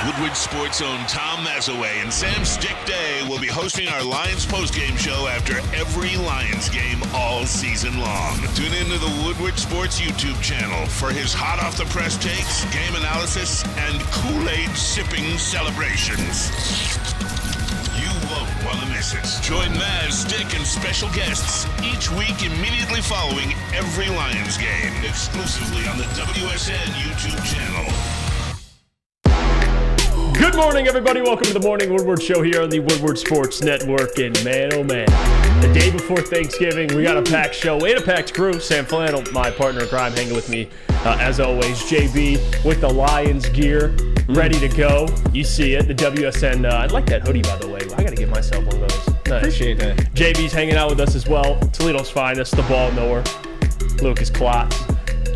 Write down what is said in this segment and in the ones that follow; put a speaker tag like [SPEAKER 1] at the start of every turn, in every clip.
[SPEAKER 1] Woodward Sports' own Tom Mazaway and Sam Stick Day will be hosting our Lions postgame show after every Lions game all season long. Tune into the Woodward Sports YouTube channel for his hot-off-the-press takes, game analysis, and Kool-Aid sipping celebrations. You won't want to miss it. Join Maz, Stick, and special guests each week immediately following every Lions game, exclusively on the WSN YouTube channel.
[SPEAKER 2] Good morning, everybody. Welcome to the Morning Woodward Show here on the Woodward Sports Network. And man, oh man, the day before Thanksgiving, we got a packed show and a packed crew. Sam Flannel, my partner in crime, hanging with me as always. JB with the Lions gear, ready to go. You see it, the WSN. I like that hoodie, by the way. I got to give myself one of those. Nice.
[SPEAKER 3] Appreciate that.
[SPEAKER 2] JB's hanging out with us as well. Toledo's finest, the ball knower, Lucas Klotz,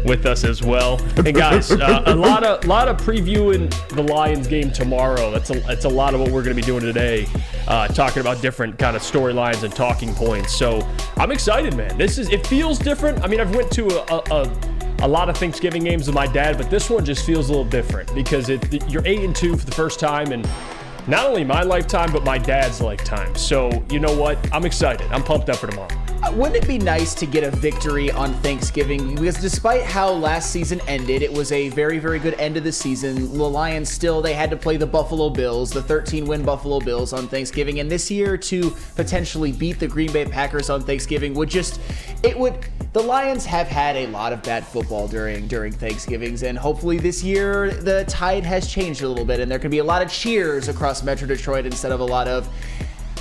[SPEAKER 2] with us as well. And guys, a lot of previewing the Lions game tomorrow. That's a lot of what we're going to be doing today, talking about different kind of storylines and talking points. So I'm excited, man. It feels different. I mean, I've went to a lot of Thanksgiving games with my dad, but this one just feels a little different because you're 8-2 for the first time in not only my lifetime but my dad's lifetime. So you know what? I'm excited. I'm pumped up for tomorrow.
[SPEAKER 3] Wouldn't it be nice to get a victory on Thanksgiving? Because despite how last season ended, it was a very, very good end of the season. The Lions they had to play the Buffalo Bills, the 13-win Buffalo Bills on Thanksgiving. And this year to potentially beat the Green Bay Packers on Thanksgiving the Lions have had a lot of bad football during Thanksgivings. And hopefully this year the tide has changed a little bit and there can be a lot of cheers across Metro Detroit instead of a lot of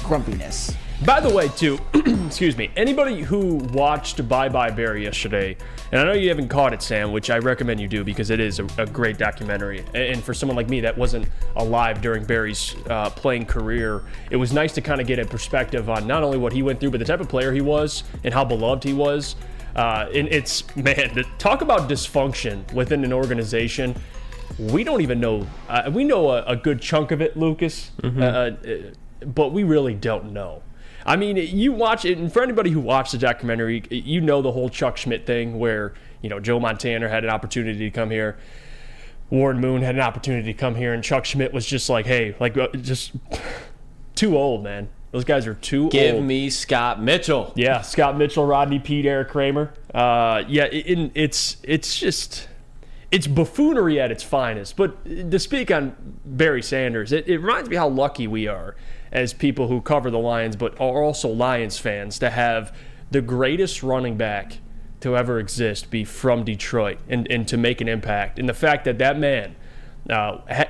[SPEAKER 3] grumpiness.
[SPEAKER 2] By the way, too, excuse me, anybody who watched Bye Bye Barry yesterday, and I know you haven't caught it, Sam, which I recommend you do because it is a great documentary. And for someone like me that wasn't alive during Barry's playing career, it was nice to kind of get a perspective on not only what he went through, but the type of player he was and how beloved he was. And talk about dysfunction within an organization. We don't even know. We know a good chunk of it, Lucas, but we really don't know. I mean, you watch it, and for anybody who watched the documentary, you know the whole Chuck Schmidt thing where, Joe Montana had an opportunity to come here. Warren Moon had an opportunity to come here, and Chuck Schmidt was just like, hey, just too old, man. Those guys are too old.
[SPEAKER 4] Give me Scott Mitchell.
[SPEAKER 2] Yeah, Scott Mitchell, Rodney Peete, Eric Kramer. It's buffoonery at its finest. But to speak on Barry Sanders, it reminds me how lucky we are as people who cover the Lions but are also Lions fans to have the greatest running back to ever exist be from Detroit and to make an impact. And the fact that man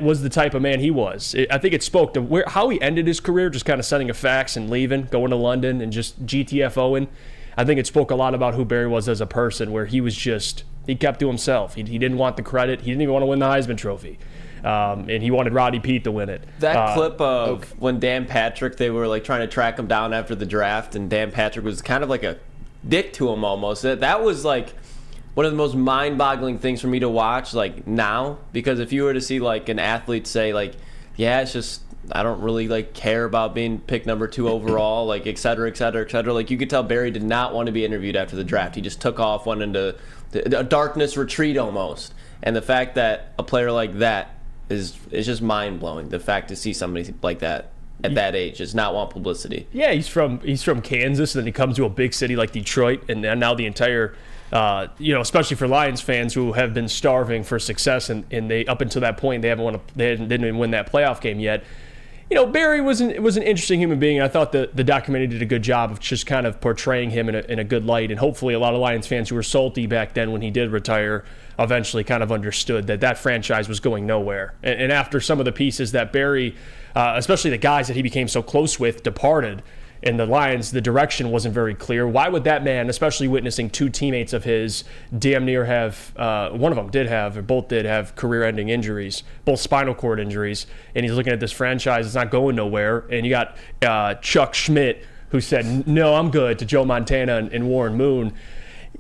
[SPEAKER 2] was the type of man he was. I think it spoke to how he ended his career, just kind of sending a fax and leaving, going to London and just GTFOing. I think it spoke a lot about who Barry was as a person, where he kept to himself. He didn't want the credit. He didn't even want to win the Heisman Trophy. And he wanted Rodney Peete to win it.
[SPEAKER 4] That clip of when Dan Patrick, they were like trying to track him down after the draft, and Dan Patrick was kind of like a dick to him almost. That was like one of the most mind-boggling things for me to watch now, because if you were to see like an athlete say yeah, it's just I don't really care about being picked number 2 overall, et cetera, et cetera, et cetera. You could tell Barry did not want to be interviewed after the draft. He just took off, went into a darkness retreat almost. And the fact that a player like that is just mind-blowing. The fact to see somebody like that at that age does not want publicity. Yeah, he's from Kansas, and then he comes to a big city like Detroit, and now the entire especially for Lions fans who have been starving for success, and they up until that point they didn't even win that playoff game yet. Barry was an interesting human being. I thought the documentary did a good job of just kind of portraying him in a good light, and hopefully a lot of Lions fans who were salty back then when he did retire eventually kind of understood that franchise was going nowhere. And after some of the pieces that Barry, especially the guys that he became so close with, departed, and the Lions, the direction wasn't very clear. Why would that man, especially witnessing 2 teammates of his damn near have, one of them did have, or both did have career-ending injuries, both spinal cord injuries, and he's looking at this franchise that's not going nowhere, and you got Chuck Schmidt, who said, no, I'm good, to Joe Montana and Warren Moon.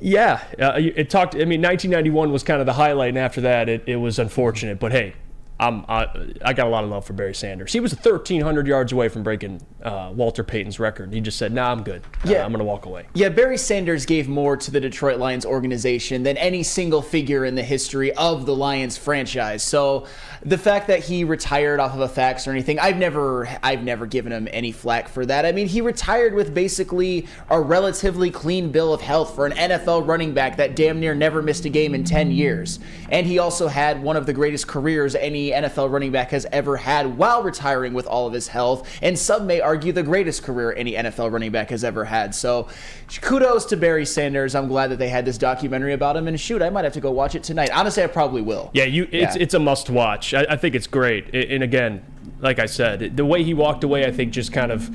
[SPEAKER 4] Yeah, 1991 was kind of the highlight, and after that, it was unfortunate. But hey,
[SPEAKER 2] I got a lot of love for Barry Sanders. He was 1,300 yards away from breaking Walter Payton's record. He just said, "Nah, I'm good. I'm going to walk away."
[SPEAKER 3] Yeah, Barry Sanders gave more to the Detroit Lions organization than any single figure in the history of the Lions franchise. So the fact that he retired off of a fax or anything, I've never given him any flack for that. I mean, he retired with basically a relatively clean bill of health for an NFL running back that damn near never missed a game in 10 years. And he also had one of the greatest careers any NFL running back has ever had while retiring with all of his health, and some may argue the greatest career any NFL running back has ever had. So kudos to Barry Sanders. I'm glad that they had this documentary about him, and shoot, I might have to go watch it tonight. Honestly, I probably will.
[SPEAKER 2] Yeah, it's a must watch. I think it's great. And again, like I said, the way he walked away, I think just kind of,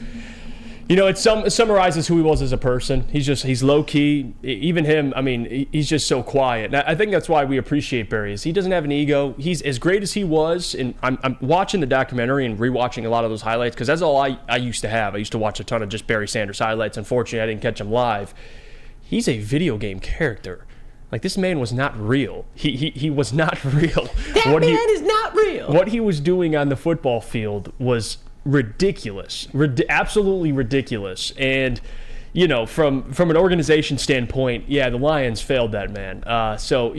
[SPEAKER 2] it summarizes who he was as a person. He's low key. Even him, I mean, he's just so quiet. And I think that's why we appreciate Barry. Is he doesn't have an ego. He's as great as he was. And I'm watching the documentary and rewatching a lot of those highlights because that's all I used to have. I used to watch a ton of just Barry Sanders highlights. Unfortunately, I didn't catch him live. He's a video game character. Like, this man was not real. He was not real.
[SPEAKER 4] That man is not real.
[SPEAKER 2] What he was doing on the football field was ridiculous, absolutely ridiculous. And from an organization standpoint, yeah, the Lions failed that man. So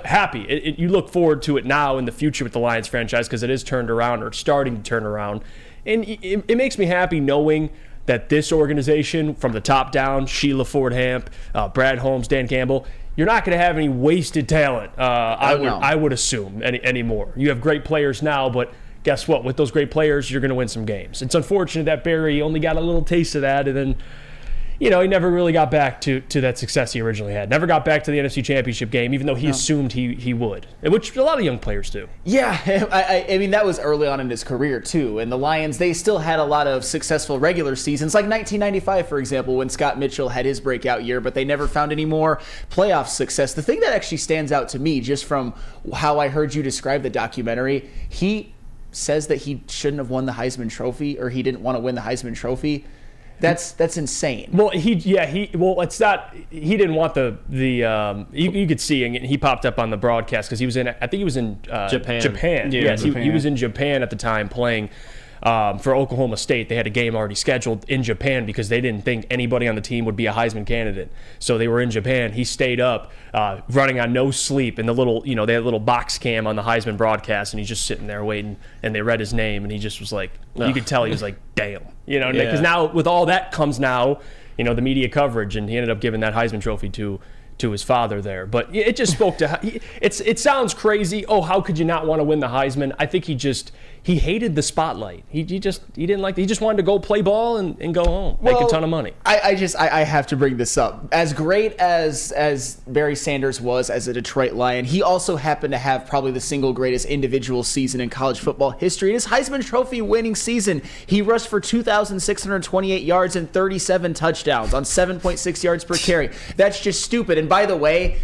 [SPEAKER 2] happy. You look forward to it now in the future with the Lions franchise because it is turned around or starting to turn around, and it makes me happy knowing that this organization, from the top down, Sheila Ford Hamp, Brad Holmes, Dan Campbell, you're not going to have any wasted talent. I would assume anymore. You have great players now, but guess what? With those great players, you're going to win some games. It's unfortunate that Barry only got a little taste of that, and then, he never really got back to that success he originally had. Never got back to the NFC Championship game, even though he assumed he would, which a lot of young players do.
[SPEAKER 3] Yeah, I mean, that was early on in his career, too. And the Lions, they still had a lot of successful regular seasons, like 1995, for example, when Scott Mitchell had his breakout year, but they never found any more playoff success. The thing that actually stands out to me, just from how I heard you describe the documentary, he says that he shouldn't have won the Heisman Trophy, or he didn't want to win the Heisman Trophy. That's insane.
[SPEAKER 2] Well, it's not. He didn't want you could see, and he popped up on the broadcast because he was in. I think he was in Japan.
[SPEAKER 3] Yeah,
[SPEAKER 2] yes,
[SPEAKER 3] Japan.
[SPEAKER 2] He was in Japan at the time playing for Oklahoma State. They had a game already scheduled in Japan because they didn't think anybody on the team would be a Heisman candidate. So they were in Japan. He stayed up, running on no sleep, and they had a little box cam on the Heisman broadcast, and he's just sitting there waiting. And they read his name, and he just was like, you could tell he was like, damn. Because now with all that comes now, the media coverage, and he ended up giving that Heisman Trophy to his father there. But it just spoke to it sounds crazy. Oh, how could you not want to win the Heisman? I think he hated the spotlight. He didn't like it. He just wanted to go play ball and go home, make a ton of money.
[SPEAKER 3] I have to bring this up. As great as Barry Sanders was as a Detroit Lion, he also happened to have probably the single greatest individual season in college football history. In his Heisman Trophy winning season, he rushed for 2,628 yards and 37 touchdowns on 7.6 yards per carry. That's just stupid. And by the way,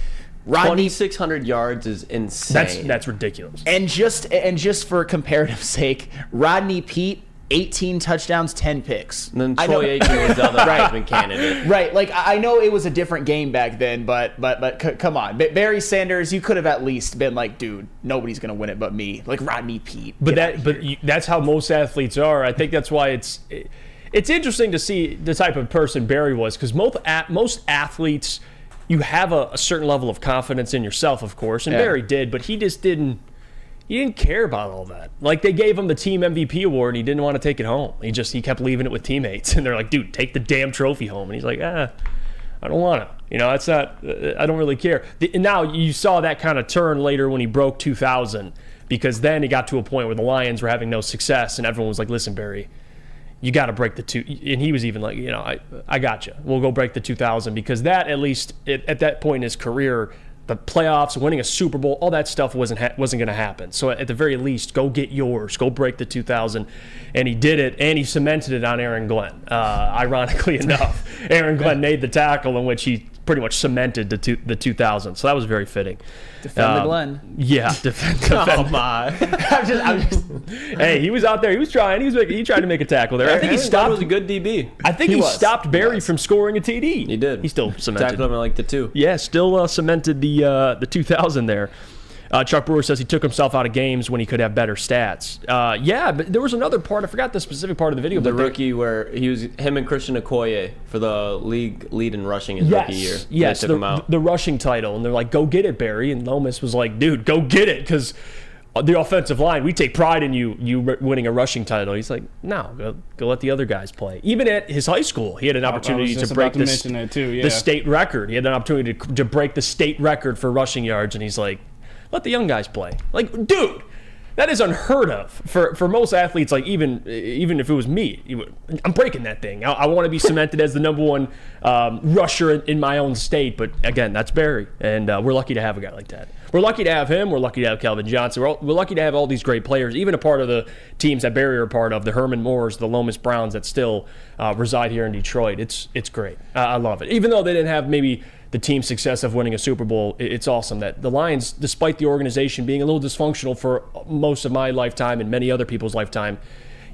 [SPEAKER 4] 2,600 yards is insane.
[SPEAKER 2] That's ridiculous.
[SPEAKER 3] And just for comparative sake, Rodney Peete, 18 touchdowns, 10 picks.
[SPEAKER 4] And then Troy Aikman was the other Heisman candidate.
[SPEAKER 3] Right. Like, I know it was a different game back then, but come on. Barry Sanders, you could have at least been like, dude, nobody's going to win it but me. Like Rodney Peete.
[SPEAKER 2] But that's how most athletes are. I think that's why it's interesting to see the type of person Barry was, because most athletes, you have a certain level of confidence in yourself, of course, and Barry did, but he just didn't care about all that. Like, they gave him the team MVP award, and he didn't want to take it home. He kept leaving it with teammates, and they're like, dude, take the damn trophy home. And he's like, I don't want to. That's not, I don't really care. And now you saw that kind of turn later when he broke 2,000, because then he got to a point where the Lions were having no success, and everyone was like, listen, Barry, you got to break the two. And he was even like, I got you. We'll go break the 2,000, because that, at least at that point in his career, the playoffs, winning a Super Bowl, all that stuff wasn't going to happen. So at the very least, go get yours. Go break the 2,000. And he did it, and he cemented it on Aaron Glenn. Ironically enough, Aaron Glenn made the tackle in which he pretty much cemented the 2,000. So that was very fitting.
[SPEAKER 3] Defend the Glenn.
[SPEAKER 2] Yeah, defend.
[SPEAKER 4] Oh my!
[SPEAKER 3] I'm just.
[SPEAKER 2] Hey, he was out there. He was trying. He tried to make a tackle there. I think he stopped.
[SPEAKER 4] Was a good DB.
[SPEAKER 2] I think he stopped Barry from scoring a TD.
[SPEAKER 4] He did.
[SPEAKER 2] He still cemented.
[SPEAKER 4] Tackled him like the two.
[SPEAKER 2] Yeah, still cemented the 2,000 there. Chuck Brewer says he took himself out of games when he could have better stats. Yeah, but there was another part. I forgot the specific part of the video.
[SPEAKER 4] The rookie where him and Christian Okoye for the league lead in rushing his rookie year.
[SPEAKER 2] Yes,
[SPEAKER 4] They took him out.
[SPEAKER 2] the rushing title. And they're like, go get it, Barry. And Lomas was like, dude, go get it. Because the offensive line, we take pride in you winning a rushing title. He's like, no, go let the other guys play. Even at his high school, he had an opportunity to break the state record. He had an opportunity to break the state record for rushing yards. And he's like, let the young guys play. Like, dude, that is unheard of for most athletes. Like, even if it was me, I'm breaking that thing. I want to be cemented as the number one rusher in my own state. But again, that's Barry, and we're lucky to have a guy like that. We're lucky to have him. We're lucky to have Calvin Johnson. We're lucky to have all these great players, even a part of the teams that Barry are a part of, the Herman Moores, the Lomas Browns that still reside here in Detroit. It's great. I love it. Even though they didn't have maybe the team's success of winning a Super Bowl, it's awesome that the Lions, despite the organization being a little dysfunctional for most of my lifetime and many other people's lifetime,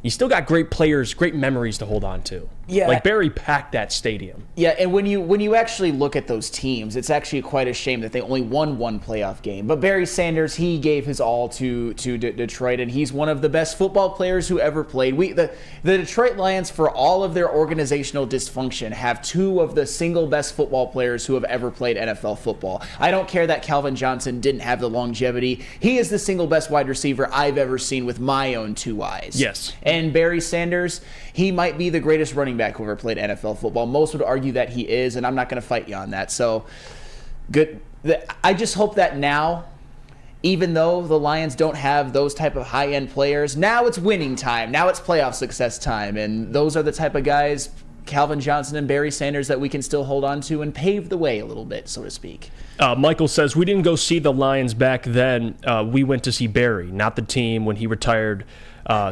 [SPEAKER 2] you still got great players, great memories to hold on to.
[SPEAKER 3] Yeah.
[SPEAKER 2] Like Barry packed that stadium.
[SPEAKER 3] Yeah, and when you actually look at those teams, it's actually quite a shame that they only won one playoff game. But Barry Sanders, he gave his all to Detroit, and he's one of the best football players who ever played. The Detroit Lions, for all of their organizational dysfunction, have two of the single best football players who have ever played NFL football. I don't care that Calvin Johnson didn't have the longevity. He is the single best wide receiver I've ever seen with my own two eyes.
[SPEAKER 2] Yes.
[SPEAKER 3] And Barry Sanders, he might be the greatest running back who ever played NFL football. Most would argue that he is, and I'm not going to fight you on that. So, good. I just hope that now, even though the Lions don't have those type of high-end players, now it's winning time. Now it's playoff success time, and those are the type of guys, Calvin Johnson and Barry Sanders, that we can still hold on to and pave the way a little bit, so to speak.
[SPEAKER 2] Michael says, we didn't go see the Lions back then. We went to see Barry, not the team when he retired.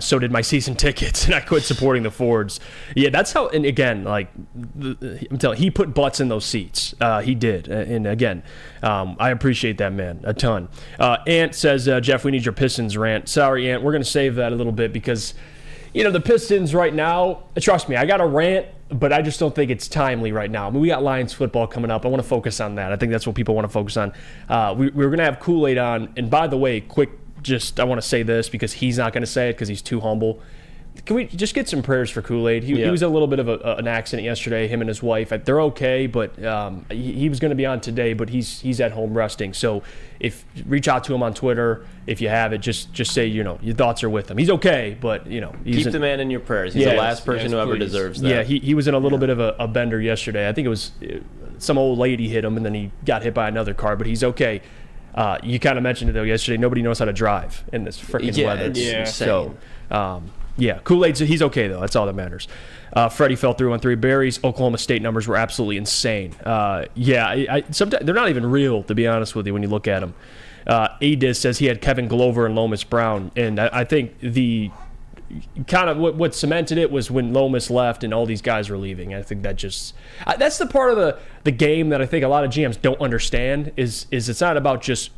[SPEAKER 2] So did my season tickets, and I quit supporting the Fords. Yeah, that's how. And again, like I'm telling you, he put butts in those seats. He did, and again, I appreciate that man a ton. Ant says, Jeff, we need your Pistons rant. Sorry, Ant, we're gonna save that a little bit because, the Pistons right now. Trust me, I got a rant, but I just don't think it's timely right now. I mean, we got Lions football coming up. I want to focus on that. I think that's what people want to focus on. We're gonna have Kool-Aid on, and by the way, I want to say this because he's not going to say it because he's too humble. Can we just get some prayers for Kool-Aid? He was a little bit of an accident yesterday, him and his wife. They're okay, but he was going to be on today, but he's at home resting. So if reach out to him on Twitter, if you have it, just say, your thoughts are with him. He's okay, but,
[SPEAKER 4] keep the man in your prayers. He's the last person who ever deserves that.
[SPEAKER 2] Yeah, he was in a little bit of a bender yesterday. I think it was some old lady hit him, and then he got hit by another car, but he's okay. You kind of mentioned it, though, yesterday. Nobody knows how to drive in this freaking weather.
[SPEAKER 4] Yeah.
[SPEAKER 2] So, Kool-Aid, he's okay, though. That's all that matters. Freddie fell through on 3. Barry's Oklahoma State numbers were absolutely insane. Sometimes they're not even real, to be honest with you, when you look at them. Adiz says he had Kevin Glover and Lomas Brown, and I think the kind of what cemented it was when Lomas left and all these guys were leaving. I think that just that's the part of the game that I think a lot of GMs don't understand is it's not about just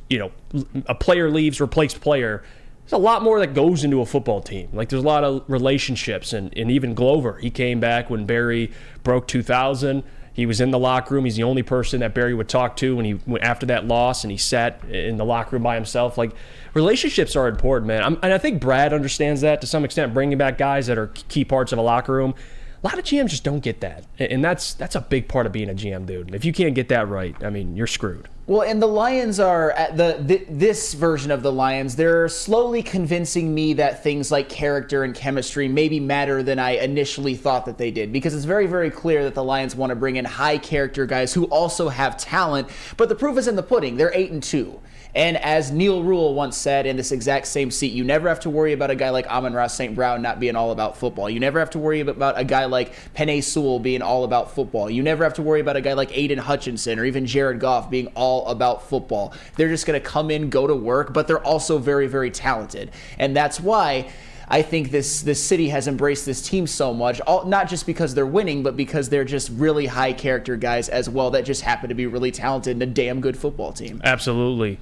[SPEAKER 2] a player leaves, replace player. There's a lot more that goes into a football team. Like there's a lot of relationships, and even Glover, he came back when Barry broke 2000. He was in the locker room. He's the only person that Barry would talk to when he went after that loss, and he sat in the locker room by himself. Like, relationships are important, man. And I think Brad understands that to some extent, bringing back guys that are key parts of a locker room. A lot of GMs just don't get that, and that's a big part of being a GM, dude. And if you can't get that right, I mean, you're screwed.
[SPEAKER 3] Well, and the Lions are at this version of the Lions. They're slowly convincing me that things like character and chemistry maybe matter than I initially thought that they did, because it's very, very clear that the Lions want to bring in high character guys who also have talent. But the proof is in the pudding. They're 8-2. And as Neil Rule once said in this exact same seat, you never have to worry about a guy like Amon-Ra St. Brown not being all about football. You never have to worry about a guy like Penei Sewell being all about football. You never have to worry about a guy like Aiden Hutchinson or even Jared Goff being all about football. They're just going to come in, go to work, but they're also very, very talented. And that's why I think this city has embraced this team so much, not just because they're winning, but because they're just really high character guys as well that just happen to be really talented and a damn good football team.
[SPEAKER 2] Absolutely.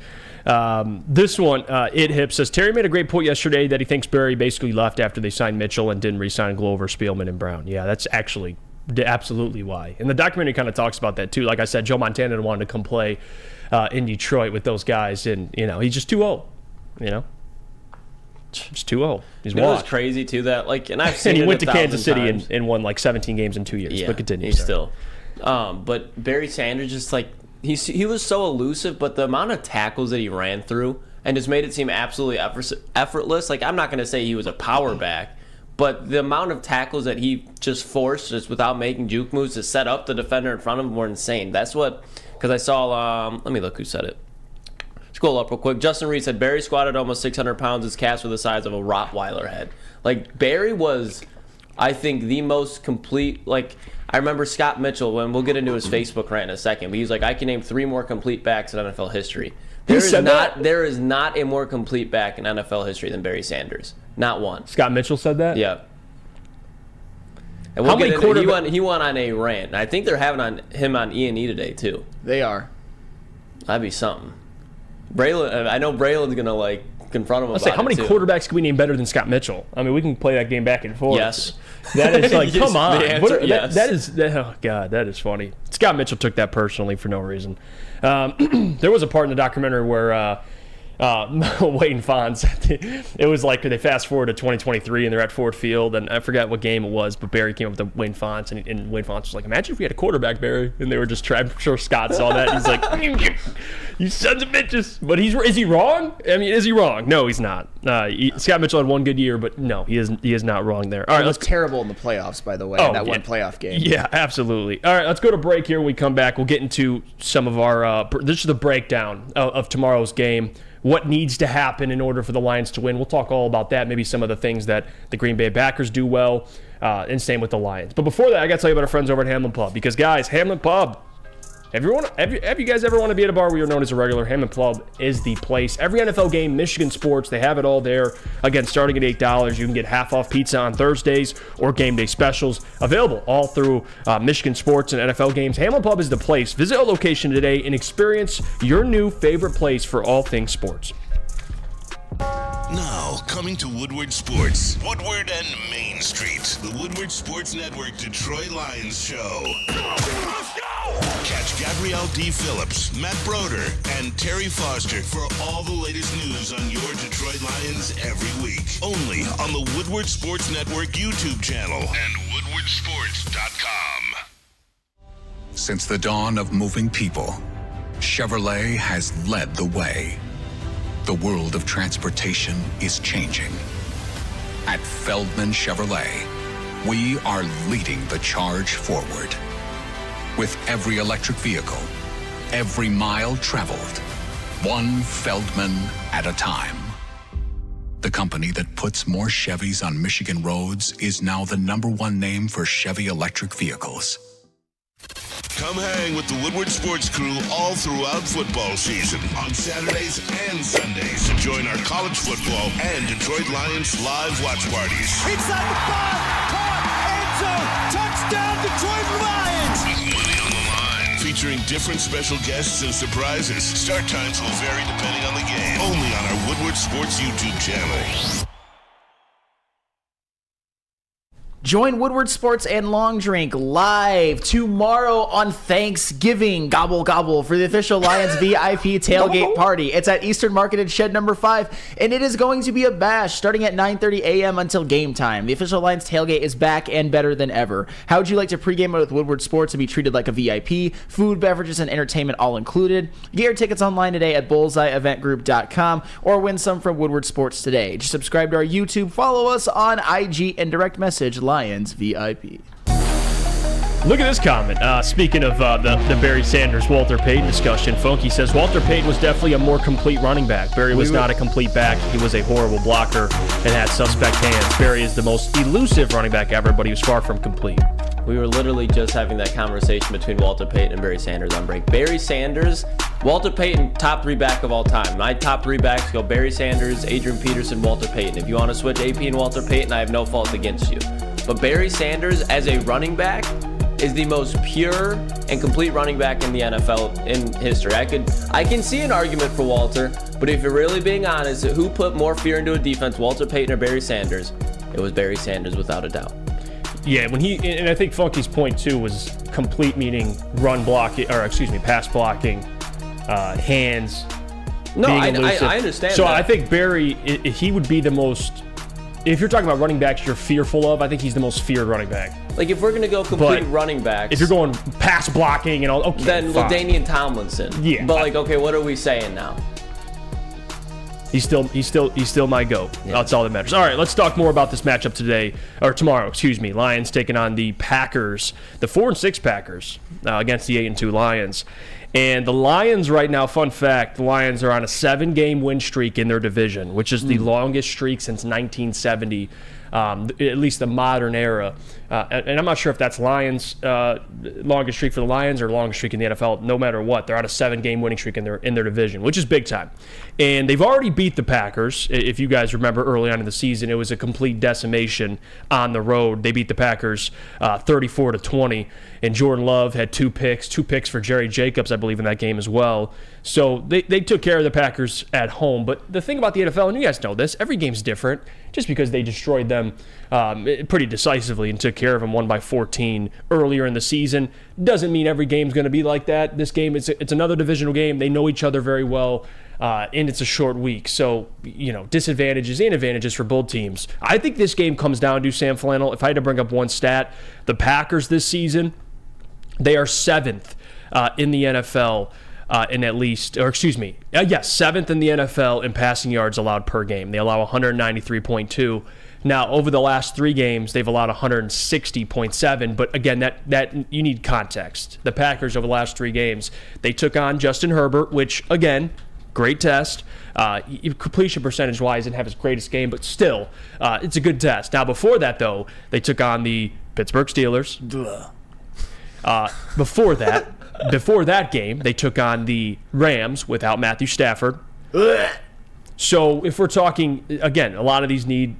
[SPEAKER 2] This one, It Hip says, Terry made a great point yesterday that he thinks Barry basically left after they signed Mitchell and didn't re-sign Glover, Spielman, and Brown. Yeah, that's actually absolutely why. And the documentary kind of talks about that too. Like I said, Joe Montana wanted to come play in Detroit with those guys, and he's just too old. Just too old. He's
[SPEAKER 4] washed. It's crazy too that and I've seen
[SPEAKER 2] and he
[SPEAKER 4] it
[SPEAKER 2] went to Kansas City
[SPEAKER 4] times.
[SPEAKER 2] and won 17 games in 2 years.
[SPEAKER 4] Yeah,
[SPEAKER 2] but continue.
[SPEAKER 4] He's still. But Barry Sanders just he was so elusive, but the amount of tackles that he ran through and just made it seem absolutely effortless. I'm not going to say he was a power back, but the amount of tackles that he just forced just without making juke moves to set up the defender in front of him were insane. That's what, because I saw, let me look who said it. Scroll up real quick. Justin Reed said, Barry squatted almost 600 pounds. His calves were the size of a Rottweiler head. Barry was, I think, the most complete, I remember Scott Mitchell, and we'll get into his Facebook rant in a second, but he was like, I can name 3 more complete backs in NFL history. There is not a more complete back in NFL history than Barry Sanders. Not one.
[SPEAKER 2] Scott Mitchell said that?
[SPEAKER 4] Yeah. And we'll get into, he went on a rant. I think they're having him on E&E today, too.
[SPEAKER 3] They are.
[SPEAKER 4] That'd be something. Braylon, I know Braylon's going to, confront him about it,
[SPEAKER 2] how many quarterbacks can we name better than Scott Mitchell? I mean, we can play that game back and forth.
[SPEAKER 4] Yes.
[SPEAKER 2] That is
[SPEAKER 4] Yes,
[SPEAKER 2] come on.
[SPEAKER 4] the answer, yes.
[SPEAKER 2] Oh, God, that is funny. Scott Mitchell took that personally for no reason. There was a part in the documentary where Wayne Fonz, it was they fast forward to 2023 and they're at Ford Field, and I forgot what game it was, but Barry came up with Wayne Fonz, and Wayne Fonz was like, imagine if we had a quarterback, Barry. And they were just trying. I'm sure Scott saw that. He's like, you sons of bitches. But is he wrong? I mean, is he wrong? No, he's not. Scott Mitchell had one good year, but no, he is not wrong there. All right,
[SPEAKER 3] he was terrible in the playoffs, by the way, in that one playoff game.
[SPEAKER 2] Yeah, absolutely. All right, let's go to break here. When we come back, we'll get into some of our this is the breakdown of tomorrow's game. What needs to happen in order for the Lions to win. We'll talk all about that, maybe some of the things that the Green Bay Packers do well, and same with the Lions. But before that, I got to tell you about our friends over at Hamlin Pub, because, guys, Hamlin Pub, have you guys ever want to be at a bar where you're known as a regular? Hamlin Pub is the place. Every NFL game, Michigan sports, they have it all there. Again, starting at $8, you can get half off pizza on Thursdays or game day specials available all through Michigan sports and NFL games. Hamlin Pub is the place. Visit a location today and experience your new favorite place for all things sports.
[SPEAKER 1] Now, coming to Woodward Sports, Woodward and Main Street, the Woodward Sports Network Detroit Lions show. Let's go! Catch Gabrielle D. Phillips, Matt Broder, and Terry Foster for all the latest news on your Detroit Lions every week. Only on the Woodward Sports Network YouTube channel and woodwardsports.com.
[SPEAKER 5] Since the dawn of moving people, Chevrolet has led the way. The world of transportation is changing. At Feldman Chevrolet, we are leading the charge forward. With every electric vehicle, every mile traveled, one Feldman at a time. The company that puts more Chevys on Michigan roads is now the #1 name for Chevy electric vehicles.
[SPEAKER 1] Come hang with the Woodward Sports crew all throughout football season on Saturdays and Sundays. Join our college football and Detroit Lions live watch parties.
[SPEAKER 6] Inside the 5, caught, end zone, touchdown Detroit Lions!
[SPEAKER 1] With money on the line. Featuring different special guests and surprises. Start times will vary depending on the game. Only on our Woodward Sports YouTube channel.
[SPEAKER 3] Join Woodward Sports and Long Drink live tomorrow on Thanksgiving. Gobble, gobble for the official Lions VIP tailgate party. It's at Eastern Market and Shed number 5, and it is going to be a bash starting at 9:30 a.m. until game time. The official Lions tailgate is back and better than ever. How would you like to pregame with Woodward Sports and be treated like a VIP? Food, beverages, and entertainment all included. Get your tickets online today at bullseyeeventgroup.com or win some from Woodward Sports today. Just subscribe to our YouTube, follow us on IG, and direct message Lions VIP.
[SPEAKER 2] Look at this comment. Speaking of the Barry Sanders, Walter Payton discussion, Funky says Walter Payton was definitely a more complete running back. Barry was not a complete back. He was a horrible blocker and had suspect hands. Barry is the most elusive running back ever, but he was far from complete.
[SPEAKER 4] We were literally just having that conversation between Walter Payton and Barry Sanders on break. Barry Sanders, Walter Payton, top 3 back of all time. My top 3 backs go Barry Sanders, Adrian Peterson, Walter Payton. If you want to switch AP and Walter Payton, I have no fault against you. But Barry Sanders, as a running back, is the most pure and complete running back in the NFL in history. I can see an argument for Walter, but if you're really being honest, who put more fear into a defense, Walter Payton or Barry Sanders? It was Barry Sanders without a doubt.
[SPEAKER 2] Yeah, and I think Funky's point too was complete, meaning pass blocking, hands.
[SPEAKER 4] No,
[SPEAKER 2] being
[SPEAKER 4] I
[SPEAKER 2] elusive.
[SPEAKER 4] understand
[SPEAKER 2] So
[SPEAKER 4] that.
[SPEAKER 2] I think Barry, he would be the most. If you're talking about running backs you're fearful of, I think he's the most feared running back.
[SPEAKER 4] Like, if we're going to go complete
[SPEAKER 2] But
[SPEAKER 4] running backs.
[SPEAKER 2] If you're going pass blocking and all, okay,
[SPEAKER 4] then
[SPEAKER 2] fine.
[SPEAKER 4] LaDainian Tomlinson.
[SPEAKER 2] Yeah.
[SPEAKER 4] But, like, okay, what are we saying now?
[SPEAKER 2] He's still my GOAT. That's all that matters. All right, let's talk more about this matchup today, or tomorrow, excuse me. Lions taking on the Packers, the 4-6 Packers, against the 8-2 Lions. And the Lions right now, fun fact, the Lions are on a 7-game win streak in their division, which is the longest streak since 1970, at least the modern era. And I'm not sure if that's Lions' longest streak for the Lions or longest streak in the NFL. No matter what, they're on a 7-game winning streak in their division, which is big time. And they've already beat the Packers. If you guys remember early on in the season, it was a complete decimation on the road. They beat the Packers 34-20. And Jordan Love had 2 picks for Jerry Jacobs, I believe, in that game as well. So they took care of the Packers at home. But the thing about the NFL, and you guys know this, every game's different. Just because they destroyed them pretty decisively and took care of them, won by 14 earlier in the season, doesn't mean every game's going to be like that. This game, it's another divisional game. They know each other very well, and it's a short week. So, disadvantages and advantages for both teams. I think this game comes down to, Sam Flannel, if I had to bring up one stat, the Packers this season, they are 7th in the NFL in at least, or excuse me, yes, 7th in the NFL in passing yards allowed per game. They allow 193.2. Now, over the last 3 games, they've allowed 160.7. But again, that you need context. The Packers over the last 3 games, they took on Justin Herbert, which again, great test. Completion percentage-wise, didn't have his greatest game, but still, it's a good test. Now, before that, though, they took on the Pittsburgh Steelers. Before that game, they took on the Rams without Matthew Stafford. So if we're talking, again, a lot of these need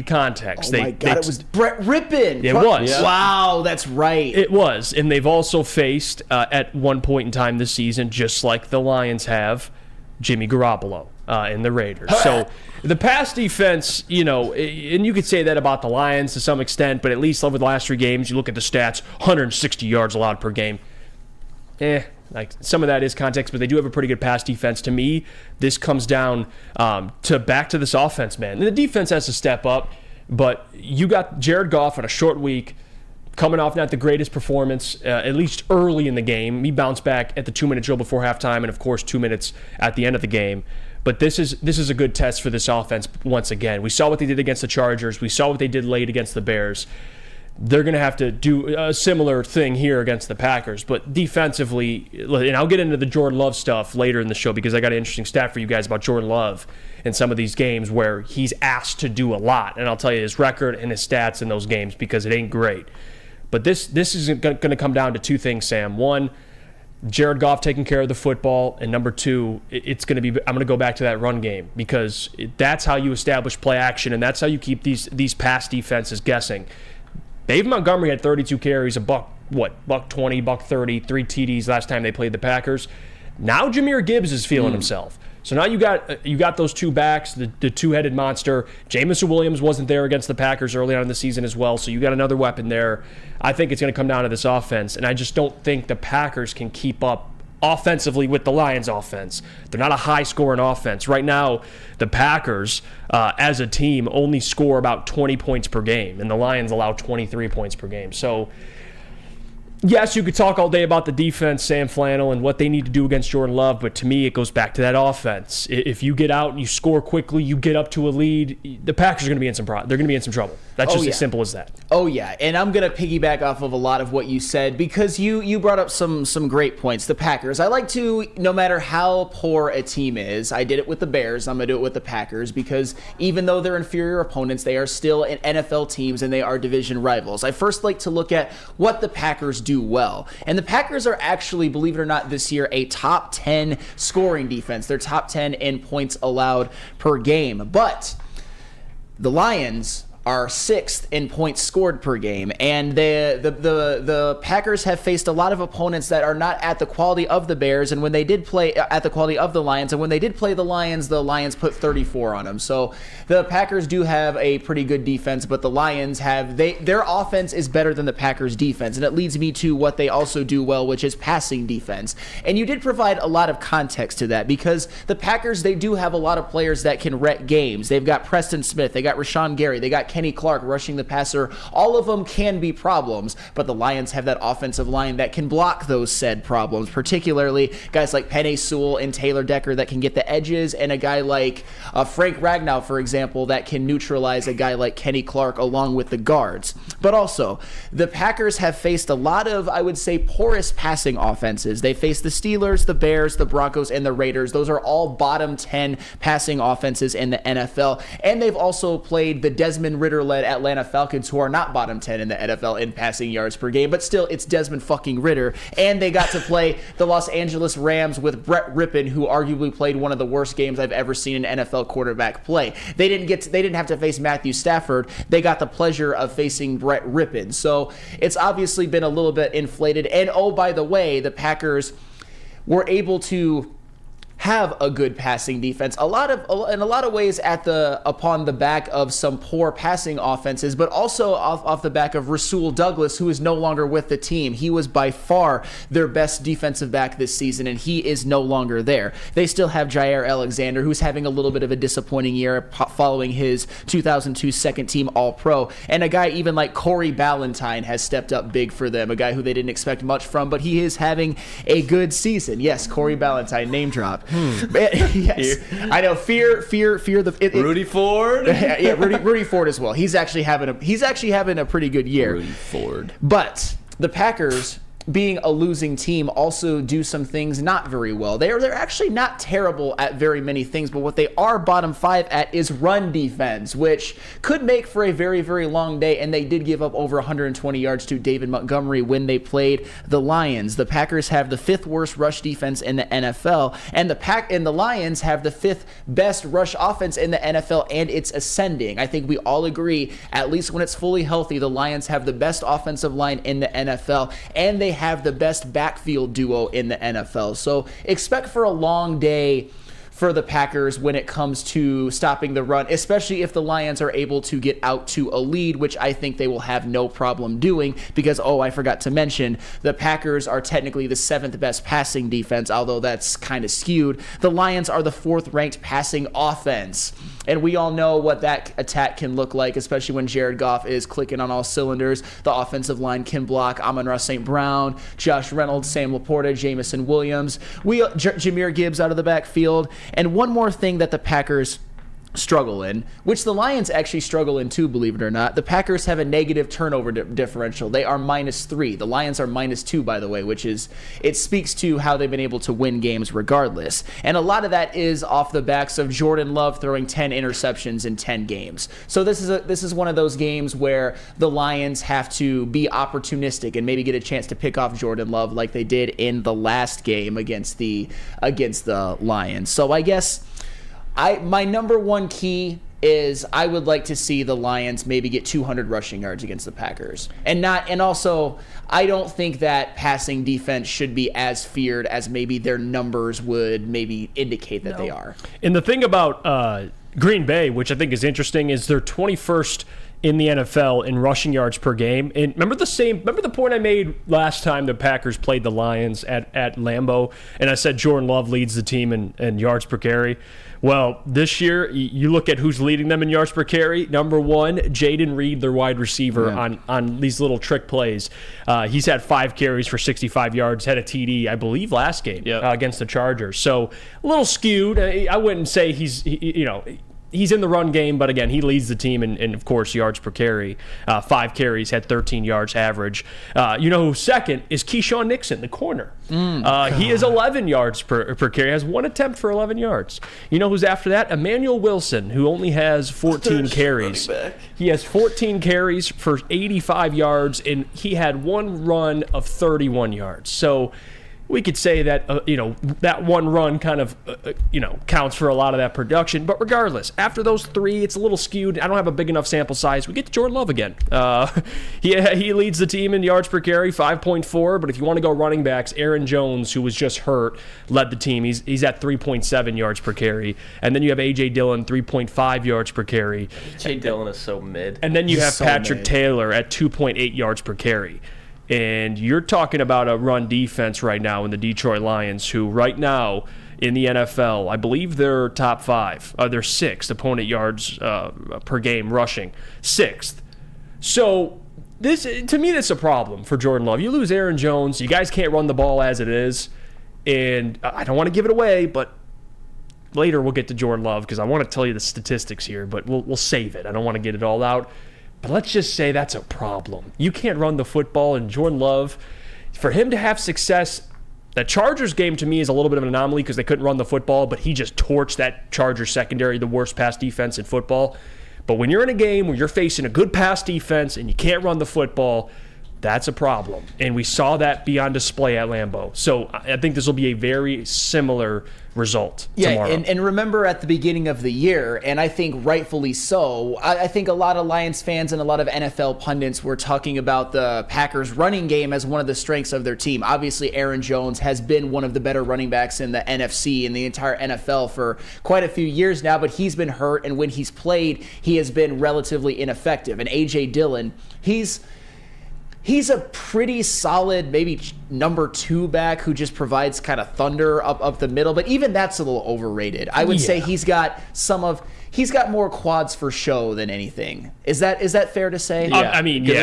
[SPEAKER 2] context.
[SPEAKER 3] Oh my God, it was Brett Rippon.
[SPEAKER 2] It was.
[SPEAKER 3] Yeah. Wow, that's right.
[SPEAKER 2] It was. And they've also faced, at one point in time this season, just like the Lions have, Jimmy Garoppolo in the Raiders. So the pass defense, and you could say that about the Lions to some extent, but at least over the last 3 games, you look at the stats, 160 yards allowed per game. Like some of that is context, but they do have a pretty good pass defense. To me, this comes down back to this offense, man. And the defense has to step up, but you got Jared Goff on a short week, coming off not the greatest performance, at least early in the game. He bounced back at the 2-minute drill before halftime, and of course 2 minutes at the end of the game. But this is a good test for this offense once again. We saw what they did against the Chargers. We saw what they did late against the Bears. They're going to have to do a similar thing here against the Packers. But defensively, and I'll get into the Jordan Love stuff later in the show because I got an interesting stat for you guys about Jordan Love in some of these games where he's asked to do a lot. And I'll tell you his record and his stats in those games because it ain't great. But this is going to come down to 2 things, Sam. One, Jared Goff taking care of the football, and number 2, I'm going to go back to that run game because that's how you establish play action, and that's how you keep these pass defenses guessing. Dave Montgomery had 32 carries, $120, $130, 3 TDs last time they played the Packers. Now Jahmyr Gibbs is feeling himself. So now you got those 2 backs, the 2-headed monster. Jameson Williams wasn't there against the Packers early on in the season as well, so you got another weapon there. I think it's going to come down to this offense, and I just don't think the Packers can keep up offensively with the Lions offense. They're not a high-scoring offense. Right now, the Packers, as a team, only score about 20 points per game, and the Lions allow 23 points per game. So, yes, you could talk all day about the defense, Sam Flannel, and what they need to do against Jordan Love, but to me, it goes back to that offense. If you get out and you score quickly, you get up to a lead, the Packers are going to be in some They're going to be in some trouble. That's just as simple as that.
[SPEAKER 3] Oh, yeah, and I'm going to piggyback off of a lot of what you said because you brought up some great points. The Packers, I like to, no matter how poor a team is, I did it with the Bears, I'm going to do it with the Packers because even though they're inferior opponents, they are still NFL teams and they are division rivals. I first like to look at what the Packers do well. And the Packers are actually, believe it or not, this year a top 10 scoring defense. They're top 10 in points allowed per game. But the Lions are 6th in points scored per game, and the Packers have faced a lot of opponents that are not at the quality of the Bears, and when they did play at the quality of the Lions, and when they did play the Lions put 34 on them. So the Packers do have a pretty good defense, but the Lions have their offense is better than the Packers defense, and it leads me to what they also do well, which is passing defense. And you did provide a lot of context to that, because the Packers, they do have a lot of players that can wreck games. They've got Preston Smith, they got Rashawn Gary, they got Kenny Clark rushing the passer. All of them can be problems, but the Lions have that offensive line that can block those said problems, particularly guys like Penei Sewell and Taylor Decker that can get the edges, and a guy like Frank Ragnow, for example, that can neutralize a guy like Kenny Clark along with the guards. But also, the Packers have faced a lot of, I would say, porous passing offenses. They faced the Steelers, the Bears, the Broncos, and the Raiders. Those are all bottom 10 passing offenses in the NFL, and they've also played the Desmond Ridder-led Atlanta Falcons, who are not bottom 10 in the NFL in passing yards per game, but still, it's Desmond fucking Ridder. And they got to play the Los Angeles Rams with Brett Rippon, who arguably played one of the worst games I've ever seen an NFL quarterback play. They didn't have to face Matthew Stafford. They got the pleasure of facing Brett Rippon. So it's obviously been a little bit inflated. And oh, by the way, the Packers were able to have a good passing defense, in a lot of ways upon the back of some poor passing offenses, but also off the back of Rasul Douglas, who is no longer with the team. He was by far their best defensive back this season, and he is no longer there. They still have Jair Alexander, who's having a little bit of a disappointing year following his 2002 second team All-Pro, and a guy even like Corey Ballantyne has stepped up big for them, a guy who they didn't expect much from, but he is having a good season. Yes, Corey Ballantyne, name drop. Yes, I know. Fear the
[SPEAKER 4] Rudy Ford.
[SPEAKER 3] Yeah, Rudy Ford as well. He's actually having a pretty good year.
[SPEAKER 4] Rudy Ford.
[SPEAKER 3] But the Packers, being a losing team, also do some things not very well. They're actually not terrible at very many things, but what they are bottom 5 at is run defense, which could make for a very, very long day, and they did give up over 120 yards to David Montgomery when they played the Lions. The Packers have the 5th worst rush defense in the NFL, and the Lions have the 5th best rush offense in the NFL, and it's ascending. I think we all agree, at least when it's fully healthy, the Lions have the best offensive line in the NFL, and they have the best backfield duo in the NFL. So expect for a long day for the Packers when it comes to stopping the run, especially if the Lions are able to get out to a lead, which I think they will have no problem doing because, I forgot to mention, the Packers are technically the 7th best passing defense, although that's kind of skewed. The Lions are the 4th ranked passing offense, and we all know what that attack can look like, especially when Jared Goff is clicking on all cylinders. The offensive line can block Amon-Ra St. Brown, Josh Reynolds, Sam Laporta, Jamison Williams, Jahmyr Gibbs out of the backfield. And one more thing that the Packers struggle in, which the Lions actually struggle in too, believe it or not. The Packers have a negative turnover differential. They are -3. The Lions are -2, by the way, it speaks to how they've been able to win games regardless. And a lot of that is off the backs of Jordan Love throwing 10 interceptions in 10 games. So this is one of those games where the Lions have to be opportunistic and maybe get a chance to pick off Jordan Love like they did in the last game against the Lions. So I guess my number one key is I would like to see the Lions maybe get 200 rushing yards against the Packers. And also I don't think that passing defense should be as feared as maybe their numbers would maybe indicate that they are.
[SPEAKER 2] And the thing about Green Bay, which I think is interesting, is they're 21st in the NFL in rushing yards per game. And remember the point I made last time the Packers played the Lions at Lambeau, and I said Jordan Love leads the team in yards per carry. Well, this year, you look at who's leading them in yards per carry. Number 1, Jaden Reed, their wide receiver, on these little trick plays. He's had 5 carries for 65 yards, had a TD, I believe, last game against the Chargers. So a little skewed. I wouldn't say he's in the run game, but again, he leads the team in of course, yards per carry. 5 carries, had 13 yards average. Who's second is Keyshawn Nixon, the corner. He is 11 yards per carry, has 1 attempt for 11 yards. You know who's after that? Emmanuel Wilson, who only has 14 carries. He has 14 carries for 85 yards, and he had 1 run of 31 yards. So we could say that, that one run kind of, counts for a lot of that production. But regardless, after those 3, it's a little skewed. I don't have a big enough sample size. We get to Jordan Love again. He leads the team in yards per carry, 5.4. But if you want to go running backs, Aaron Jones, who was just hurt, led the team. He's at 3.7 yards per carry. And then you have A.J. Dillon, 3.5 yards per carry.
[SPEAKER 4] A.J. Dillon is so mid.
[SPEAKER 2] And then you have
[SPEAKER 3] So
[SPEAKER 2] Patrick
[SPEAKER 3] mid.
[SPEAKER 2] Taylor at 2.8 yards per carry. And you're talking about a run defense right now in the Detroit Lions, who right now in the NFL, I believe they're top 5. They're 6th opponent yards per game rushing. 6th. So this, to me, that's a problem for Jordan Love. You lose Aaron Jones. You guys can't run the ball as it is. And I don't want to give it away, but later we'll get to Jordan Love because I want to tell you the statistics here, but we'll save it. I don't want to get it all out. But let's just say that's a problem. You can't run the football, and Jordan Love, for him to have success, the Chargers game to me is a little bit of an anomaly because they couldn't run the football, but he just torched that Chargers secondary, the worst pass defense in football. But when you're in a game where you're facing a good pass defense and you can't run the football, that's a problem. And we saw that be on display at Lambeau. So I think this will be a very similar result tomorrow.
[SPEAKER 3] And remember at the beginning of the year, and I think rightfully so, I think a lot of Lions fans and a lot of NFL pundits were talking about the Packers running game as one of the strengths of their team. Obviously, Aaron Jones has been one of the better running backs in the NFC and the entire NFL for quite a few years now, but he's been hurt, and when he's played, he has been relatively ineffective. And A.J. Dillon, he's a pretty solid, maybe number 2 back who just provides kind of thunder up the middle, but even that's a little overrated. I would say he's got more quads for show than anything. Is that fair to say?
[SPEAKER 4] Yeah.
[SPEAKER 2] I mean,
[SPEAKER 4] he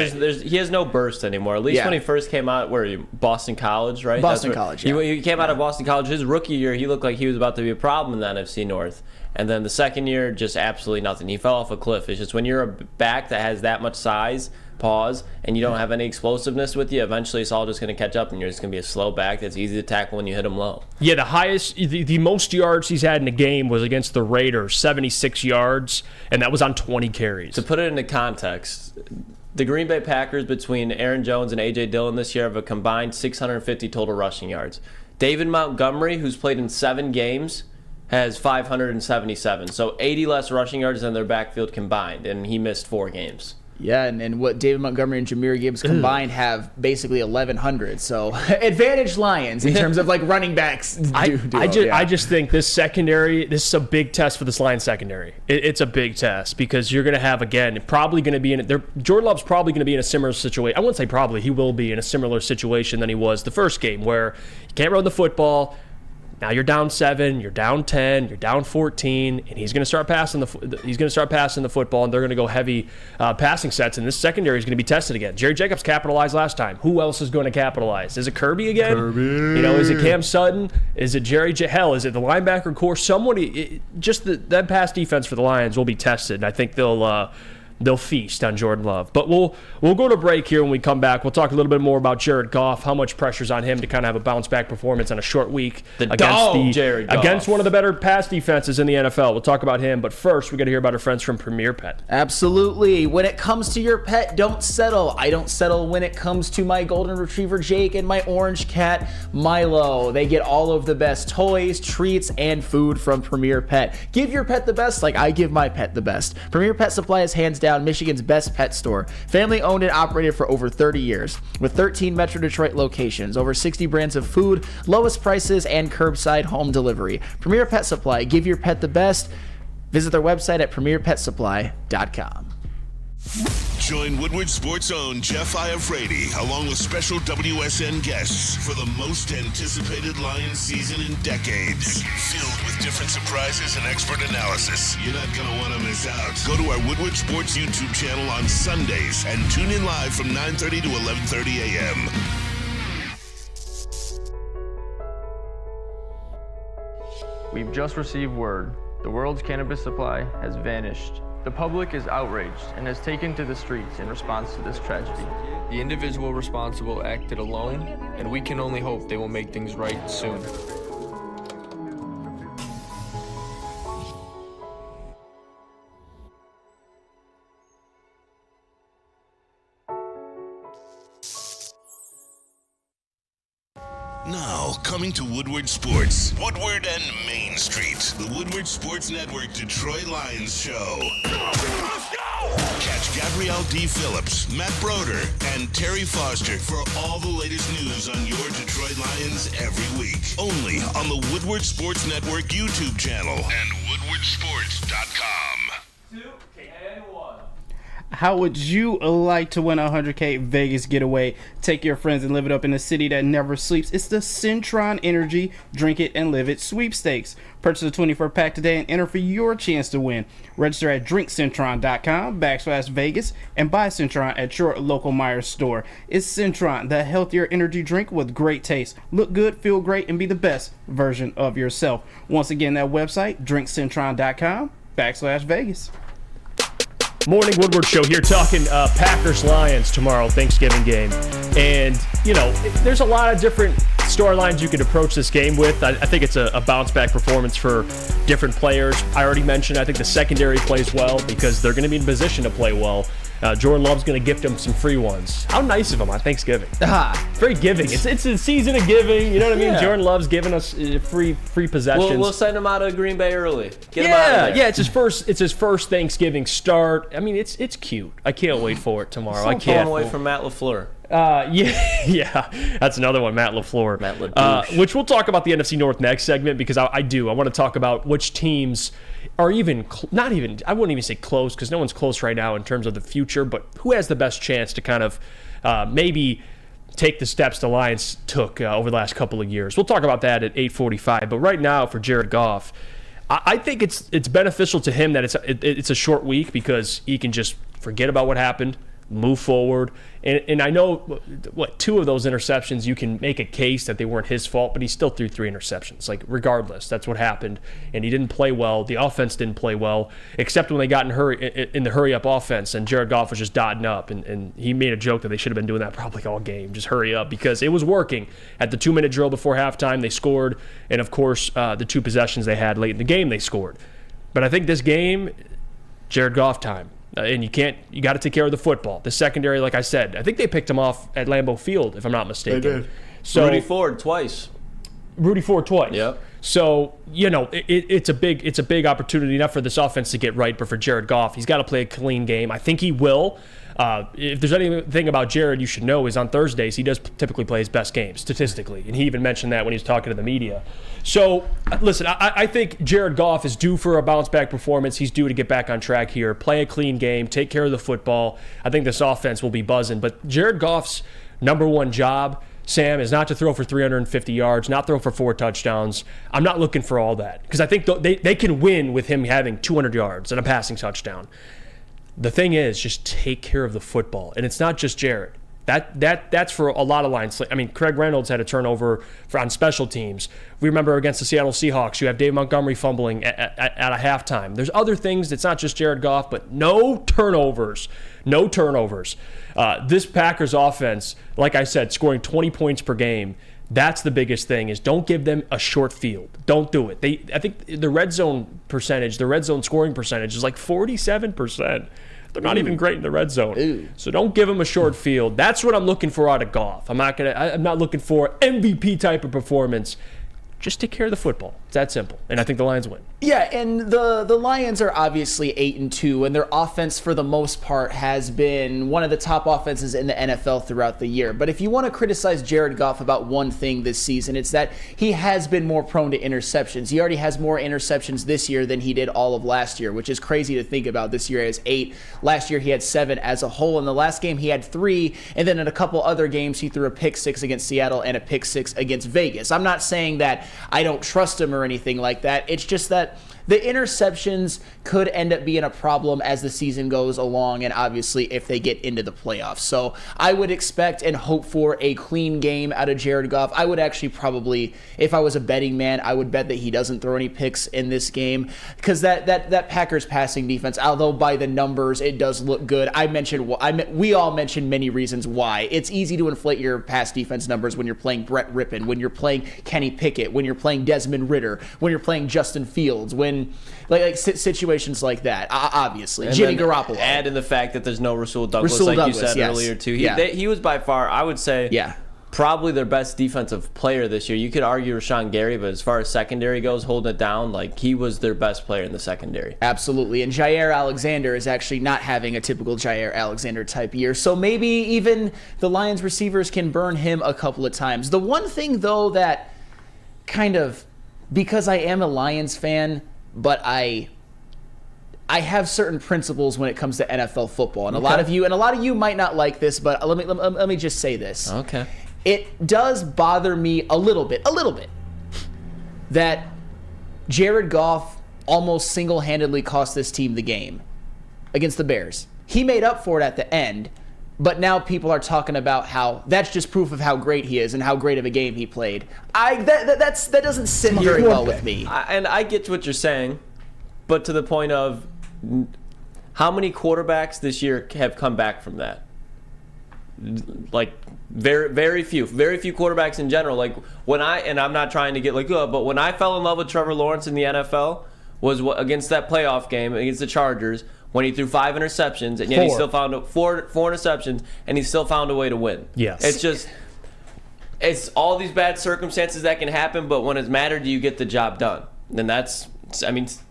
[SPEAKER 4] has no burst anymore. At least when he first came out, Boston College, right?
[SPEAKER 3] Boston College, yeah.
[SPEAKER 4] He came out of Boston College. His rookie year, he looked like he was about to be a problem in the NFC North. And then the second year, just absolutely nothing. He fell off a cliff. It's just when you're a back that has that much size, and you don't have any explosiveness with you, eventually it's all just going to catch up and you're just going to be a slow back that's easy to tackle when you hit him low.
[SPEAKER 2] Yeah, the most yards he's had in a game was against the Raiders, 76 yards, and that was on 20 carries.
[SPEAKER 4] To put it into context, the Green Bay Packers between Aaron Jones and A.J. Dillon this year have a combined 650 total rushing yards. David Montgomery, who's played in 7 games, has 577. So 80 less rushing yards than their backfield combined, and he missed 4 games.
[SPEAKER 3] Yeah, and what David Montgomery and Jahmyr Gibbs combined have basically 1,100. So advantage Lions in terms of like running backs.
[SPEAKER 2] I just think this secondary, this is a big test for this Lions secondary. It's a big test because you're going to have, again, probably going to be Jordan Love's probably going to be in a similar situation. I wouldn't say probably, he will be in a similar situation than he was the first game where you can't run the football. Now you're down 7, you're down 10, you're down 14, and he's going to start passing the football, and they're going to go heavy passing sets, and this secondary is going to be tested again. Jerry Jacobs capitalized last time. Who else is going to capitalize? Is it Kirby again? Is it Cam Sutton? Is it Jerry Hell? Is it the linebacker core? Somebody, that pass defense for the Lions will be tested, and I think they'll feast on Jordan Love. But we'll go to break here. When we come back, we'll talk a little bit more about Jared Goff, how much pressure's on him to kind of have a bounce-back performance on a short week against one of the better pass defenses in the NFL. We'll talk about him, but first, we got to hear about our friends from Premier Pet.
[SPEAKER 3] Absolutely. When it comes to your pet, don't settle. I don't settle when it comes to my golden retriever, Jake, and my orange cat, Milo. They get all of the best toys, treats, and food from Premier Pet. Give your pet the best like I give my pet the best. Premier Pet Supply is hands down Michigan's best pet store. Family owned and operated for over 30 years. With 13 Metro Detroit locations, over 60 brands of food, lowest prices, and curbside home delivery. Premier Pet Supply. Give your pet the best. Visit their website at premierpetsupply.com.
[SPEAKER 1] Join Woodward Sports' own Jeff Iafrate along with special WSN guests for the most anticipated Lions season in decades. Filled with different surprises and expert analysis. You're not going to want to miss out. Go to our Woodward Sports YouTube channel on Sundays and tune in live from 9:30 to 11:30 a.m.
[SPEAKER 7] We've just received word. The world's cannabis supply has vanished. The public is outraged and has taken to the streets in response to this tragedy. The individual responsible acted alone, and we can only hope they will make things right soon.
[SPEAKER 1] Now, coming to Woodward Sports, Woodward and Main Street, the Woodward Sports Network Detroit Lions show. Let's go! Catch Gabrielle D. Phillips, Matt Broder, and Terry Foster for all the latest news on your Detroit Lions every week. Only on the Woodward Sports Network YouTube channel and woodwardsports.com.
[SPEAKER 2] 2 and 1.
[SPEAKER 8] How would you like to win a 100K Vegas getaway? Take your friends and live it up in a city that never sleeps. It's the Centron Energy Drink It and Live It sweepstakes. Purchase a 24-pack today and enter for your chance to win. Register at drinkcentron.com/Vegas and buy Centron at your local Myers store. It's Centron, the healthier energy drink with great taste. Look good, feel great, and be the best version of yourself. Once again, that website, drinkcentron.com/Vegas.
[SPEAKER 2] Morning Woodward Show here, talking Packers-Lions tomorrow, Thanksgiving game. And, you know, there's a lot of different storylines you could approach this game with. I think it's a bounce-back performance for different players. I already mentioned I think the secondary plays well because they're going to be in position to play well. Jordan Love's going to gift them some free ones. How nice of him on Thanksgiving. Very giving. It's a season of giving. You know what I mean?
[SPEAKER 4] Yeah.
[SPEAKER 2] Jordan Love's giving us free possessions.
[SPEAKER 4] We'll send him out of Green Bay early. Get him out of there.
[SPEAKER 2] Yeah, it's his first Thanksgiving start. I mean, it's cute. I can't wait for it tomorrow. I can't.
[SPEAKER 4] Away from Matt LaFleur.
[SPEAKER 2] Yeah, that's another one, Matt LaFleur. Which we'll talk about the NFC North next segment because I want to talk about which teams are I wouldn't even say close because no one's close right now in terms of the future, but who has the best chance to kind of maybe take the steps the Lions took over the last couple of years. We'll talk about that at 8:45, but right now for Jared Goff, I think it's beneficial to him that it's a short week because he can just forget about what happened, move forward. And I know, two of those interceptions, you can make a case that they weren't his fault, but he still threw 3 interceptions. Like, regardless, that's what happened. And he didn't play well. The offense didn't play well, except when they got in the hurry-up offense, and Jared Goff was just dotting up. And he made a joke that they should have been doing that probably all game, just hurry up, because it was working. At the 2-minute drill before halftime, they scored. And, of course, the 2 possessions they had late in the game, they scored. But I think this game, Jared Goff time. And you got to take care of the football. The secondary, like I said, I think they picked him off at Lambeau Field, if I'm not mistaken.
[SPEAKER 8] They did.
[SPEAKER 2] So,
[SPEAKER 4] Rudy Ford twice.
[SPEAKER 2] Yep. So, it's a big opportunity, not for this offense to get right, but for Jared Goff. He's got to play a clean game. I think he will. If there's anything about Jared you should know is on Thursdays, he does typically play his best game, statistically. And he even mentioned that when he was talking to the media. So, listen, I think Jared Goff is due for a bounce-back performance. He's due to get back on track here, play a clean game, take care of the football. I think this offense will be buzzing. But Jared Goff's number one job, Sam, is not to throw for 350 yards, not throw for 4 touchdowns. I'm not looking for all that because I think they can win with him having 200 yards and a passing touchdown. The thing is, just take care of the football. And it's not just Jared. That's for a lot of lines. I mean, Craig Reynolds had a turnover on special teams. We remember against the Seattle Seahawks, you have Dave Montgomery fumbling at a halftime. There's other things. It's not just Jared Goff, but no turnovers. No turnovers. This Packers offense, like I said, scoring 20 points per game, that's the biggest thing, is don't give them a short field. Don't do it. I think the red zone scoring percentage is like 47%. They're not even great in the red zone. So don't give them a short field. That's what I'm looking for out of Goff. I'm not looking for MVP type of performance. Just take care of the football. It's that simple. And I think the Lions win.
[SPEAKER 3] Yeah, and the Lions are obviously 8-2, and their offense for the most part has been one of the top offenses in the NFL throughout the year. But if you want to criticize Jared Goff about one thing this season, it's that he has been more prone to interceptions. He already has more interceptions this year than he did all of last year, which is crazy to think about. This year he has 8. Last year he had 7 as a whole. In the last game he had 3, and then in a couple other games he threw a pick 6 against Seattle and a pick 6 against Vegas. I'm not saying that I don't trust him or anything like that. It's just that the interceptions could end up being a problem as the season goes along, and obviously if they get into the playoffs. So I would expect and hope for a clean game out of Jared Goff. I would actually probably, if I was a betting man, I would bet that he doesn't throw any picks in this game, because that Packers passing defense, although by the numbers it does look good, we all mentioned many reasons why. It's easy to inflate your pass defense numbers when you're playing Brett Rippon, when you're playing Kenny Pickett, when you're playing Desmond Ritter, when you're playing Justin Fields, when like situations like that, obviously.
[SPEAKER 4] And
[SPEAKER 3] Jimmy Garoppolo.
[SPEAKER 4] Add in the fact that there's no Rasul Douglas,
[SPEAKER 3] You said
[SPEAKER 4] earlier, too. He was by far, I would say, probably their best defensive player this year. You could argue Rashawn Gary, but as far as secondary goes, holding it down, like, he was their best player in the secondary.
[SPEAKER 3] Absolutely. And Jair Alexander is actually not having a typical Jair Alexander type year. So maybe even the Lions receivers can burn him a couple of times. The one thing, though, that kind of, because I am a Lions fan, but I have certain principles when it comes to NFL football. And a lot of you might not like this, but let me just say this.
[SPEAKER 4] Okay.
[SPEAKER 3] It does bother me a little bit, that Jared Goff almost single-handedly cost this team the game against the Bears. He made up for it at the end, but now people are talking about how that's just proof of how great he is and how great of a game he played. That doesn't sit very well with me.
[SPEAKER 4] And I get what you're saying, but to the point of how many quarterbacks this year have come back from that? Like, very few quarterbacks in general. Like, I'm not trying to get like, but when I fell in love with Trevor Lawrence in the NFL was against that playoff game against the Chargers when he threw 5 interceptions and yet he still found four interceptions and he still found a way to win.
[SPEAKER 2] Yes.
[SPEAKER 4] It's all these bad circumstances that can happen, but when it's mattered, you get the job done. And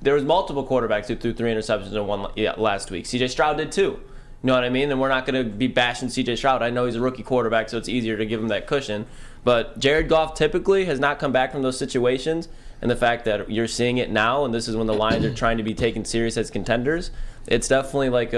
[SPEAKER 4] there was multiple quarterbacks who threw 3 interceptions in one last week. CJ Stroud did too. You know what I mean? And we're not going to be bashing C.J. Stroud. I know he's a rookie quarterback, so it's easier to give him that cushion. But Jared Goff typically has not come back from those situations. And the fact that you're seeing it now, and this is when the Lions are trying to be taken serious as contenders, it's definitely like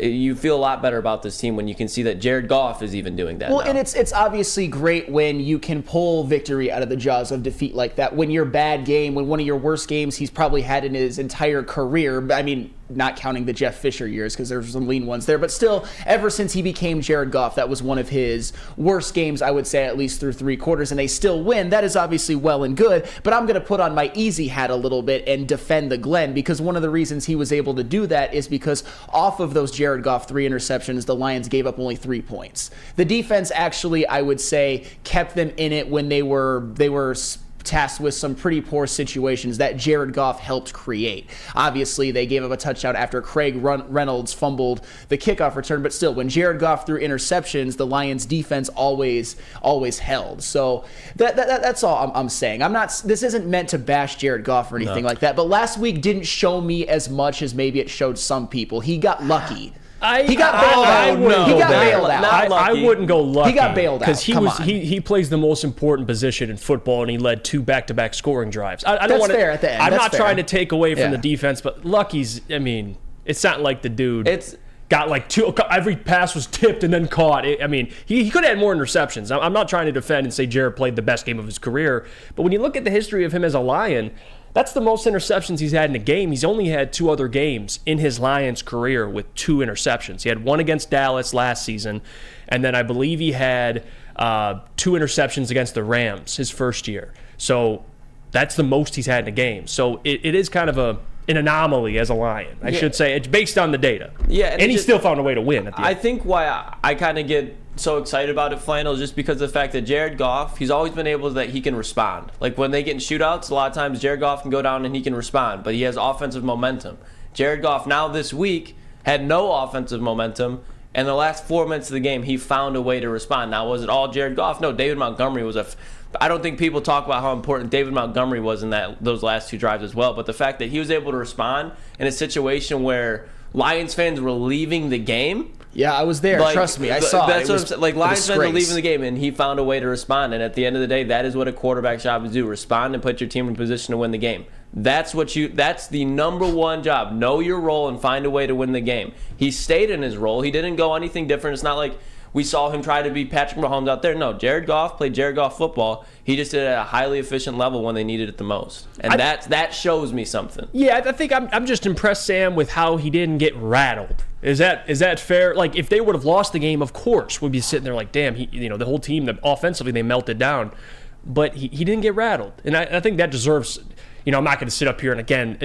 [SPEAKER 4] you feel a lot better about this team when you can see that Jared Goff is even doing that.
[SPEAKER 3] Well,
[SPEAKER 4] now.
[SPEAKER 3] And it's obviously great when you can pull victory out of the jaws of defeat like that. When your bad game, when one of your worst games he's probably had in his entire career, I mean, not counting the Jeff Fisher years because there's some lean ones there, but still, ever since he became Jared Goff, that was one of his worst games, I would say, at least through 3 quarters, and they still win. That is obviously well and good, but I'm going to put on my easy hat a little bit and defend the Glenn, because one of the reasons he was able to do that is because off of those Jared Goff 3 interceptions, the Lions gave up only 3 points. The defense actually, I would say, kept them in it when they were tasked with some pretty poor situations that Jared Goff helped create. Obviously, they gave up a touchdown after Craig Reynolds fumbled the kickoff return, but still, when Jared Goff threw interceptions, the Lions defense always held. So that's all I'm saying. This isn't meant to bash Jared Goff or anything like that, but last week didn't show me as much as maybe it showed some people. He got lucky. He got bailed out. He got bailed out.
[SPEAKER 2] I wouldn't go lucky.
[SPEAKER 3] He got bailed out.
[SPEAKER 2] Because he plays the most important position in football, and he led 2 back-to-back scoring drives.
[SPEAKER 3] That's fair at the end.
[SPEAKER 2] I'm not trying to take away from the defense, but lucky's, it's not like the dude got like 2, every pass was tipped and then caught. He could have had more interceptions. I'm not trying to defend and say Jared played the best game of his career, but when you look at the history of him as a Lion, that's the most interceptions he's had in a game. He's only had 2 other games in his Lions career with 2 interceptions. He had one against Dallas last season, and then I believe he had 2 interceptions against the Rams his first year. So that's the most he's had in a game. So it is kind of an anomaly as a Lion, I should say. It's based on the data. Yeah, and he still found a way to win at the end.
[SPEAKER 4] I think why I kind of get so excited about it, Flannel, is just because of the fact that Jared Goff, he's always been able that he can respond. Like when they get in shootouts, a lot of times Jared Goff can go down and he can respond, but he has offensive momentum. Jared Goff now this week had no offensive momentum, and the last 4 minutes of the game, he found a way to respond. Now, was it all Jared Goff? No, David Montgomery was I don't think people talk about how important David Montgomery was in those last 2 drives as well, but the fact that he was able to respond in a situation where Lions fans were leaving the game.
[SPEAKER 3] Yeah, I was there. Trust me, I saw it.
[SPEAKER 4] That's what I'm saying. Like, Lions fans were leaving the game, and he found a way to respond. And at the end of the day, that is what a quarterback's job is: do respond and put your team in position to win the game. That's the number one job. Know your role and find a way to win the game. He stayed in his role. He didn't go anything different. It's not like we saw him try to be Patrick Mahomes out there. No, Jared Goff played Jared Goff football. He just did it at a highly efficient level when they needed it the most. And that shows me something.
[SPEAKER 2] Yeah, I think I'm just impressed, Sam, with how he didn't get rattled. Is that fair? Like, if they would have lost the game, of course, we'd be sitting there like, damn, the whole team, offensively, they melted down. But he didn't get rattled. And I think that deserves, I'm not going to sit up here and again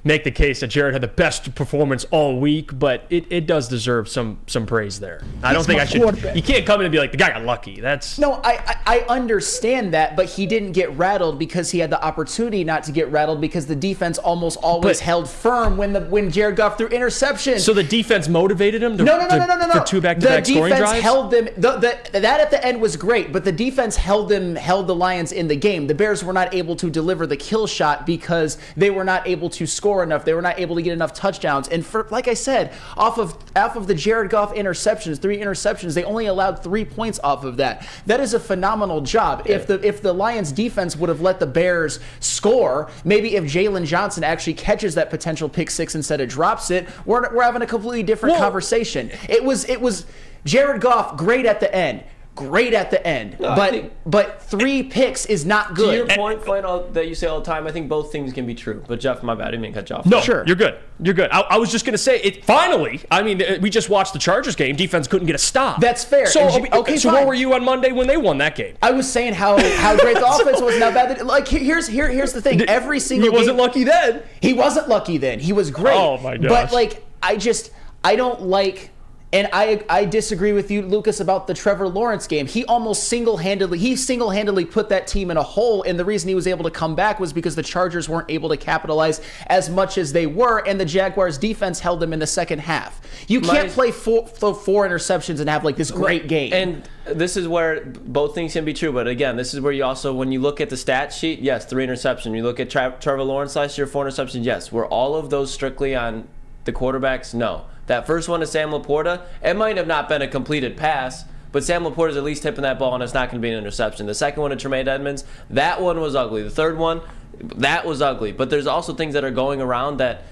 [SPEAKER 2] make the case that Jared had the best performance all week, but it does deserve some praise there. I don't think I should. You can't come in and be like, the guy got lucky. That's
[SPEAKER 3] no. I understand that, but he didn't get rattled because he had the opportunity not to get rattled because the defense almost always held firm when Jared Goff threw interceptions.
[SPEAKER 2] So the defense motivated him.
[SPEAKER 3] No.
[SPEAKER 2] For 2 back-to-back scoring drives.
[SPEAKER 3] The defense held them. That at the end was great, but the defense held the Lions in the game. The Bears were not able to deliver the kill shot because they were not able to score enough. They were not able to get enough touchdowns. And like I said, off of the Jared Goff interceptions, 3 interceptions, they only allowed 3 points off of that. That is a phenomenal job. Yeah. If the Lions defense would have let the Bears score, maybe if Jalen Johnson actually catches that potential pick 6 instead of drops it, we're having a completely different conversation. It was Jared Goff great at the end. No, but 3 picks is not good.
[SPEAKER 4] To your point, Flannel, that you say all the time, I think both things can be true. But Jeff, my bad, I didn't mean to cut you off.
[SPEAKER 2] No, sure. You're good. I was just going to say, it. Finally, I mean, we just watched the Chargers game. Defense couldn't get a stop.
[SPEAKER 3] That's fair.
[SPEAKER 2] So where were you on Monday when they won that game?
[SPEAKER 3] I was saying how great the offense was and how bad. Here's the thing. Every single
[SPEAKER 2] He wasn't lucky then.
[SPEAKER 3] He wasn't lucky then. He was great.
[SPEAKER 2] Oh, my gosh.
[SPEAKER 3] But, I don't like... And I disagree with you, Lucas, about the Trevor Lawrence game. He single-handedly put that team in a hole, and the reason he was able to come back was because the Chargers weren't able to capitalize as much as they were, and the Jaguars' defense held them in the second half. You can't play four interceptions and have this great game.
[SPEAKER 4] And this is where both things can be true, but again, this is where you also, when you look at the stat sheet, yes, 3 interceptions. You look at Trevor Lawrence last year, 4 interceptions, yes. Were all of those strictly on the quarterbacks? No. That first one to Sam Laporta, it might have not been a completed pass, but Sam Laporta's at least tipping that ball, and it's not going to be an interception. The second one to Tremaine Edmonds, that one was ugly. The third one, that was ugly. But there's also things that are going around that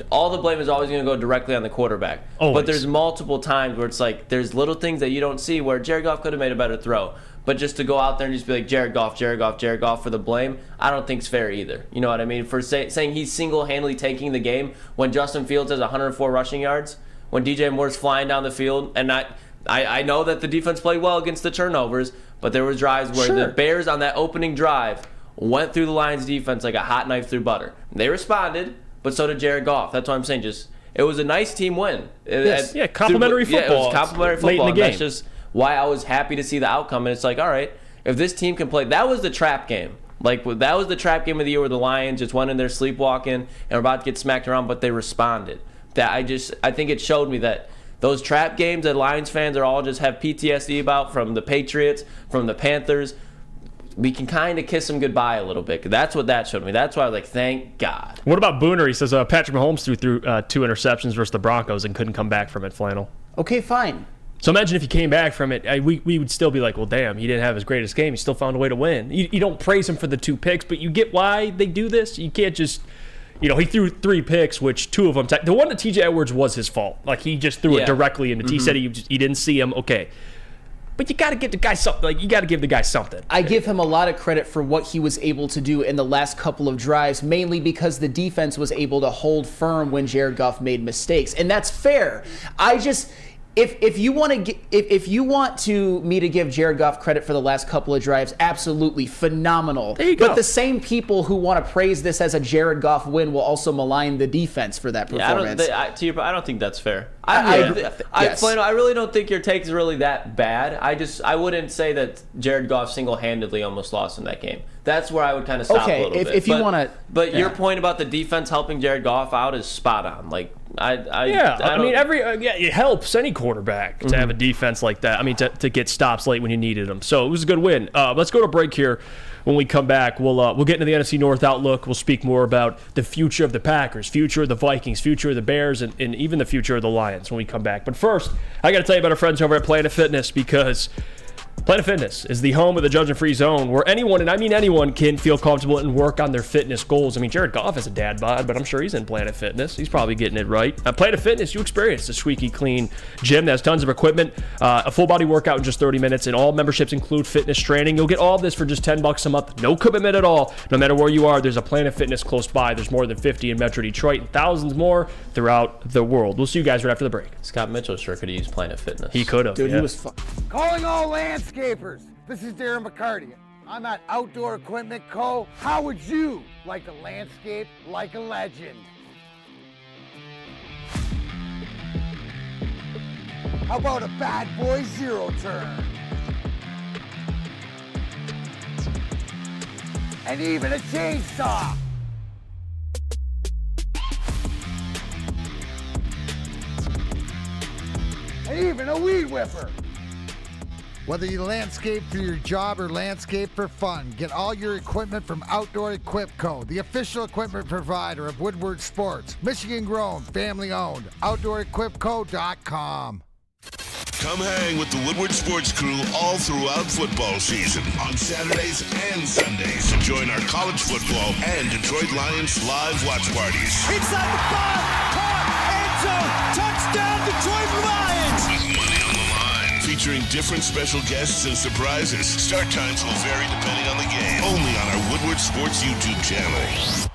[SPEAKER 4] all the blame is always going to go directly on the quarterback.
[SPEAKER 2] Always.
[SPEAKER 4] But there's multiple times where it's there's little things that you don't see where Jared Goff could have made a better throw. But just to go out there and just be like, Jared Goff for the blame, I don't think it's fair either. You know what I mean? For saying he's single-handedly taking the game when Justin Fields has 104 rushing yards, when DJ Moore's flying down the field, and I know that the defense played well against the turnovers, but there was drives where the Bears on that opening drive went through the Lions defense like a hot knife through butter. They responded, but so did Jared Goff. That's what I'm saying. It was a nice team win.
[SPEAKER 2] Yes. Complimentary football.
[SPEAKER 4] Yeah, it was complimentary football.
[SPEAKER 2] Late in the game.
[SPEAKER 4] That's just why I was happy to see the outcome. And it's all right, if this team can play, that was the trap game. That was the trap game of the year where the Lions just went in there sleepwalking and were about to get smacked around, but they responded. I think it showed me that those trap games that Lions fans are all just have PTSD about from the Patriots, from the Panthers, we can kind of kiss them goodbye a little bit. That's what that showed me. That's why I was thank God.
[SPEAKER 2] What about Booner? He says Patrick Mahomes threw 2 interceptions versus the Broncos and couldn't come back from it, Flannel.
[SPEAKER 3] Okay, fine.
[SPEAKER 2] So imagine if he came back from it, we would still be like, well, damn, he didn't have his greatest game. He still found a way to win. You don't praise him for the 2 picks, but you get why they do this. You can't just... he threw 3 picks, which 2 of them... the one to T.J. Edwards was his fault. He just threw it directly into... He said he didn't see him. Okay. But you got to give the guy something. You got to give the guy something.
[SPEAKER 3] I give him a lot of credit for what he was able to do in the last couple of drives, mainly because the defense was able to hold firm when Jared Goff made mistakes. And that's fair. If you want me to give Jared Goff credit for the last couple of drives, absolutely phenomenal.
[SPEAKER 2] There you go.
[SPEAKER 3] But the same people who want to praise this as a Jared Goff win will also malign the defense for that performance.
[SPEAKER 4] I don't think that's fair.
[SPEAKER 3] Yes.
[SPEAKER 4] Flannel, I really don't think your take is really that bad. I wouldn't say that Jared Goff single-handedly almost lost in that game. That's where I would kind of stop a little bit.
[SPEAKER 3] If you want to...
[SPEAKER 4] But your point about the defense helping Jared Goff out is spot on.
[SPEAKER 2] It helps any quarterback to have a defense like that. I mean, to get stops late when you needed them. So it was a good win. Let's go to break here. When we come back, we'll get into the NFC North outlook. We'll speak more about the future of the Packers, future of the Vikings, future of the Bears, and even the future of the Lions when we come back. But first, I got to tell you about our friends over at Planet Fitness, because Planet Fitness is the home of the judgment-free zone where anyone, and I mean anyone, can feel comfortable and work on their fitness goals. I mean, Jared Goff is a dad bod, but I'm sure he's in Planet Fitness. He's probably getting it right. Planet Fitness, you experience a squeaky clean gym that has tons of equipment, a full-body workout in just 30 minutes, and all memberships include fitness training. You'll get all this for just $10 a month. No commitment at all. No matter where you are, there's a Planet Fitness close by. There's more than 50 in Metro Detroit and thousands more throughout the world. We'll see you guys right after the break.
[SPEAKER 4] Scott Mitchell sure could have used Planet Fitness.
[SPEAKER 2] He could have.
[SPEAKER 3] Dude,
[SPEAKER 2] yeah.
[SPEAKER 3] he was fun.
[SPEAKER 6] Calling all landscapers. This is Darren McCarty. I'm at Outdoor Equipment Co. How would you like to landscape like a legend? How about a bad boy zero turn? And even a chainsaw. And even a weed whipper. Whether you landscape for your job or landscape for fun, get all your equipment from Outdoor Equip Co., the official equipment provider of Woodward Sports. Michigan grown, family owned. OutdoorEquipCo.com.
[SPEAKER 1] Come hang with the Woodward Sports crew all throughout football season on Saturdays and Sundays. Join our college football and Detroit Lions live watch parties.
[SPEAKER 6] Inside the 5, caught, end zone, touchdown, Detroit Lions!
[SPEAKER 1] With money on the line. Featuring different special guests and surprises. Start times will vary depending on the game. Only on our Woodward Sports YouTube channel.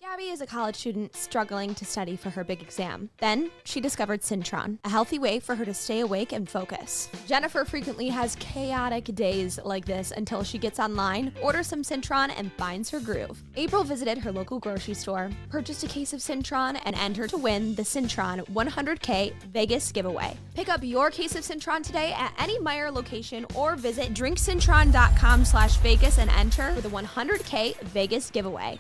[SPEAKER 9] Gabby is a college student struggling to study for her big exam. Then she discovered Syntron, a healthy way for her to stay awake and focus. Jennifer frequently has chaotic days like this until she gets online, orders some Syntron, and finds her groove. April visited her local grocery store, purchased a case of Syntron, and entered to win the Syntron 100K Vegas giveaway. Pick up your case of Syntron today at any Meijer location or visit drinksyntron.com/Vegas and enter for the 100K Vegas giveaway.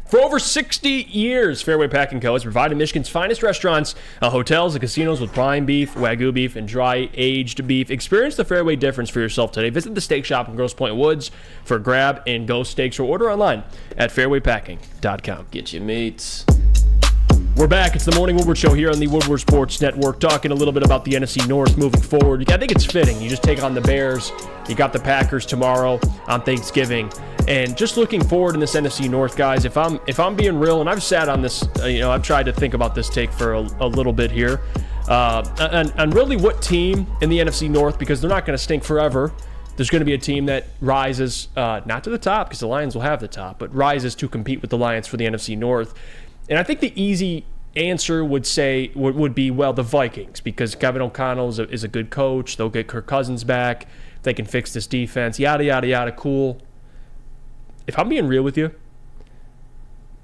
[SPEAKER 2] For over 60 years, Fairway Packing Co. has provided Michigan's finest restaurants, hotels, and casinos with prime beef, Wagyu beef, and dry-aged beef. Experience the Fairway difference for yourself today. Visit the steak shop in Grosse Pointe Woods for grab and go steaks or order online at fairwaypacking.com.
[SPEAKER 4] Get your meats.
[SPEAKER 2] We're back. It's the Morning Woodward Show here on the Woodward Sports Network, talking a little bit about the NFC North moving forward. I think it's fitting. You just take on the Bears. You got the Packers tomorrow on Thanksgiving. And just looking forward in this NFC North, guys, if I'm being real, and I've sat on this, I've tried to think about this take for a little bit here, and really what team in the NFC North, because they're not going to stink forever. There's going to be a team that rises, not to the top, because the Lions will have the top, but rises to compete with the Lions for the NFC North. And I think the easy answer would be, well, the Vikings, because Kevin O'Connell is a good coach. They'll get Kirk Cousins back. They can fix this defense, yada, yada, yada, cool. If I'm being real with you,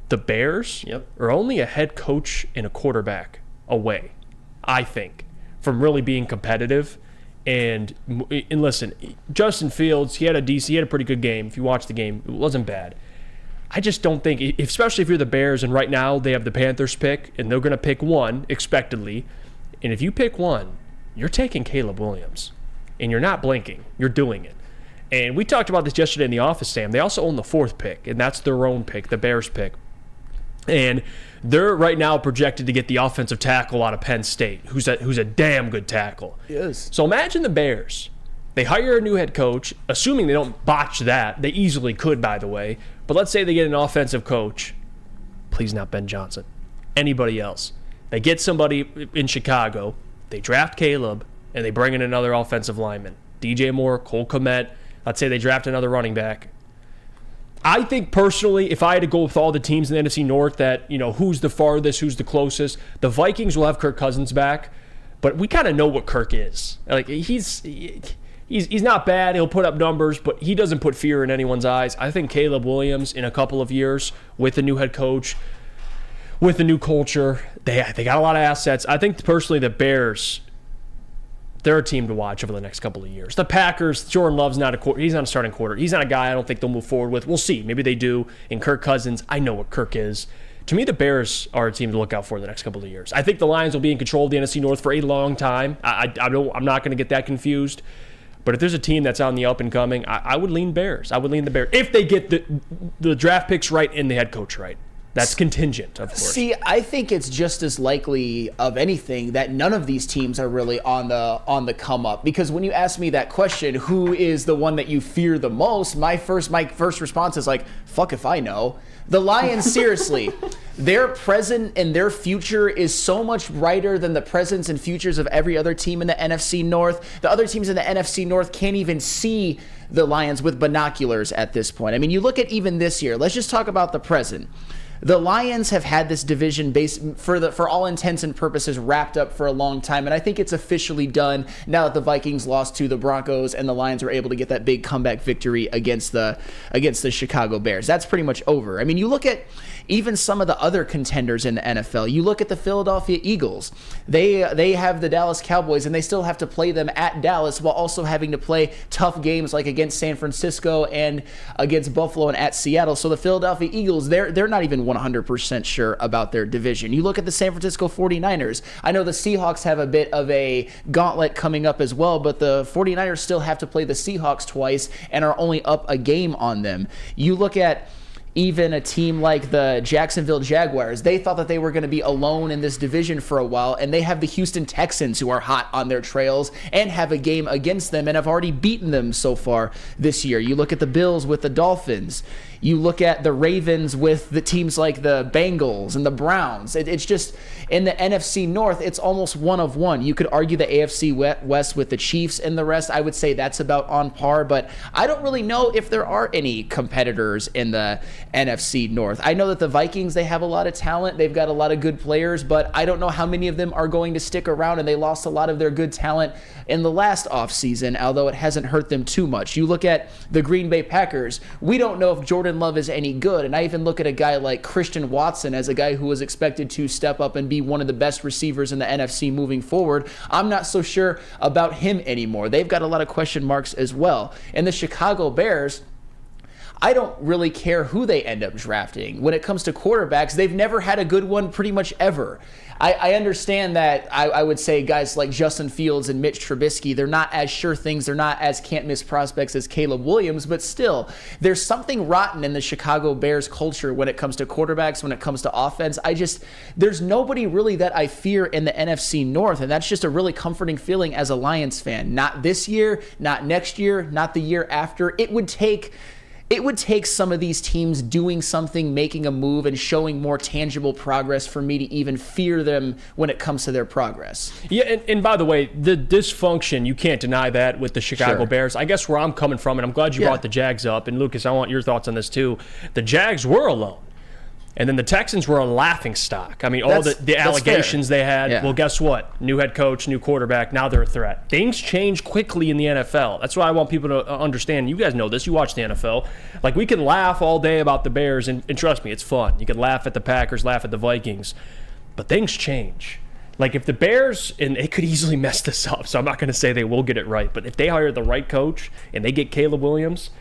[SPEAKER 2] the Bears are only a head coach and a quarterback away, I think, from really being competitive. And listen, Justin Fields, he had a pretty good game. If you watch the game, it wasn't bad. I just don't think, especially if you're the Bears, and right now they have the Panthers pick, and they're going to pick one expectedly. And if you pick one, you're taking Caleb Williams, and you're not blinking. You're doing it. And we talked about this yesterday in the office, Sam. They also own the 4th pick, and that's their own pick, the Bears pick. And they're right now projected to get the offensive tackle out of Penn State, who's a damn good tackle.
[SPEAKER 3] Yes.
[SPEAKER 2] So imagine the Bears. They hire a new head coach, assuming they don't botch that. They easily could, by the way. But let's say they get an offensive coach. Please not Ben Johnson. Anybody else. They get somebody in Chicago. They draft Caleb, and they bring in another offensive lineman. DJ Moore, Cole Kmet. Let's say they draft another running back. I think personally, if I had to go with all the teams in the NFC North that, who's the farthest, who's the closest, the Vikings will have Kirk Cousins back. But we kind of know what Kirk is. Like, he's not bad. He'll put up numbers, but he doesn't put fear in anyone's eyes. I think Caleb Williams, in a couple of years, with a new head coach, with a new culture, they got a lot of assets. I think personally the Bears, they're a team to watch over the next couple of years. The Packers, Jordan Love's he's not a starting quarter. He's not a guy I don't think they'll move forward with. We'll see. Maybe they do. And Kirk Cousins, I know what Kirk is. To me, the Bears are a team to look out for in the next couple of years. I think the Lions will be in control of the NFC North for a long time. I'm not going to get that confused. But if there's a team that's on the up and coming, I would lean Bears. I would lean the Bears if they get the draft picks right and the head coach right. That's contingent, of course.
[SPEAKER 3] See, I think it's just as likely of anything that none of these teams are really on the come up. Because when you ask me that question, who is the one that you fear the most? My first response is like, fuck if I know. The Lions, seriously, their present and their future is so much brighter than the presents and futures of every other team in the NFC North. The other teams in the NFC North can't even see the Lions with binoculars at this point. I mean, you look at even this year. Let's just talk about the present. the Lions have had this division for all intents and purposes wrapped up for a long time, and I think it's officially done now that the Vikings lost to the Broncos and the Lions were able to get that big comeback victory against the Chicago Bears. That's pretty much over. I mean, you look at even some of the other contenders in the NFL. You look at the Philadelphia Eagles. They have the Dallas Cowboys, and they still have to play them at Dallas while also having to play tough games like against San Francisco and against Buffalo and at Seattle. So the Philadelphia Eagles, they're not even 100% sure about their division. You look at the San Francisco 49ers. I know the Seahawks have a bit of a gauntlet coming up as well, but the 49ers still have to play the Seahawks twice and are only up a game on them. You look at even a team like the Jacksonville Jaguars. They thought that they were going to be alone in this division for a while, and they have the Houston Texans who are hot on their trails and have a game against them and have already beaten them so far this year. You look at the Bills with the Dolphins. You look at the Ravens with the teams like the Bengals and the Browns. It's just, in the NFC North, it's almost one of one. You could argue the AFC West with the Chiefs and the rest. I would say that's about on par, but I don't really know if there are any competitors in the NFC North. I know that the Vikings, they have a lot of talent. They've got a lot of good players, but I don't know how many of them are going to stick around, and they lost a lot of their good talent in the last offseason, although it hasn't hurt them too much. You look at the Green Bay Packers. We don't know if Jordan Love is any good, and I even look at a guy like Christian Watson as a guy who was expected to step up and be one of the best receivers in the NFC moving forward. I'm not so sure about him anymore. They've got a lot of question marks as well. And the Chicago Bears, I don't really care who they end up drafting. When it comes to quarterbacks, they've never had a good one pretty much ever. I understand that I would say guys like Justin Fields and Mitch Trubisky, they're not as sure things, they're not as can't-miss prospects as Caleb Williams, but still, there's something rotten in the Chicago Bears culture when it comes to quarterbacks, when it comes to offense. There's nobody really that I fear in the NFC North, and that's just a really comforting feeling as a Lions fan. Not this year, not next year, not the year after. It would take some of these teams doing something, making a move, and showing more tangible progress for me to even fear them when it comes to their progress.
[SPEAKER 2] Yeah, and by the way, the dysfunction, you can't deny that with the Chicago
[SPEAKER 3] Sure.
[SPEAKER 2] Bears. I guess where I'm coming from, and I'm glad you brought the Jags up, and Lucas, I want your thoughts on this too. The Jags were alone. And then the Texans were a laughing stock. I mean, all the allegations they had.
[SPEAKER 3] Yeah.
[SPEAKER 2] Well, guess what? New head coach, new quarterback, now they're a threat. Things change quickly in the NFL. That's why I want people to understand. You guys know this. You watch the NFL. Like, we can laugh all day about the Bears, and trust me, it's fun. You can laugh at the Packers, laugh at the Vikings. But things change. Like, if the Bears, and they could easily mess this up, so I'm not going to say they will get it right, but if they hire the right coach and they get Caleb Williams,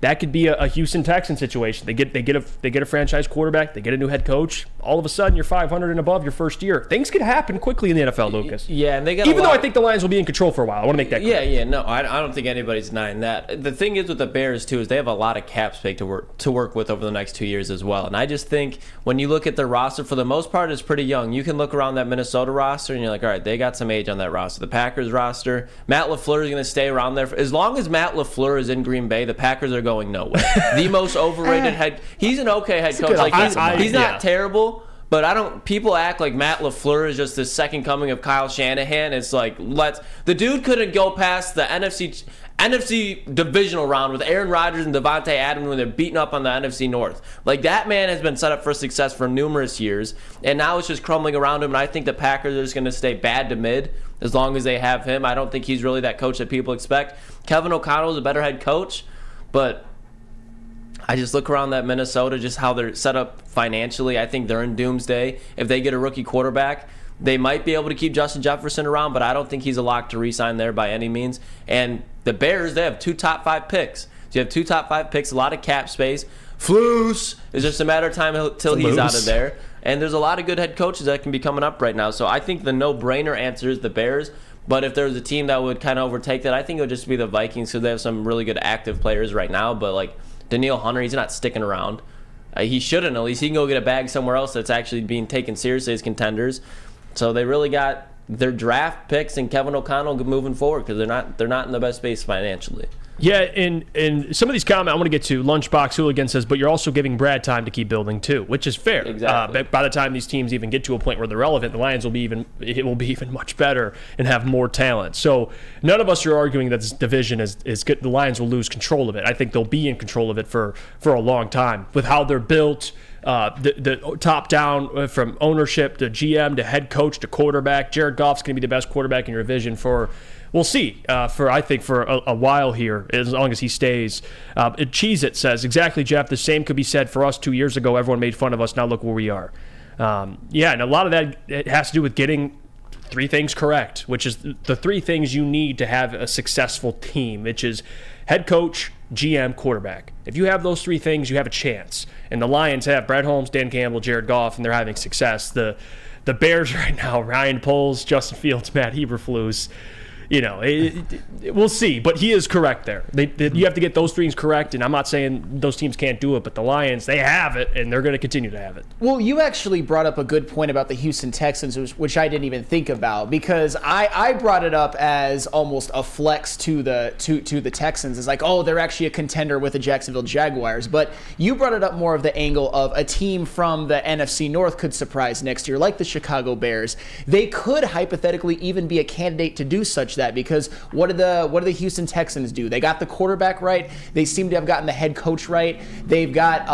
[SPEAKER 2] that could be a Houston Texans situation. They get a franchise quarterback. They get a new head coach. All of a sudden, you're 500 and above your first year. Things could happen quickly in the NFL, Lucas.
[SPEAKER 4] Yeah, and they got
[SPEAKER 2] even though I think the Lions will be in control for a while. I want to make that clear.
[SPEAKER 4] Yeah, no, I don't think anybody's denying that. The thing is with the Bears too is they have a lot of cap space to work with over the next 2 years as well. And I just think when you look at their roster, for the most part, it's pretty young. You can look around that Minnesota roster and you're like, all right, they got some age on that roster. The Packers roster, Matt LaFleur is going to stay around there. As long as Matt LaFleur is in Green Bay, the Packers are going nowhere. The most overrated he's an okay head coach. Like he's not terrible, but people act like Matt LaFleur is just the second coming of Kyle Shanahan. It's like, the dude couldn't go past the NFC divisional round with Aaron Rodgers and Devontae Adams when they're beating up on the NFC North. Like, that man has been set up for success for numerous years, and now it's just crumbling around him, and I think the Packers are just going to stay bad to mid as long as they have him. I don't think he's really that coach that people expect. Kevin O'Connell is a better head coach, but I just look around that Minnesota, just how they're set up financially. I think they're in doomsday. If they get a rookie quarterback, they might be able to keep Justin Jefferson around, but I don't think he's a lock to re-sign there by any means. And the Bears, they have 2 top 5 picks. So you have 2 top 5 picks, a lot of cap space. Floos! It's just a matter of time till he's out of there. And there's a lot of good head coaches that can be coming up right now. So I think the no-brainer answer is the Bears. But if there's a team that would kind of overtake that, I think it would just be the Vikings, because they have some really good active players right now. But, like, Daniil Hunter, he's not sticking around. He shouldn't, at least. He can go get a bag somewhere else that's actually being taken seriously as contenders. So they really got their draft picks and Kevin O'Connell moving forward, because they're not in the best space financially.
[SPEAKER 2] Yeah, and some of these comments I want to get to. Lunchbox Hooligan says, but you're also giving Brad time to keep building too, which is fair.
[SPEAKER 4] Exactly.
[SPEAKER 2] By the time these teams even get to a point where they're relevant, the Lions will be even much better and have more talent. So none of us are arguing that this division is good. The Lions will lose control of it. I think they'll be in control of it for a long time with how they're built. the top down from ownership to GM to head coach to quarterback. Jared Goff's going to be the best quarterback in your division for, we'll see, I think for a while here, as long as he stays. Cheez-It says, exactly, Jeff, the same could be said for us 2 years ago. Everyone made fun of us. Now look where we are. And a lot of that it has to do with getting three things correct, which is the three things you need to have a successful team, which is head coach, GM, quarterback. If you have those three things, you have a chance. And the Lions have Brett Holmes, Dan Campbell, Jared Goff, and they're having success. The Bears right now, Ryan Poles, Justin Fields, Matt Eberflus, we'll see. But he is correct there. You have to get those things correct, and I'm not saying those teams can't do it, but the Lions, they have it, and they're going to continue to have it.
[SPEAKER 3] Well, you actually brought up a good point about the Houston Texans, which I didn't even think about, because I brought it up as almost a flex to the Texans. It's like, oh, they're actually a contender with the Jacksonville Jaguars. But you brought it up more of the angle of a team from the NFC North could surprise next year, like the Chicago Bears. They could hypothetically even be a candidate to do such that, because what do the Houston Texans do? They got the quarterback right. They seem to have gotten the head coach right. They've got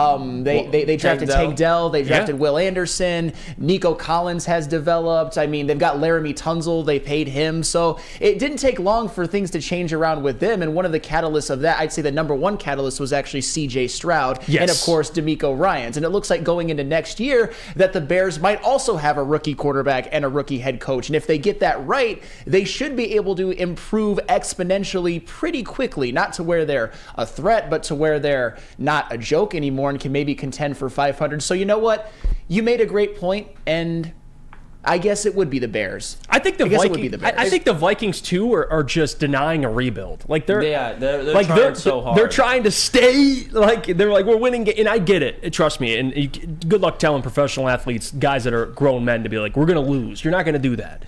[SPEAKER 3] they drafted Tank Dell. They drafted Will Anderson. Nico Collins has developed. I mean, they've got Laramie Tunzel. They paid him. So it didn't take long for things to change around with them. And one of the catalysts of that, I'd say the number one catalyst was actually C.J. Stroud and, of course, DeMeco Ryans. And it looks like going into next year that the Bears might also have a rookie quarterback and a rookie head coach. And if they get that right, they should be able to improve exponentially pretty quickly, not to where they're a threat, but to where they're not a joke anymore and can maybe contend for 500. So you know what? You made a great point, and I guess it would be the Bears.
[SPEAKER 2] I think the Vikings too are just denying a rebuild. Like they're like
[SPEAKER 4] trying so hard.
[SPEAKER 2] They're trying to stay they're like we're winning, and I get it. Trust me. And good luck telling professional athletes, guys that are grown men, to be like, we're going to lose. You're not going to do that.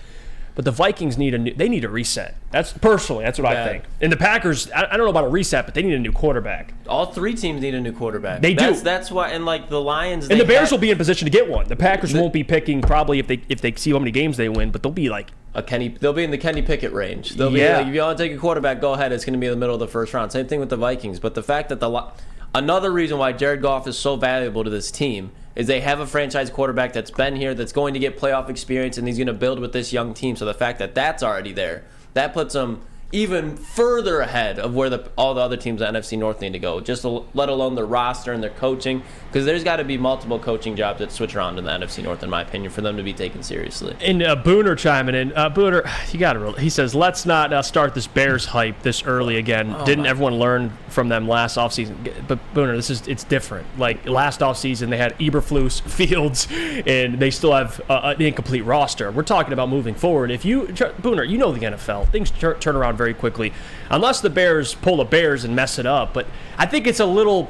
[SPEAKER 2] But the Vikings need a reset. That's what I think. And the Packers, I don't know about a reset, but they need a new quarterback.
[SPEAKER 4] All three teams need a new quarterback.
[SPEAKER 2] They do.
[SPEAKER 4] That's why, and like the Lions,
[SPEAKER 2] and the Bears will be in position to get one. The Packers won't be picking probably if they see how many games they win, but they'll be like
[SPEAKER 4] they'll be in the Kenny Pickett range. They'll be like, if you want to take a quarterback, go ahead. It's going to be in the middle of the first round. Same thing with the Vikings. But the fact that another reason why Jared Goff is so valuable to this team is they have a franchise quarterback that's been here, that's going to get playoff experience, and he's going to build with this young team. So the fact that that's already there, that puts them even further ahead of where all the other teams in the NFC North need to go, just let alone their roster and their coaching, because there's got to be multiple coaching jobs that switch around in the NFC North, in my opinion, for them to be taken seriously.
[SPEAKER 2] And Booner chiming in. Booner, he says, let's not start this Bears hype this early again. Didn't everyone learn from them last offseason? But Booner, it's different. Like last offseason, they had Eberflus, Fields, and they still have an incomplete roster. We're talking about moving forward. Booner, you know the NFL. Things turn around very quickly, unless the Bears pull the Bears and mess it up. But I think it's a little,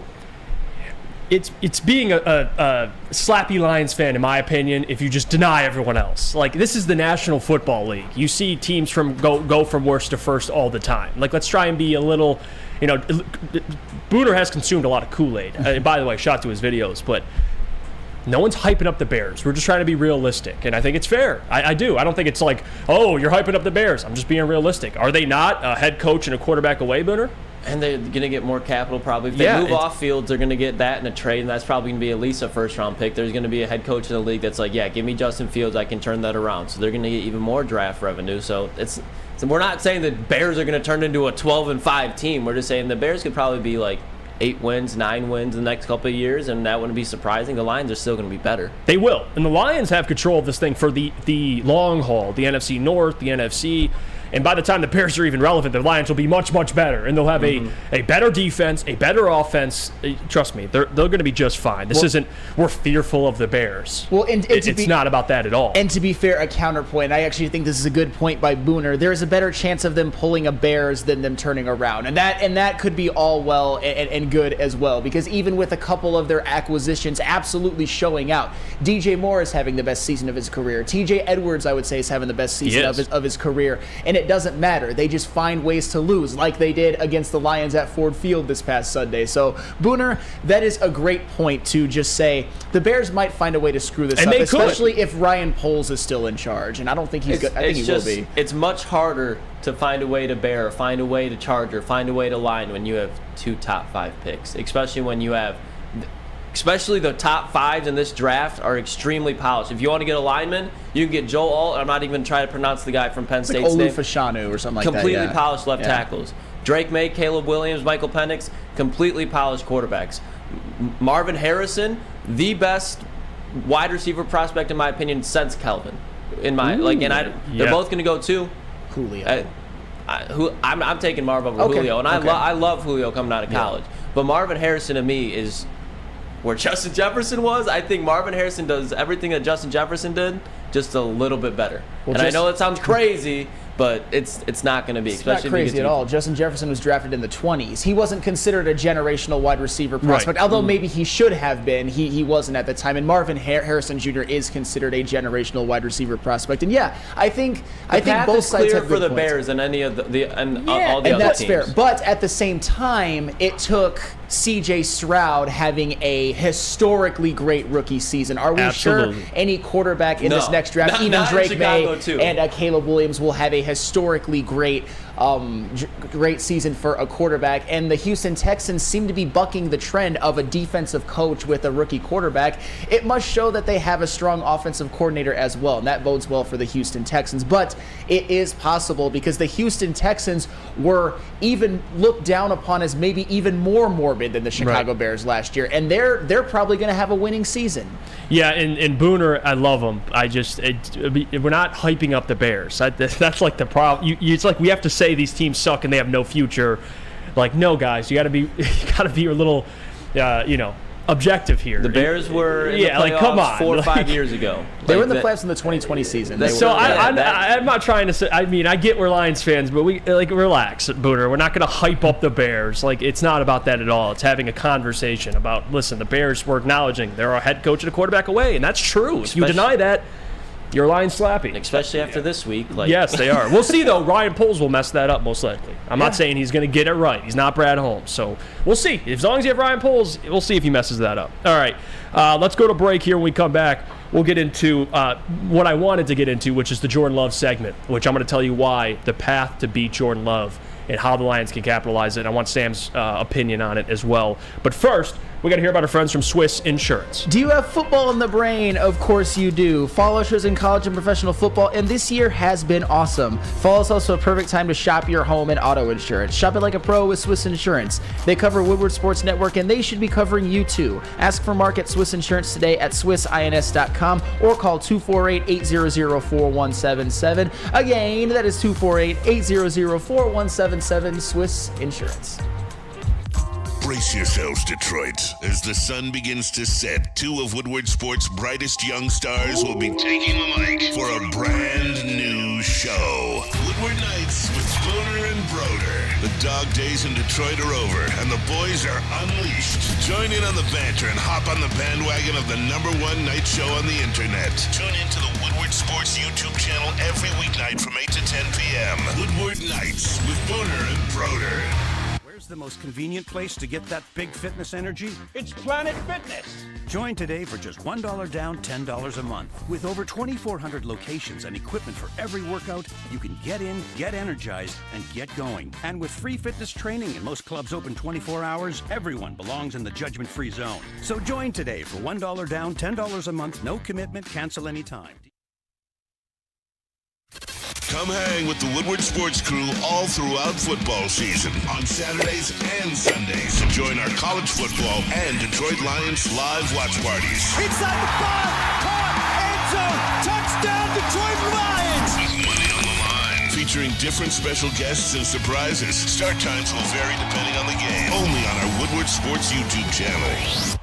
[SPEAKER 2] it's being a slappy Lions fan, in my opinion, if you just deny everyone else. Like, this is the National Football League. You see teams go from worst to first all the time. Like, let's try and be a little, Booner has consumed a lot of Kool-Aid. And by the way, shout out to his videos, but no one's hyping up the Bears. We're just trying to be realistic, and I think it's fair. I do. I don't think it's like, oh, you're hyping up the Bears. I'm just being realistic. Are they not a head coach and a quarterback away, Booner?
[SPEAKER 4] And they're going to get more capital probably. If they move off Fields, they're going to get that in a trade, and that's probably going to be at least a first-round pick. There's going to be a head coach in the league that's like, yeah, give me Justin Fields. I can turn that around. So they're going to get even more draft revenue. So we're not saying the Bears are going to turn into a 12-5 team. We're just saying the Bears could probably be like 8 wins, 9 wins in the next couple of years, and that wouldn't be surprising. The Lions are still going to be better.
[SPEAKER 2] They will. And the Lions have control of this thing for the long haul, the NFC North, the NFC. And by the time the Bears are even relevant, the Lions will be much, much better. And they'll have a better defense, a better offense. Trust me, they're going to be just fine. This isn't, we're fearful of the Bears.
[SPEAKER 3] Well,
[SPEAKER 2] it's not about that at all.
[SPEAKER 3] And to be fair, a counterpoint, I actually think this is a good point by Booner. There's a better chance of them pulling a Bears than them turning around. And that could be all well and good as well. Because even with a couple of their acquisitions absolutely showing out, DJ Moore is having the best season of his career. TJ Edwards, I would say, is having the best season of his career. And it doesn't matter. They just find ways to lose, like they did against the Lions at Ford Field this past Sunday. So, Booner, that is a great point to just say the Bears might find a way to screw this up, especially if Ryan Poles is still in charge. And I don't think he's good. I think he will be.
[SPEAKER 4] It's much harder to find a way to bear, find a way to charge, or find a way to line when you have 2 top 5 picks, especially when you have especially the top 5s in this draft, are extremely polished. If you want to get a lineman, you can get Joe Alt. I'm not even trying to pronounce the guy from Penn State's
[SPEAKER 3] Olu
[SPEAKER 4] name.
[SPEAKER 3] Fashanu or something like that.
[SPEAKER 4] Completely polished left tackles. Drake May, Caleb Williams, Michael Penix, completely polished quarterbacks. Marvin Harrison, the best wide receiver prospect in my opinion since Kelvin. They're both going to go too.
[SPEAKER 3] Julio.
[SPEAKER 4] I'm taking Marv over Julio, and I love Julio coming out of college. But Marvin Harrison to me is where Justin Jefferson was. I think Marvin Harrison does everything that Justin Jefferson did, just a little bit better. I know it sounds crazy, but it's not going to be.
[SPEAKER 3] It's not crazy at all. Justin Jefferson was drafted in the 20s. He wasn't considered a generational wide receiver prospect, although maybe he should have been. He wasn't at the time. And Marvin Harrison Jr. is considered a generational wide receiver prospect. And I think both sides have good
[SPEAKER 4] for the
[SPEAKER 3] points.
[SPEAKER 4] Bears and any of all the other
[SPEAKER 3] and that's
[SPEAKER 4] teams.
[SPEAKER 3] fair. But at the same time, it took C.J. Stroud having a historically great rookie season. Are we sure any quarterback in this next draft, even Drake May and Caleb Williams, will have a historically great season for a quarterback? And the Houston Texans seem to be bucking the trend of a defensive coach with a rookie quarterback. It must show that they have a strong offensive coordinator as well, and that bodes well for the Houston Texans. But it is possible, because the Houston Texans were even looked down upon as maybe even more morbid than the Chicago Bears last year, and they're probably going to have a winning season.
[SPEAKER 2] Yeah, and Booner, I love him. We're not hyping up the Bears. That's like the problem. It's like we have to say these teams suck and they have no future. Like, no, guys, you got to be a little, objective here.
[SPEAKER 4] The Bears were in the playoffs
[SPEAKER 2] come on.
[SPEAKER 4] 4 or 5 years ago.
[SPEAKER 3] They were in the playoffs in the 2020 season.
[SPEAKER 2] I'm not trying to say. I mean, I get we're Lions fans, but we relax, Booner. We're not going to hype up the Bears. Like, it's not about that at all. It's having a conversation about, listen, the Bears, we're acknowledging they're a head coach and a quarterback away, and that's true. If you deny that, you're Lions slapping.
[SPEAKER 4] Especially after this week.
[SPEAKER 2] Yes, they are. We'll see, though. Ryan Poles will mess that up, most likely. I'm not saying he's going to get it right. He's not Brad Holmes. So we'll see. As long as you have Ryan Poles, we'll see if he messes that up. All right. Let's go to break here. When we come back, we'll get into what I wanted to get into, which is the Jordan Love segment, which I'm going to tell you why, the path to beat Jordan Love and how the Lions can capitalize it. I want Sam's opinion on it as well. But first, we got to hear about our friends from Swiss Insurance.
[SPEAKER 3] Do you have football in the brain? Of course you do. Fall is in college and professional football, and this year has been awesome. Fall is also a perfect time to shop your home and auto insurance. Shop it like a pro with Swiss Insurance. They cover Woodward Sports Network, and they should be covering you too. Ask for Mark at Swiss Insurance today at swissins.com or call 248-800-4177. Again, that is 248-800-4177, Swiss Insurance.
[SPEAKER 1] Brace yourselves, Detroit. As the sun begins to set, 2 of Woodward Sports' brightest young stars will be taking the mic for a brand new show. Woodward Nights with Spooner and Broder. The dog days in Detroit are over, and the boys are unleashed. Join in on the banter and hop on the bandwagon of the #1 night show on the internet. Tune into the Woodward Sports YouTube channel every weeknight from 8 to 10 p.m. Woodward Nights with Spooner and Broder.
[SPEAKER 10] The most convenient place to get that big fitness energy?
[SPEAKER 11] It's Planet Fitness.
[SPEAKER 10] Join today for just $1 down, $10 a month. With over 2,400 locations and equipment for every workout, you can get in, get energized, and get going. And with free fitness training and most clubs open 24 hours, everyone belongs in the judgment-free zone. So join today for $1 down, $10 a month, no commitment, cancel anytime.
[SPEAKER 1] Come hang with the Woodward Sports crew all throughout football season on Saturdays and Sundays. Join our college football and Detroit Lions live watch parties.
[SPEAKER 11] Inside the 5, caught, end zone, touchdown, Detroit Lions!
[SPEAKER 1] With money on the line. Featuring different special guests and surprises. Start times will vary depending on the game. Only on our Woodward Sports YouTube channel.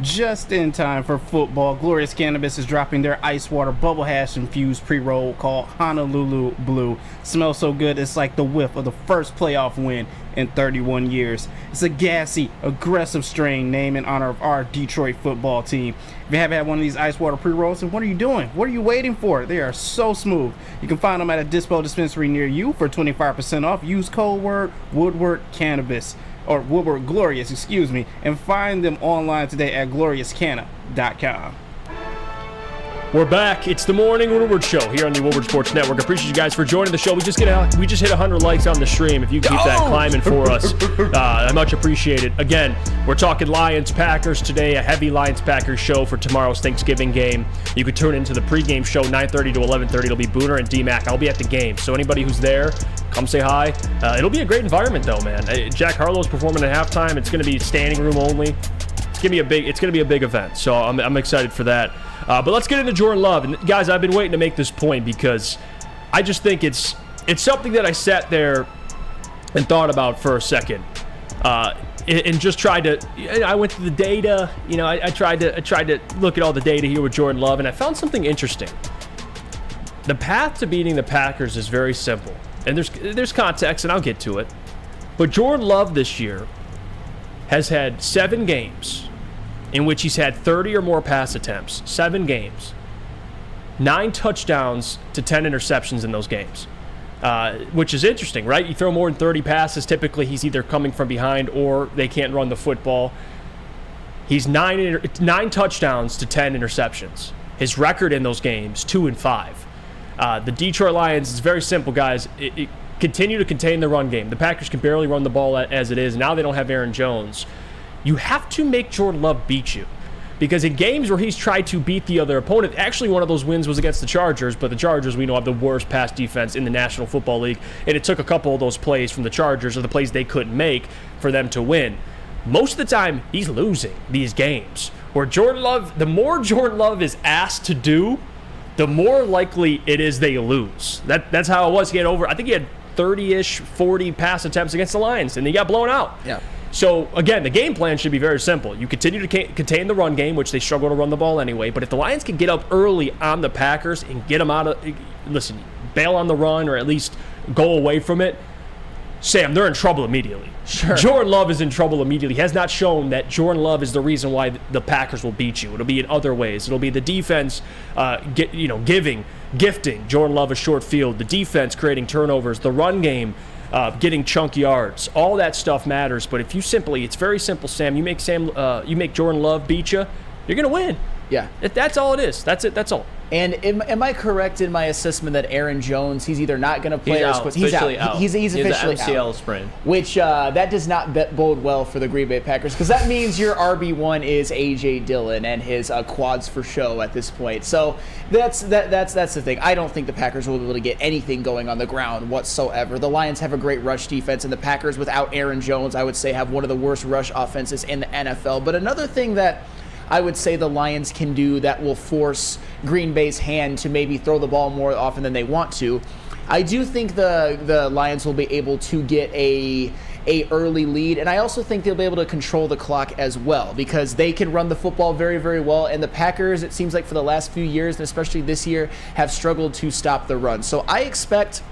[SPEAKER 8] Just in time for football, Glorious Cannabis is dropping their ice water bubble hash infused pre-roll called Honolulu Blue. Smells so good, it's like the whiff of the first playoff win in 31 years. It's a gassy, aggressive strain named in honor of our Detroit football team. If you haven't had one of these ice water pre-rolls, then what are you doing? What are you waiting for? They are so smooth. You can find them at a Dispo dispensary near you for 25% off. Use code word Woodward Cannabis. Or Woodward Glorious, and find them online today at gloriouscanna.com.
[SPEAKER 2] We're back. It's the Morning Woodward Show here on the Woodward Sports Network. Appreciate you guys for joining the show. We just hit 100 likes on the stream. If you keep that climbing for us, I much appreciate it. Again, we're talking Lions-Packers today, a heavy Lions-Packers show for tomorrow's Thanksgiving game. You could tune into the pregame show, 9:30 to 11:30. It'll be Booner and D-Mac. I'll be at the game, so anybody who's there, come say hi. It'll be a great environment, though, man. Jack Harlow's performing at halftime. It's going to be standing room only. It's going to be a big event, so I'm excited for that. But let's get into Jordan Love. And guys, I've been waiting to make this point because I just think it's something that I sat there and thought about for a second, and just tried to. I went through the data. I tried to look at all the data here with Jordan Love, and I found something interesting. The path to beating the Packers is very simple, and there's context, and I'll get to it. But Jordan Love this year has had 7 games in which he's had 30 or more pass attempts. 7 games. 9 touchdowns to 10 interceptions in those games, which is interesting, right? You throw more than 30 passes, typically he's either coming from behind or they can't run the football. He's 9 touchdowns to 10 interceptions. His record in those games, 2-5. The Detroit Lions, is very simple, guys. Continue to contain the run game. The Packers can barely run the ball as it is. Now they don't have Aaron Jones. You have to make Jordan Love beat you. Because in games where he's tried to beat the other opponent, actually one of those wins was against the Chargers, but the Chargers, we know, have the worst pass defense in the National Football League, and it took a couple of those plays from the Chargers, or the plays they couldn't make, for them to win. Most of the time, he's losing these games. Where Jordan Love, the more Jordan Love is asked to do, the more likely it is they lose. That's how it was. I think he had 30-ish, 40 pass attempts against the Lions, and he got blown out.
[SPEAKER 3] Yeah.
[SPEAKER 2] So, again, the game plan should be very simple. You continue to contain the run game, which they struggle to run the ball anyway, but if the Lions can get up early on the Packers and get them out of, bail on the run or at least go away from it, Sam, they're in trouble immediately.
[SPEAKER 3] Sure.
[SPEAKER 2] Jordan Love is in trouble immediately. He has not shown that Jordan Love is the reason why the Packers will beat you. It'll be in other ways. It'll be the defense gifting Jordan Love a short field, the defense creating turnovers, the run game getting chunk yards. All that stuff matters. But if it's very simple, Sam. You make Jordan Love beat you, you're gonna win.
[SPEAKER 3] Yeah.
[SPEAKER 2] That's all it is. That's it. That's all.
[SPEAKER 3] And am I correct in my assessment that Aaron Jones, he's either not going to play
[SPEAKER 4] he's
[SPEAKER 3] or
[SPEAKER 4] out.
[SPEAKER 3] he's out. He's officially
[SPEAKER 4] MCL
[SPEAKER 3] out.
[SPEAKER 4] sprain.
[SPEAKER 3] Which that does not bode well for the Green Bay Packers, because that means your RB1 is A.J. Dillon and his quads for show at this point. So that's the thing. I don't think the Packers will be able to get anything going on the ground whatsoever. The Lions have a great rush defense, and the Packers, without Aaron Jones, I would say have one of the worst rush offenses in the NFL. But another thing that I would say the Lions can do that will force Green Bay's hand to maybe throw the ball more often than they want to. I do think the Lions will be able to get a early lead, and I also think they'll be able to control the clock as well, because they can run the football very, very well, and the Packers, it seems like for the last few years, and especially this year, have struggled to stop the run. So I expect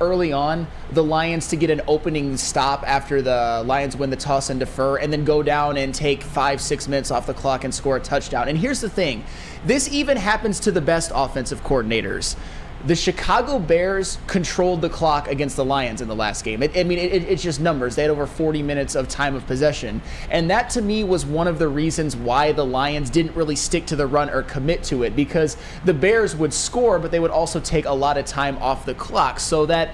[SPEAKER 3] early on the Lions to get an opening stop after the Lions win the toss and defer, and then go down and take 5-6 minutes off the clock and score a touchdown. And here's the thing. This even happens to the best offensive coordinators. The Chicago Bears controlled the clock against the Lions in the last game. It's just numbers. They had over 40 minutes of time of possession. And that, to me, was one of the reasons why the Lions didn't really stick to the run or commit to it, because the Bears would score, but they would also take a lot of time off the clock. So that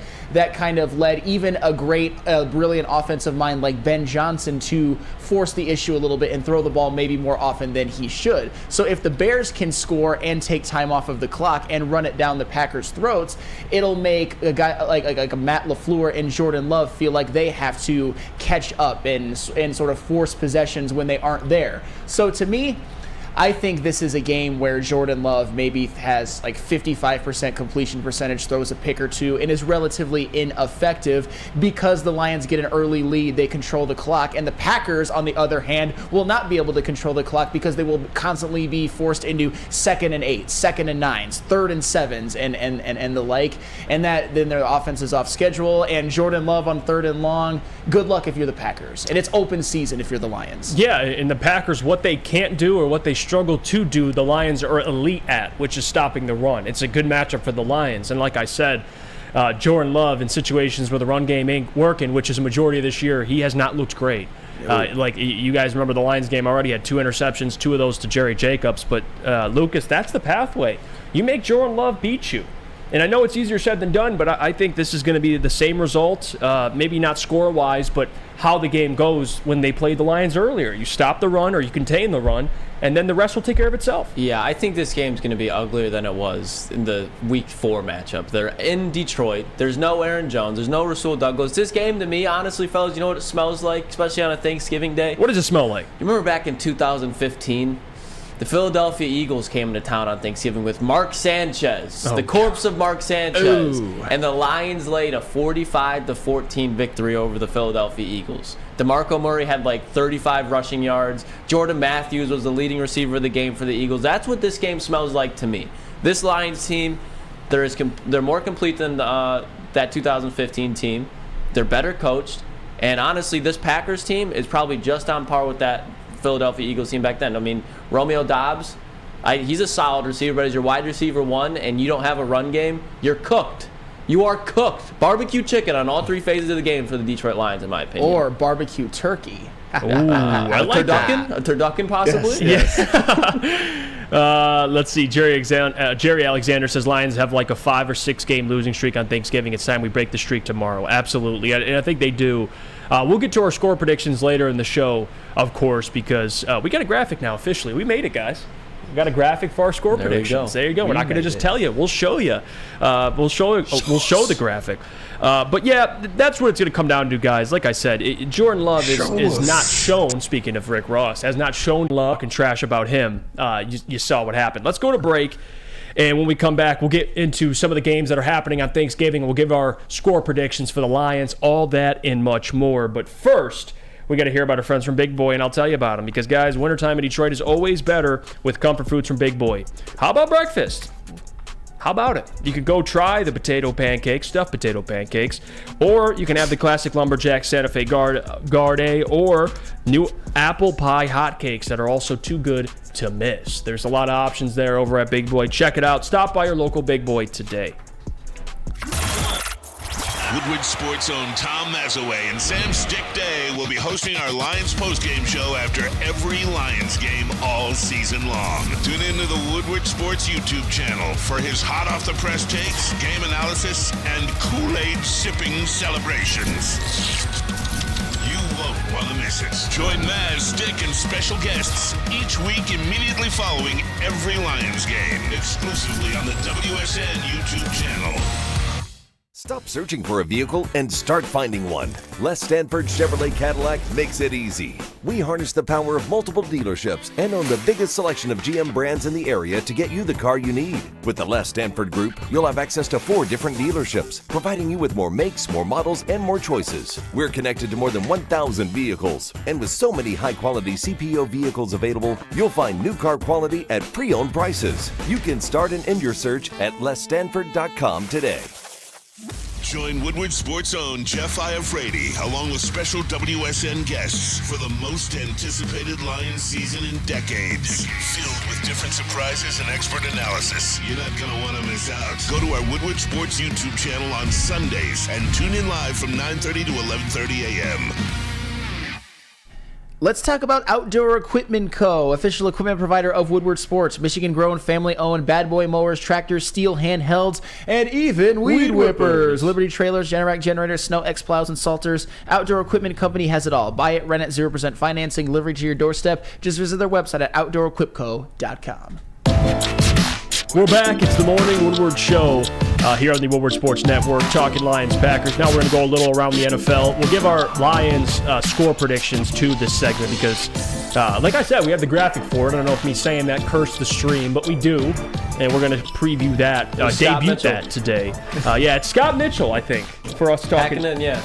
[SPEAKER 3] kind of led even a brilliant offensive mind like Ben Johnson to force the issue a little bit and throw the ball maybe more often than he should. So if the Bears can score and take time off of the clock and run it down the Packers' throats, it'll make a guy like a Matt LaFleur and Jordan Love feel like they have to catch up and sort of force possessions when they aren't there. So to me, I think this is a game where Jordan Love maybe has like 55% completion percentage, throws a pick or two, and is relatively ineffective because the Lions get an early lead, they control the clock, and the Packers, on the other hand, will not be able to control the clock because they will constantly be forced into 2nd and 8, 2nd and 9s, 3rd and 7s, and the like, and that then their offense is off schedule, and Jordan Love on 3rd and long, good luck if you're the Packers, and it's open season if you're the Lions.
[SPEAKER 2] Yeah, and the Packers, what they can't do or what they struggle to do, the Lions are elite at, which is stopping the run. It's a good matchup for the Lions. And like I said, Jordan Love, in situations where the run game ain't working, which is a majority of this year, he has not looked great. Like you guys remember the Lions game already had 2 interceptions, 2 of those to Jerry Jacobs. But Lucas, that's the pathway. You make Jordan Love beat you. And I know it's easier said than done, but I think this is going to be the same result, maybe not score-wise, but how the game goes when they played the Lions earlier. You stop the run or you contain the run, and then the rest will take care of itself.
[SPEAKER 4] Yeah, I think this game's going to be uglier than it was in the Week 4 matchup. They're in Detroit. There's no Aaron Jones. There's no Rasul Douglas. This game, to me, honestly, fellas, you know what it smells like, especially on a Thanksgiving day?
[SPEAKER 2] What does it smell like?
[SPEAKER 4] You remember back in 2015? The Philadelphia Eagles came into town on Thanksgiving with Mark Sanchez, the corpse of Mark Sanchez, and the Lions laid a 45-14 victory over the Philadelphia Eagles. DeMarco Murray had like 35 rushing yards. Jordan Matthews was the leading receiver of the game for the Eagles. That's what this game smells like to me. This Lions team, they're more complete than that 2015 team. They're better coached, and honestly, this Packers team is probably just on par with that Philadelphia Eagles team back then. I mean, Romeo Doubs, he's a solid receiver, but as your wide receiver 1 and you don't have a run game, you're cooked. You are cooked. Barbecue chicken on all 3 phases of the game for the Detroit Lions, in my opinion.
[SPEAKER 3] Or barbecue turkey.
[SPEAKER 2] Ooh, I like
[SPEAKER 4] that. A turducken, possibly?
[SPEAKER 2] Yes. Let's see. Jerry Alexander says Lions have like a 5 or 6 game losing streak on Thanksgiving. It's time we break the streak tomorrow. Absolutely. And I think they do. We'll get to our score predictions later in the show, of course, because we got a graphic now officially. We made it, guys. We got a graphic for our score predictions. There you go. We're not going to just tell you. We'll show you. We'll show the graphic. But yeah, that's what it's going to come down to, guys. Like I said, Jordan Love is not shown, speaking of Rick Ross, has not shown love and trash about him. You saw what happened. Let's go to break. And when we come back, we'll get into some of the games that are happening on Thanksgiving. We'll give our score predictions for the Lions, all that and much more. But first, we got to hear about our friends from Big Boy, and I'll tell you about them. Because, guys, wintertime in Detroit is always better with comfort foods from Big Boy. How about breakfast? How about it? You could go try the potato pancakes, stuffed potato pancakes, or you can have the classic lumberjack Santa Fe Garde or new apple pie hotcakes that are also too good to miss. There's a lot of options there over at Big Boy. Check it out. Stop by your local Big Boy today.
[SPEAKER 1] Woodward Sports' own Tom Mazaway and Sam Stick Day will be hosting our Lions postgame show after every Lions game all season long. Tune into the Woodward Sports YouTube channel for his hot-off-the-press takes, game analysis, and Kool-Aid sipping celebrations. You won't want to miss it. Join Maz, Stick, and special guests each week immediately following every Lions game, exclusively on the WSN YouTube channel.
[SPEAKER 11] Stop searching for a vehicle and start finding one. Les Stanford Chevrolet Cadillac makes it easy. We harness the power of multiple dealerships and own the biggest selection of GM brands in the area to get you the car you need. With the Les Stanford Group, you'll have access to 4 different dealerships, providing you with more makes, more models, and more choices. We're connected to more than 1,000 vehicles, and with so many high-quality CPO vehicles available, you'll find new car quality at pre-owned prices. You can start and end your search at lesstanford.com today.
[SPEAKER 1] Join Woodward Sports' own Jeff Iafrate, along with special WSN guests for the most anticipated Lions season in decades. Filled with different surprises and expert analysis. You're not going to want to miss out. Go to our Woodward Sports YouTube channel on Sundays and tune in live from 9:30 to 11:30 a.m.
[SPEAKER 3] Let's talk about Outdoor Equipment Co., official equipment provider of Woodward Sports, Michigan-grown, family-owned, bad boy mowers, tractors, steel handhelds, and even weed whippers. Liberty trailers, Generac generators, Snow X plows, and salters. Outdoor Equipment Company has it all. Buy it, rent it, 0% financing, delivery to your doorstep. Just visit their website at OutdoorEquipCo.com.
[SPEAKER 2] We're back. It's the Morning Woodward Show here on the Woodward Sports Network, talking Lions Packers. Now we're going to go a little around the NFL. We'll give our Lions score predictions to this segment because, like I said, we have the graphic for it. I don't know if me saying that cursed the stream, but we do, and we're going to preview that, debut that today. Yeah, it's Scott Mitchell, I think, for us talking.
[SPEAKER 4] Hacking in, yeah.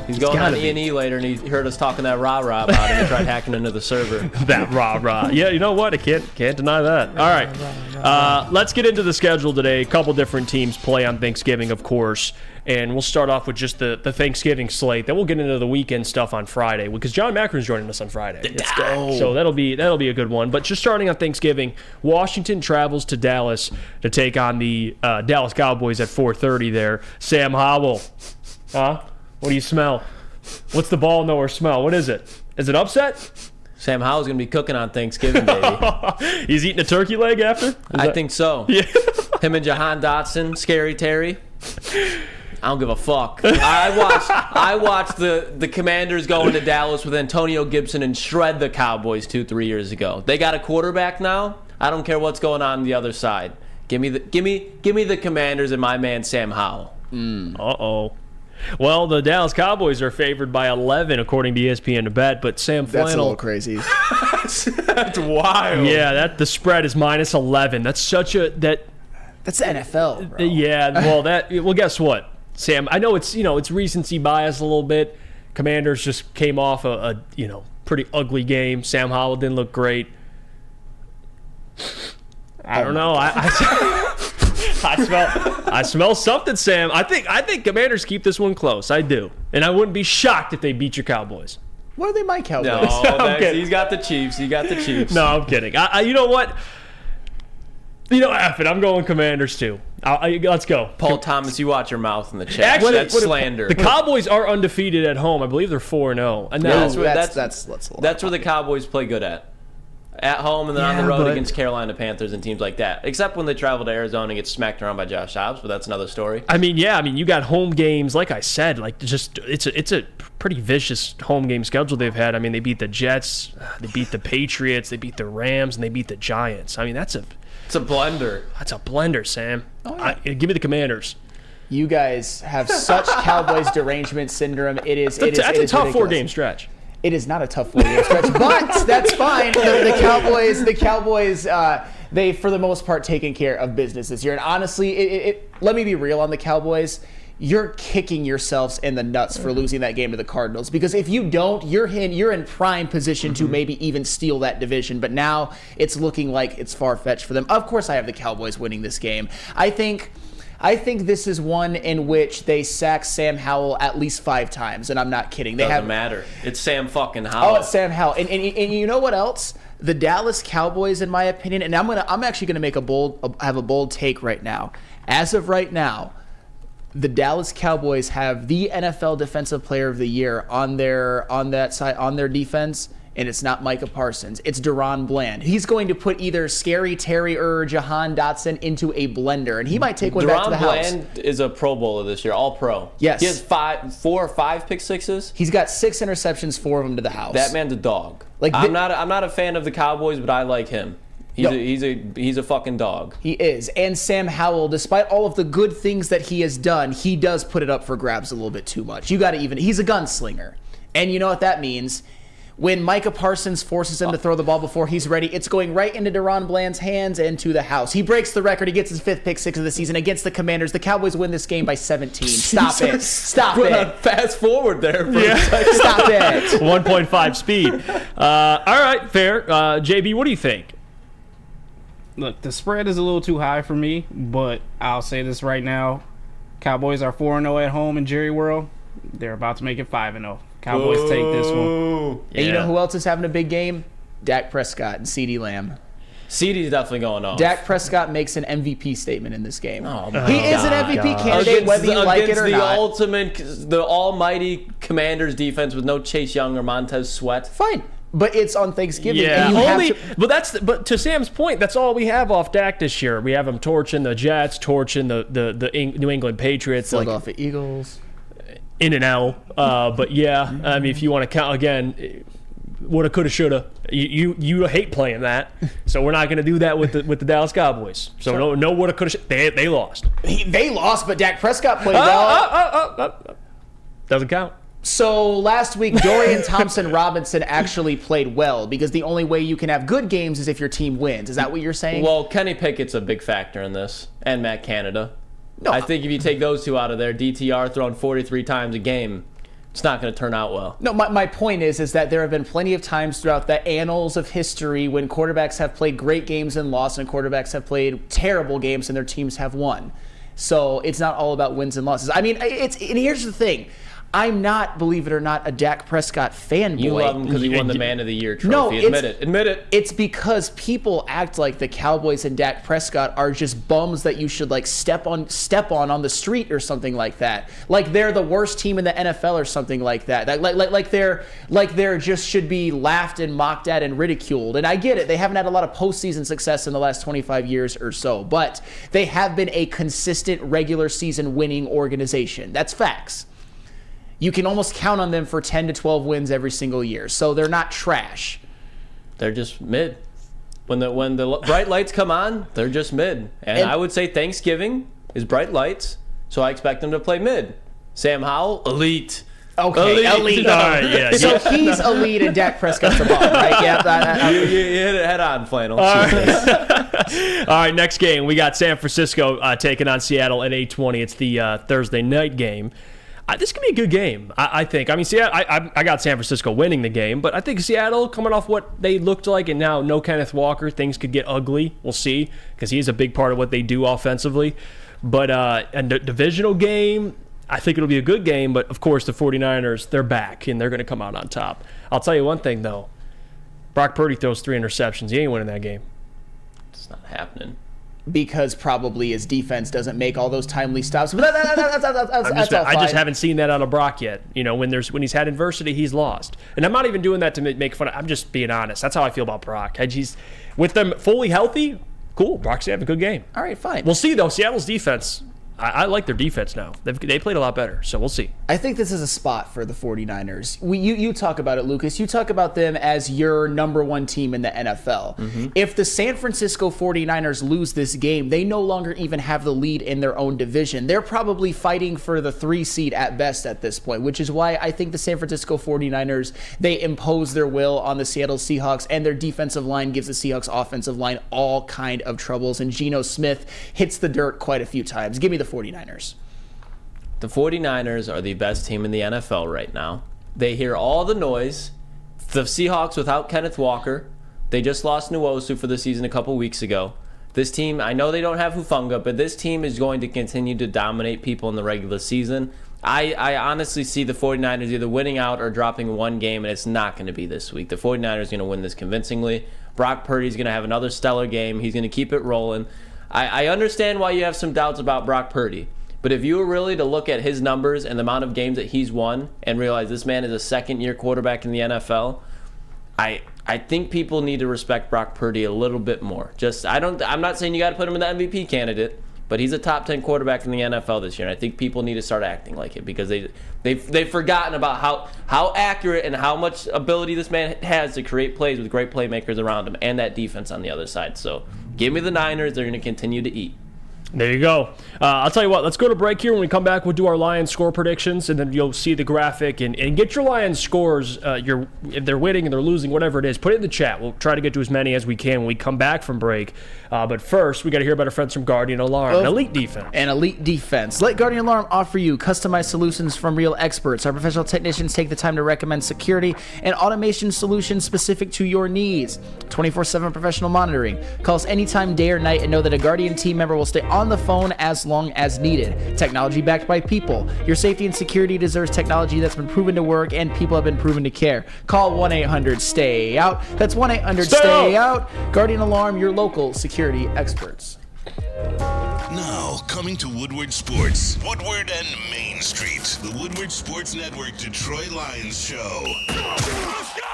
[SPEAKER 4] He's going on E&E later, and he heard us talking that rah-rah about it and tried hacking into the server.
[SPEAKER 2] That rah-rah. Yeah, you know what? I can't deny that. All right. Let's get into the schedule today. A couple different teams play on Thanksgiving, of course. And we'll start off with just the Thanksgiving slate. Then we'll get into the weekend stuff on Friday because John Macron's joining us on Friday.
[SPEAKER 3] Let's go.
[SPEAKER 2] So that'll be a good one. But just starting on Thanksgiving, Washington travels to Dallas to take on the Dallas Cowboys at 4:30 there. Sam Howell. Huh? What do you smell? What's the ball knower smell? What is it? Is it upset?
[SPEAKER 4] Sam Howell's going to be cooking on Thanksgiving, baby.
[SPEAKER 2] He's eating a turkey leg after?
[SPEAKER 4] I think so.
[SPEAKER 2] Yeah.
[SPEAKER 4] Him and Jahan Dotson, Scary Terry. I don't give a fuck. I watched the Commanders go into Dallas with Antonio Gibson and shred the Cowboys 2-3 years ago. They got a quarterback now. I don't care what's going on the other side. Give me the Commanders and my man Sam Howell.
[SPEAKER 2] Uh-oh. Well, the Dallas Cowboys are favored by 11 according to ESPN to bet, but Sam Flannel.
[SPEAKER 3] That's a little crazy.
[SPEAKER 4] That's wild.
[SPEAKER 2] Yeah, the spread is minus 11. That's such a
[SPEAKER 3] That's NFL, bro.
[SPEAKER 2] Yeah, well guess what? Sam, I know it's recency bias a little bit. Commanders just came off a pretty ugly game. Sam Howell didn't look great. I don't know. I smell something, Sam. I think Commanders keep this one close. I do, and I wouldn't be shocked if they beat your Cowboys.
[SPEAKER 3] What are they, my Cowboys?
[SPEAKER 4] No, he's got the Chiefs.
[SPEAKER 2] No, I'm kidding. You know what? F it. I'm going Commanders too. Let's go.
[SPEAKER 4] Paul Thomas, you watch your mouth in the chat.
[SPEAKER 2] Actually,
[SPEAKER 4] that's slander.
[SPEAKER 2] The Cowboys are undefeated at home. I believe they're 4-0. And
[SPEAKER 4] that's
[SPEAKER 3] where
[SPEAKER 4] the Cowboys play good at home, and then on the road against Carolina Panthers and teams like that. Except when they travel to Arizona and get smacked around by Josh Dobbs, but that's another story.
[SPEAKER 2] I mean, you got home games. Like I said, it's a pretty vicious home game schedule they've had. I mean, they beat the Jets, they beat the Patriots, they beat the Rams, and they beat the Giants. I mean, it's a blender. That's a blender, Sam. Oh, yeah. Give me the Commanders.
[SPEAKER 3] You guys have such Cowboys derangement syndrome. That's
[SPEAKER 2] a tough 4-game stretch.
[SPEAKER 3] It is not a tough 4-game stretch, but that's fine. The Cowboys, they for the most part taken care of business this year. And honestly, let me be real on the Cowboys. You're kicking yourselves in the nuts for losing that game to the Cardinals, because if you don't, you're in prime position to maybe even steal that division. But now it's looking like it's far-fetched for them. Of course, I have the Cowboys winning this game. I think this is one in which they sack Sam Howell at least 5 times, and I'm not kidding.
[SPEAKER 4] Doesn't matter. It's Sam fucking Howell.
[SPEAKER 3] Oh, it's Sam Howell. And you know what else? The Dallas Cowboys, in my opinion, and I'm actually going to make have a bold take right now. As of right now, the Dallas Cowboys have the NFL Defensive Player of the Year on their defense. And it's not Micah Parsons. It's Deron Bland. He's going to put either Scary Terry or Jahan Dotson into a blender, and he might take one back to the house.
[SPEAKER 4] Deron Bland is a Pro Bowler this year, all pro.
[SPEAKER 3] Yes.
[SPEAKER 4] He has 4 or 5 pick sixes.
[SPEAKER 3] He's got 6 interceptions, 4 of them to the house.
[SPEAKER 4] That man's a dog. I'm not a fan of the Cowboys, but I like him. He's a fucking dog.
[SPEAKER 3] He is. And Sam Howell, despite all of the good things that he has done, he does put it up for grabs a little bit too much. He's a gunslinger. And you know what that means? When Micah Parsons forces him to throw the ball before he's ready, it's going right into Deron Bland's hands and to the house. He breaks the record. He gets his 5th pick 6 of the season against the Commanders. The Cowboys win this game by 17. Stop it. Stop it.
[SPEAKER 4] Fast forward there.
[SPEAKER 3] Stop it.
[SPEAKER 2] 1.5 speed. All right, fair. JB, what do you think?
[SPEAKER 8] Look, the spread is a little too high for me, but I'll say this right now. Cowboys are 4-0 at home in Jerry World. They're about to make it 5-0. Cowboys take this one.
[SPEAKER 3] And you know who else is having a big game? Dak Prescott and CeeDee Lamb.
[SPEAKER 4] CeeDee's definitely going off.
[SPEAKER 3] Dak Prescott makes an MVP statement in this game.
[SPEAKER 4] Oh,
[SPEAKER 3] he is an MVP candidate, whether you like it or not.
[SPEAKER 4] The almighty Commanders defense with no Chase Young or Montez Sweat.
[SPEAKER 3] Fine. But it's on Thanksgiving.
[SPEAKER 2] Yeah,
[SPEAKER 3] and
[SPEAKER 2] but to Sam's point, that's all we have off Dak this year. We have him torching the Jets, torching the New England Patriots,
[SPEAKER 3] Philadelphia Eagles.
[SPEAKER 2] In and out, but yeah, I mean, if you want to count again, woulda, coulda, shoulda. You hate playing that, so we're not going to do that with the Dallas Cowboys. So no woulda, coulda, shoulda. They lost.
[SPEAKER 3] They lost, but Dak Prescott played well.
[SPEAKER 2] Doesn't count.
[SPEAKER 3] So last week, Dorian Thompson-Robinson actually played well, because the only way you can have good games is if your team wins. Is that what you're saying?
[SPEAKER 4] Well, Kenny Pickett's a big factor in this, and Matt Canada.
[SPEAKER 3] No,
[SPEAKER 4] I think if you take those two out of there, DTR throwing 43 times a game, it's not going to turn out well.
[SPEAKER 3] No, my point is that there have been plenty of times throughout the annals of history when quarterbacks have played great games and lost, and quarterbacks have played terrible games and their teams have won. So it's not all about wins and losses. I mean, and here's the thing. I'm not, believe it or not, a Dak Prescott fanboy.
[SPEAKER 4] You love him because he won the Man of the Year trophy. Admit it.
[SPEAKER 3] It's because people act like the Cowboys and Dak Prescott are just bums that you should like step on the street or something like that. Like they're the worst team in the NFL or something like that. Like they're just should be laughed and mocked at and ridiculed. And I get it. They haven't had a lot of postseason success in the last 25 years or so, but they have been a consistent regular season winning organization. That's facts. You can almost count on them for 10 to 12 wins every single year. So they're not trash.
[SPEAKER 4] They're just mid. When the bright lights come on, they're just mid. And I would say Thanksgiving is bright lights, so I expect them to play mid. Sam Howell, elite.
[SPEAKER 3] Okay, elite. So he's elite and Dak Prescott's a bum, right? Yeah.
[SPEAKER 4] You hit it head on, Flannel.
[SPEAKER 2] All right, next game. We got San Francisco taking on Seattle at 8:20. It's the Thursday night game. This could be a good game, I think. I mean, Seattle, I got San Francisco winning the game, but I think Seattle, coming off what they looked like, and now no Kenneth Walker, things could get ugly. We'll see, because he's a big part of what they do offensively. But a divisional game, I think it'll be a good game, but of course the 49ers, they're back, and they're going to come out on top. I'll tell you one thing, though. Brock Purdy throws 3 interceptions. He ain't winning that game.
[SPEAKER 4] It's not happening.
[SPEAKER 3] Because probably his defense doesn't make all those timely stops. But that's all
[SPEAKER 2] I
[SPEAKER 3] fine.
[SPEAKER 2] just haven't seen that out of Brock yet. You know, when he's had adversity, he's lost. And I'm not even doing that to make fun of. I'm just being honest. That's how I feel about Brock. He's with them fully healthy. Cool. Brock's having a good game.
[SPEAKER 3] All right, fine.
[SPEAKER 2] We'll see though. Seattle's defense. I like their defense now. They played a lot better, so we'll see.
[SPEAKER 3] I think this is a spot for the 49ers. You talk about it, Lucas. You talk about them as your number one team in the NFL. Mm-hmm. If the San Francisco 49ers lose this game, they no longer even have the lead in their own division. They're probably fighting for the 3 seed at best at this point, which is why I think the San Francisco 49ers, they impose their will on the Seattle Seahawks, and their defensive line gives the Seahawks offensive line all kind of troubles, and Geno Smith hits the dirt quite a few times. Give me the 49ers.
[SPEAKER 4] The 49ers are the best team in the NFL right now. They hear all the noise. The Seahawks without Kenneth Walker. They just lost Nwosu for the season a couple weeks ago. This team, I know they don't have Hufanga, but this team is going to continue to dominate people in the regular season. I honestly see the 49ers either winning out or dropping one game, and it's not going to be this week. The 49ers are going to win this convincingly. Brock Purdy's going to have another stellar game. He's going to keep it rolling. I understand why you have some doubts about Brock Purdy, but if you were really to look at his numbers and the amount of games that he's won and realize this man is a second-year quarterback in the NFL, I think people need to respect Brock Purdy a little bit more. I'm not saying you got to put him in the MVP candidate, but he's a top 10 quarterback in the NFL this year, and I think people need to start acting like it because they've forgotten about how accurate and how much ability this man has to create plays with great playmakers around him and that defense on the other side. So give me the Niners. They're going to continue to eat.
[SPEAKER 2] There you go. I'll tell you what, let's go to break here. When we come back, we'll do our Lions score predictions, and then you'll see the graphic and get your Lions scores. If they're winning and they're losing, whatever it is, put it in the chat. We'll try to get to as many as we can when we come back from break. But first, we got to hear about our friends from Guardian Alarm, an elite defense.
[SPEAKER 3] An elite defense. Let Guardian Alarm offer you customized solutions from real experts. Our professional technicians take the time to recommend security and automation solutions specific to your needs. 24/7 professional monitoring. Call us anytime, day or night, and know that a Guardian team member will stay on the phone as long as needed. Technology backed by people. Your safety and security deserves technology that's been proven to work and people have been proven to care. Call 1-800-STAY-OUT. That's 1-800-STAY-OUT. Guardian Alarm, your local security experts.
[SPEAKER 1] Now, coming to Woodward Sports, Woodward and Main Street, the Woodward Sports Network Detroit Lions show. Let's go!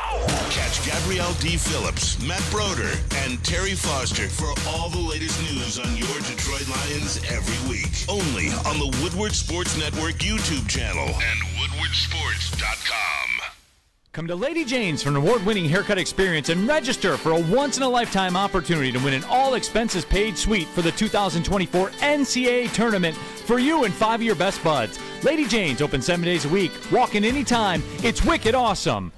[SPEAKER 1] Catch Gabrielle D. Phillips, Matt Broder, and Terry Foster for all the latest news on your Detroit Lions every week. Only on the Woodward Sports Network YouTube channel and woodwardsports.com.
[SPEAKER 12] Come to Lady Jane's for an award-winning haircut experience and register for a once-in-a-lifetime opportunity to win an all-expenses-paid suite for the 2024 NCAA tournament for you and 5 of your best buds. Lady Jane's open 7 days a week. Walk in anytime. It's wicked awesome.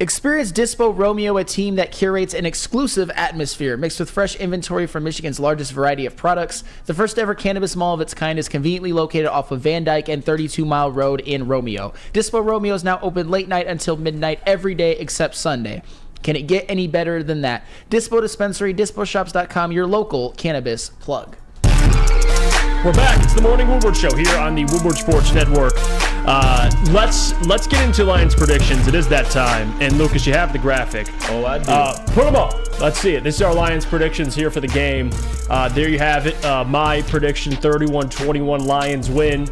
[SPEAKER 3] Experience Dispo Romeo, a team that curates an exclusive atmosphere mixed with fresh inventory from Michigan's largest variety of products. The first ever cannabis mall of its kind is conveniently located off of Van Dyke and 32 Mile Road in Romeo. Dispo Romeo is now open late night until midnight every day except Sunday. Can it get any better than that? Dispo Dispensary, disposhops.com, your local cannabis plug.
[SPEAKER 2] We're back. It's the Morning Woodward Show here on the Woodward Sports Network. Let's get into Lions predictions. It is that time. And Lucas, you have the graphic.
[SPEAKER 4] Oh, I do.
[SPEAKER 2] Put them up. Let's see it. This is our Lions predictions here for the game. There you have it. My prediction, 31-21 Lions win.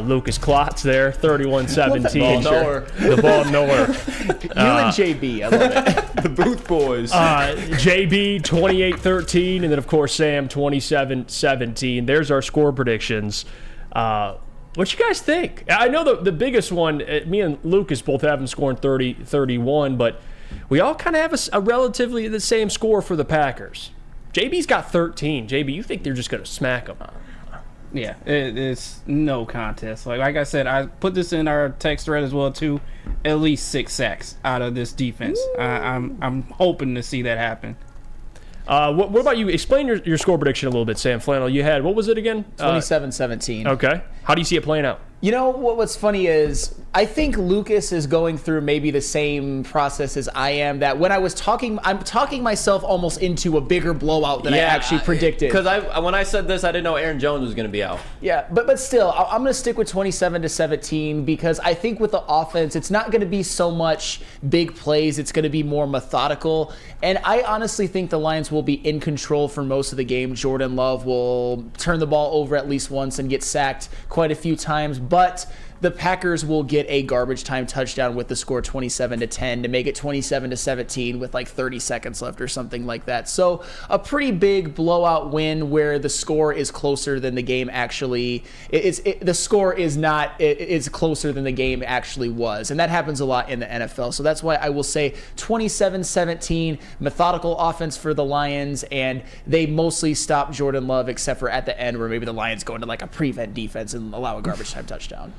[SPEAKER 2] Lucas Klotz there, 31-17. The ball nowhere.
[SPEAKER 3] You and JB, I love it.
[SPEAKER 4] The Booth Boys.
[SPEAKER 2] JB, 28-13. And then, of course, Sam, 27-17. There's our score predictions. What you guys think? I know the biggest one, me and Lucas both have them scoring 30-31, but we all kind of have a relatively the same score for the Packers. JB's got 13. JB, you think they're just going to smack them?
[SPEAKER 8] Yeah, it's no contest. Like I said, I put this in our text thread as well too. At least 6 sacks out of this defense. I'm hoping to see that happen.
[SPEAKER 2] What about you? Explain your score prediction a little bit, Sam Flannel. You had, what was it again?
[SPEAKER 3] 27-17.
[SPEAKER 2] Okay. How do you see it playing out?
[SPEAKER 3] You know, what's funny is I think Lucas is going through maybe the same process as I am, that when I was talking, I'm talking myself almost into a bigger blowout than I actually predicted.
[SPEAKER 4] Because when I said this, I didn't know Aaron Jones was going to be out.
[SPEAKER 3] Yeah, but still, I'm going to stick with 27-17 because I think with the offense, it's not going to be so much big plays. It's going to be more methodical. And I honestly think the Lions will be in control for most of the game. Jordan Love will turn the ball over at least once and get sacked quite a few times. But the Packers will get a garbage time touchdown with the score 27-10 to make it 27-17 with like 30 seconds left or something like that. So a pretty big blowout win where the score is closer than the game actually the score is not it's closer than the game actually was, and that happens a lot in the NFL. So that's why I will say 27-17, methodical offense for the Lions, and they mostly stop Jordan Love except for at the end where maybe the Lions go into like a prevent defense and allow a garbage time touchdown.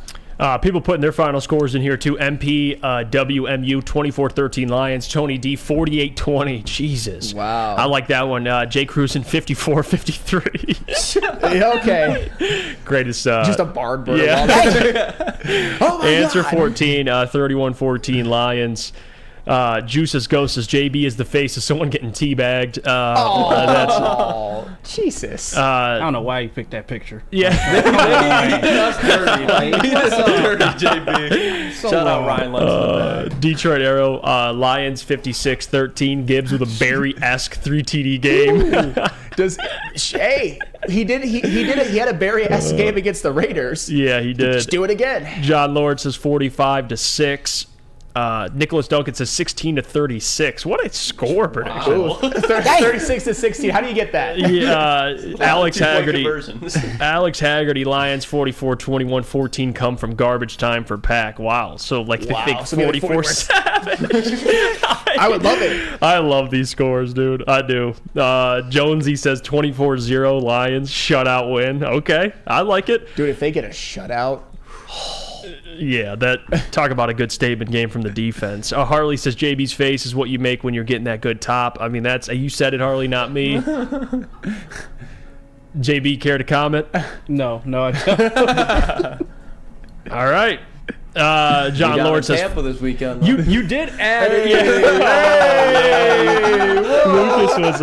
[SPEAKER 2] People putting their final scores in here too. MP, WMU, 24-13 Lions. Tony D, 48-20. Jesus.
[SPEAKER 3] Wow.
[SPEAKER 2] I like that one. Jay Cruzen, 54-53.
[SPEAKER 3] Okay.
[SPEAKER 2] Greatest.
[SPEAKER 3] Just a barred bird.
[SPEAKER 2] Yeah.
[SPEAKER 3] Oh my
[SPEAKER 2] Answer
[SPEAKER 3] God.
[SPEAKER 2] 14, 31-14 Lions. Juice's Ghost says JB is the face of someone getting teabagged.
[SPEAKER 3] Jesus.
[SPEAKER 8] I don't know why you picked that picture.
[SPEAKER 2] Yeah.
[SPEAKER 4] That's dirty. That's dirty, JB. Shout out Ryan Lentz.
[SPEAKER 2] Detroit Arrow, Lions 56-13. Gibbs with a Barry-esque 3 TD game.
[SPEAKER 3] He had a Barry-esque game against the Raiders.
[SPEAKER 2] Yeah, he did.
[SPEAKER 3] Just do it again.
[SPEAKER 2] John Lord says 45-6. Nicholas Duncan says 16-36. What a score prediction!
[SPEAKER 3] Wow. 36-16. How do you get that?
[SPEAKER 2] Yeah, Alex Haggerty. Alex Haggerty. Lions 44-21. 14 come from garbage time for Pack. Wow. So I think 44-7.
[SPEAKER 3] I would love it.
[SPEAKER 2] I love these scores, dude. I do. Jonesy says 24-0 Lions shutout win. Okay, I like it,
[SPEAKER 3] dude. If they get a shutout.
[SPEAKER 2] Yeah, talk about a good statement game from the defense. Harley says JB's face is what you make when you're getting that good top. I mean, you said it, Harley, not me. JB, care to comment?
[SPEAKER 8] No, I don't.
[SPEAKER 2] All right. John Lord says
[SPEAKER 4] Tampa this weekend.
[SPEAKER 2] You did add Lucas was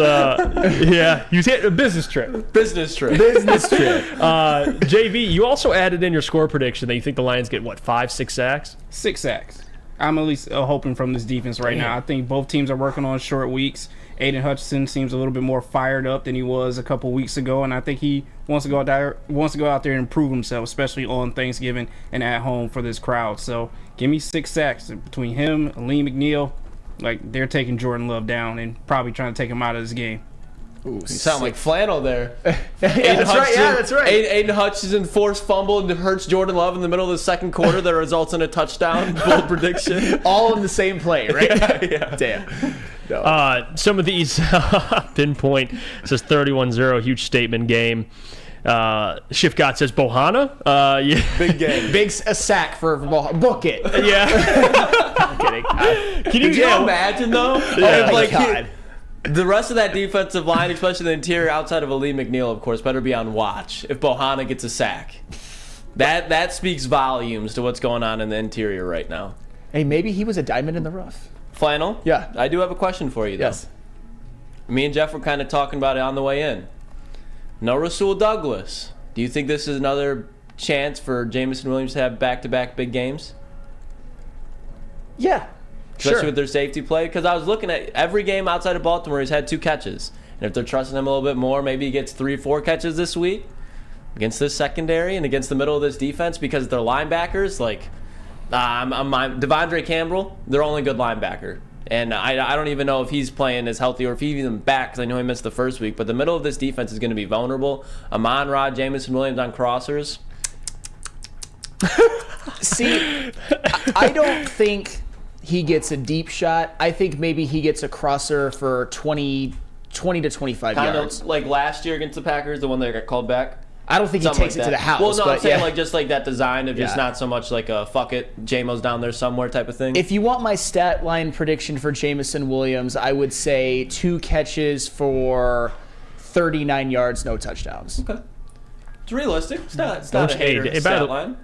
[SPEAKER 2] you hit a business trip. JV, you also added in your score prediction that you think the Lions get 5-6 sacks?
[SPEAKER 8] 6 sacks. I'm at least hoping from this defense right now. I think both teams are working on short weeks. Aiden Hutchinson seems a little bit more fired up than he was a couple weeks ago, and I think he wants to go out there and improve himself, especially on Thanksgiving and at home for this crowd. So give me 6 sacks between him and Lee McNeil. Like, they're taking Jordan Love down and probably trying to take him out of this game.
[SPEAKER 4] Ooh, you sound like Flannel there.
[SPEAKER 3] That's right.
[SPEAKER 4] Aiden Hutchinson forced fumble and hurts Jordan Love in the middle of the second quarter that results in a touchdown. Bold prediction.
[SPEAKER 3] All in the same play, right?
[SPEAKER 4] Yeah.
[SPEAKER 3] Damn.
[SPEAKER 2] No. Some of these pinpoint says 31-0, huge statement game. Shift God says Bohanna. Yeah.
[SPEAKER 3] Big game. A sack for book it.
[SPEAKER 2] Yeah.
[SPEAKER 3] kidding.
[SPEAKER 4] Can you imagine though?
[SPEAKER 3] Oh my God.
[SPEAKER 4] The rest of that defensive line, especially the interior outside of Ali McNeil, of course, better be on watch if Bohanna gets a sack. That speaks volumes to what's going on in the interior right now.
[SPEAKER 3] Hey, maybe he was a diamond in the rough.
[SPEAKER 4] Flannel?
[SPEAKER 3] Yeah.
[SPEAKER 4] I do have a question for you, though.
[SPEAKER 3] Yes.
[SPEAKER 4] Me and Jeff were kind of talking about it on the way in. No Rasul Douglas. Do you think this is another chance for Jameson Williams to have back-to-back big games?
[SPEAKER 3] Yeah.
[SPEAKER 4] Especially with their safety play? Because I was looking at every game outside of Baltimore, he's had 2 catches. And if they're trusting him a little bit more, maybe he gets 3 or 4 catches this week against this secondary and against the middle of this defense because they're linebackers. Like, Devondre Campbell, their only good linebacker. And I don't even know if he's playing as healthy or if he's even back because I know he missed the first week. But the middle of this defense is going to be vulnerable. Amon-Ra, Jameson Williams on crossers.
[SPEAKER 3] See, I don't think he gets a deep shot. I think maybe he gets a crosser for 20 to 25
[SPEAKER 4] kind
[SPEAKER 3] yards.
[SPEAKER 4] Of like last year against the Packers, the one that got called back.
[SPEAKER 3] I don't think he takes it to the house.
[SPEAKER 4] Well, no, I'm saying
[SPEAKER 3] yeah.
[SPEAKER 4] like just like that design of just not so much like a fuck it, J-Mo's down there somewhere type of thing.
[SPEAKER 3] If you want my stat line prediction for Jameson Williams, I would say 2 catches for 39 yards, no touchdowns.
[SPEAKER 4] Okay. It's realistic. It's not a hater stat line.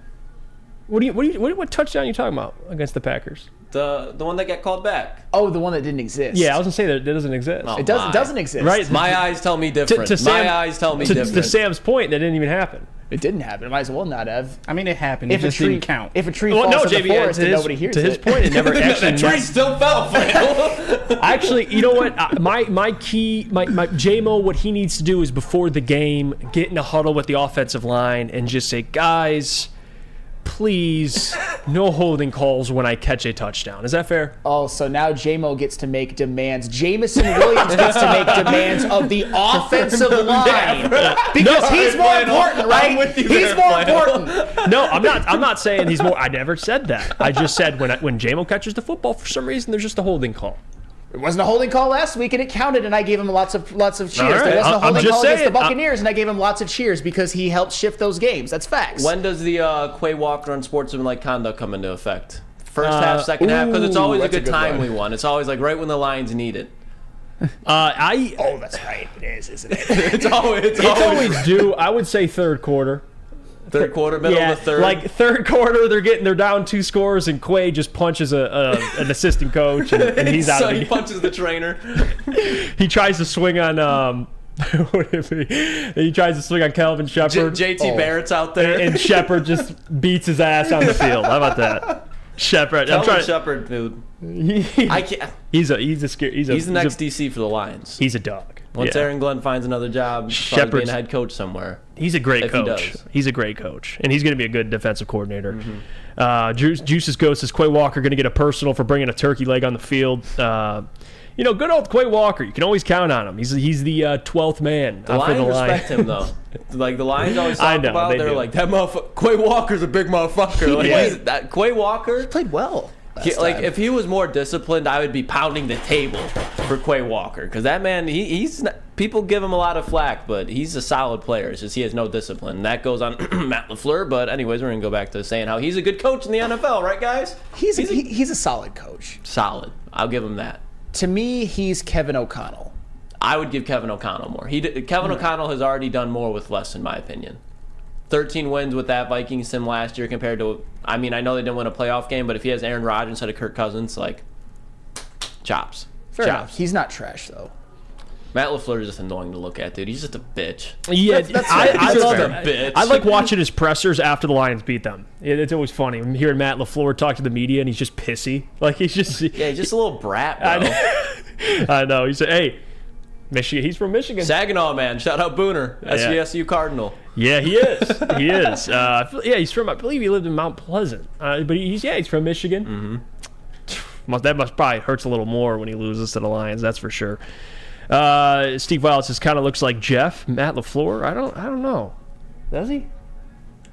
[SPEAKER 2] What touchdown are you talking about against the Packers?
[SPEAKER 4] The one that got called back.
[SPEAKER 3] Oh, the one that didn't exist.
[SPEAKER 2] Yeah, I was gonna say that doesn't exist.
[SPEAKER 4] Oh,
[SPEAKER 3] it doesn't exist.
[SPEAKER 2] Right?
[SPEAKER 4] My eyes tell me different. Eyes tell me different.
[SPEAKER 2] To Sam's point, that didn't even happen.
[SPEAKER 3] It didn't happen. It might as well not have.
[SPEAKER 8] I mean, it happened. It just didn't count.
[SPEAKER 3] If a tree falls in the forest and nobody hears it.
[SPEAKER 2] To his point, it never actually.
[SPEAKER 4] The tree still fell.
[SPEAKER 2] Actually, you know what? My J-Mo, what he needs to do is before the game, get in a huddle with the offensive line and just say, guys, please, no holding calls when I catch a touchdown. Is that fair?
[SPEAKER 3] Oh, so now J-Mo gets to make demands. Jameson Williams gets to make demands of the offensive line. Because he's more important, right? He's more important.
[SPEAKER 2] No, I'm not saying he's more. I never said that. I just said when J-Mo catches the football, for some reason, there's just a holding call.
[SPEAKER 3] It wasn't a holding call last week, and it counted, and I gave him lots of cheers.
[SPEAKER 2] Right.
[SPEAKER 3] There wasn't a holding call against the
[SPEAKER 2] saying,
[SPEAKER 3] Buccaneers, and I gave him lots of cheers because he helped shift those games. That's facts.
[SPEAKER 4] When does the Quay Walker unsportsmanlike conduct come into effect? First half, second half? Because it's always a good timely one. It's always like right when the Lions need it.
[SPEAKER 3] Oh, that's right. It is, isn't it?
[SPEAKER 4] It's always
[SPEAKER 2] due. I would say third quarter.
[SPEAKER 4] Third quarter, middle of the third.
[SPEAKER 2] Like third quarter, they're down 2 scores, and Quay just punches an assistant coach, and he's out.
[SPEAKER 4] So he punches the trainer.
[SPEAKER 2] He tries to swing on. He tries to swing on Calvin Shepard.
[SPEAKER 4] JT Barrett's out there,
[SPEAKER 2] and Shepard just beats his ass on the field. How about that? Shepard.
[SPEAKER 4] Calvin Shepard, dude. I can't.
[SPEAKER 2] He's the
[SPEAKER 4] next DC for the Lions.
[SPEAKER 2] He's a dog.
[SPEAKER 4] Once Aaron Glenn finds another job, Shepard's being a head coach somewhere.
[SPEAKER 2] He's a great coach. He's a great coach, and he's going to be a good defensive coordinator. Mm-hmm. Juice's Ghost says Quay Walker going to get a personal for bringing a turkey leg on the field. Good old Quay Walker. You can always count on him. He's the 12th man.
[SPEAKER 4] The Lions respect him though. Like the Lions always talk about. They're like that motherfucker. Quay Walker's a big motherfucker. Like Quay Walker
[SPEAKER 3] played well.
[SPEAKER 4] If he was more disciplined, I would be pounding the table for Quay Walker because that man, he's not, people give him a lot of flack, but he's a solid player. It's just he has no discipline. And that goes on Matt LaFleur. But anyways, we're gonna go back to saying how he's a good coach in the NFL, right, guys?
[SPEAKER 3] He's a solid coach.
[SPEAKER 4] Solid. I'll give him that.
[SPEAKER 3] To me, he's Kevin O'Connell.
[SPEAKER 4] I would give Kevin O'Connell more. Kevin O'Connell has already done more with less, in my opinion. 13 wins with that Vikings team last year compared to, I know they didn't win a playoff game, but if he has Aaron Rodgers instead of Kirk Cousins, like, chops.
[SPEAKER 3] Fair enough. He's not trash, though.
[SPEAKER 4] Matt LaFleur is just annoying to look at, dude. He's just a bitch.
[SPEAKER 2] Yeah, I love him.
[SPEAKER 4] Bitch.
[SPEAKER 2] I like watching his pressers after the Lions beat them. It's always funny. I'm hearing Matt LaFleur talk to the media, and he's just pissy. Like, he's just...
[SPEAKER 4] Yeah, he's just a little brat, bro.
[SPEAKER 2] I know. He said, hey... Michigan. He's from Michigan.
[SPEAKER 4] Saginaw, man. Shout out Booner. SVSU Cardinal.
[SPEAKER 2] Yeah, he is. He is. He's from, I believe he lived in Mount Pleasant. But he's from Michigan. Mm-hmm. That must probably hurts a little more when he loses to the Lions. That's for sure. Steve Wiles says kind of looks like Jeff. Matt LaFleur. I don't know. Does he?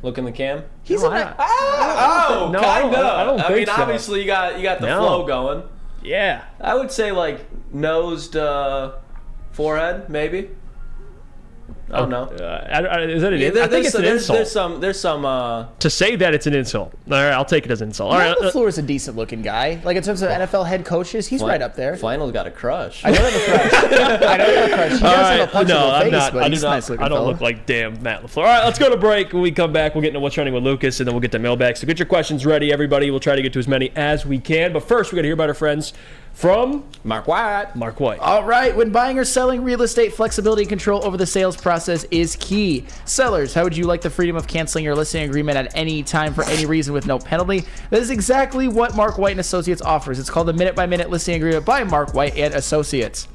[SPEAKER 4] Look in the cam.
[SPEAKER 3] He's
[SPEAKER 2] no,
[SPEAKER 3] kind of.
[SPEAKER 2] I don't think so.
[SPEAKER 4] Obviously you got the flow going.
[SPEAKER 2] Yeah.
[SPEAKER 4] I would say like nosed forehead, maybe. I don't know.
[SPEAKER 2] Is that an insult? I think it's an insult.
[SPEAKER 4] There's some.
[SPEAKER 2] To say that it's an insult. All right, I'll take it as an insult. All right.
[SPEAKER 3] LaFleur is a decent looking guy. Like in terms of NFL head coaches, he's right up there.
[SPEAKER 4] Flannel's got a crush.
[SPEAKER 3] I don't have a crush. I don't have a crush. He does have a punchable face, but he's a nice looking
[SPEAKER 2] I don't look like damn Matt LaFleur. All right, let's go to break. When we come back, we'll get into what's trending with Lucas, and then we'll get to mailbag. So get your questions ready, everybody. We'll try to get to as many as we can. But first, we got to hear about our friends from
[SPEAKER 4] Mark White.
[SPEAKER 2] Mark White.
[SPEAKER 3] All right, when buying or selling real estate, flexibility and control over the sales process is key. Sellers, how would you like the freedom of canceling your listing agreement at any time for any reason with no penalty? That is exactly what Mark White and Associates offers. It's called the Minute-by-Minute Listing Agreement by Mark White and Associates.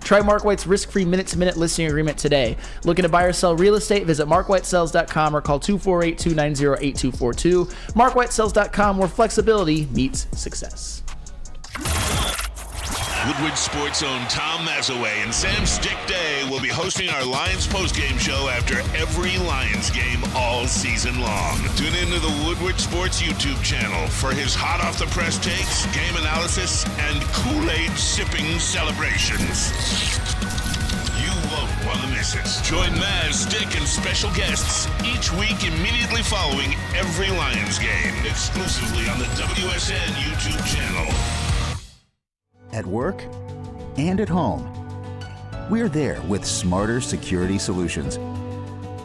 [SPEAKER 3] Try Mark White's risk-free minute-to-minute listing agreement today. Looking to buy or sell real estate? Visit markwhitesells.com or call 248-290-8242. markwhitesells.com, where flexibility meets success.
[SPEAKER 1] Woodward Sports' own Tom Mazaway and Sam Stick Day will be hosting our Lions postgame show after every Lions game all season long. Tune into the Woodward Sports YouTube channel for his hot-off-the-press takes, game analysis, and Kool-Aid sipping celebrations. You won't want to miss it. Join Maz, Stick, and special guests each week immediately following every Lions game, exclusively on the WSN YouTube channel.
[SPEAKER 13] At work and at home, we're there with smarter security solutions.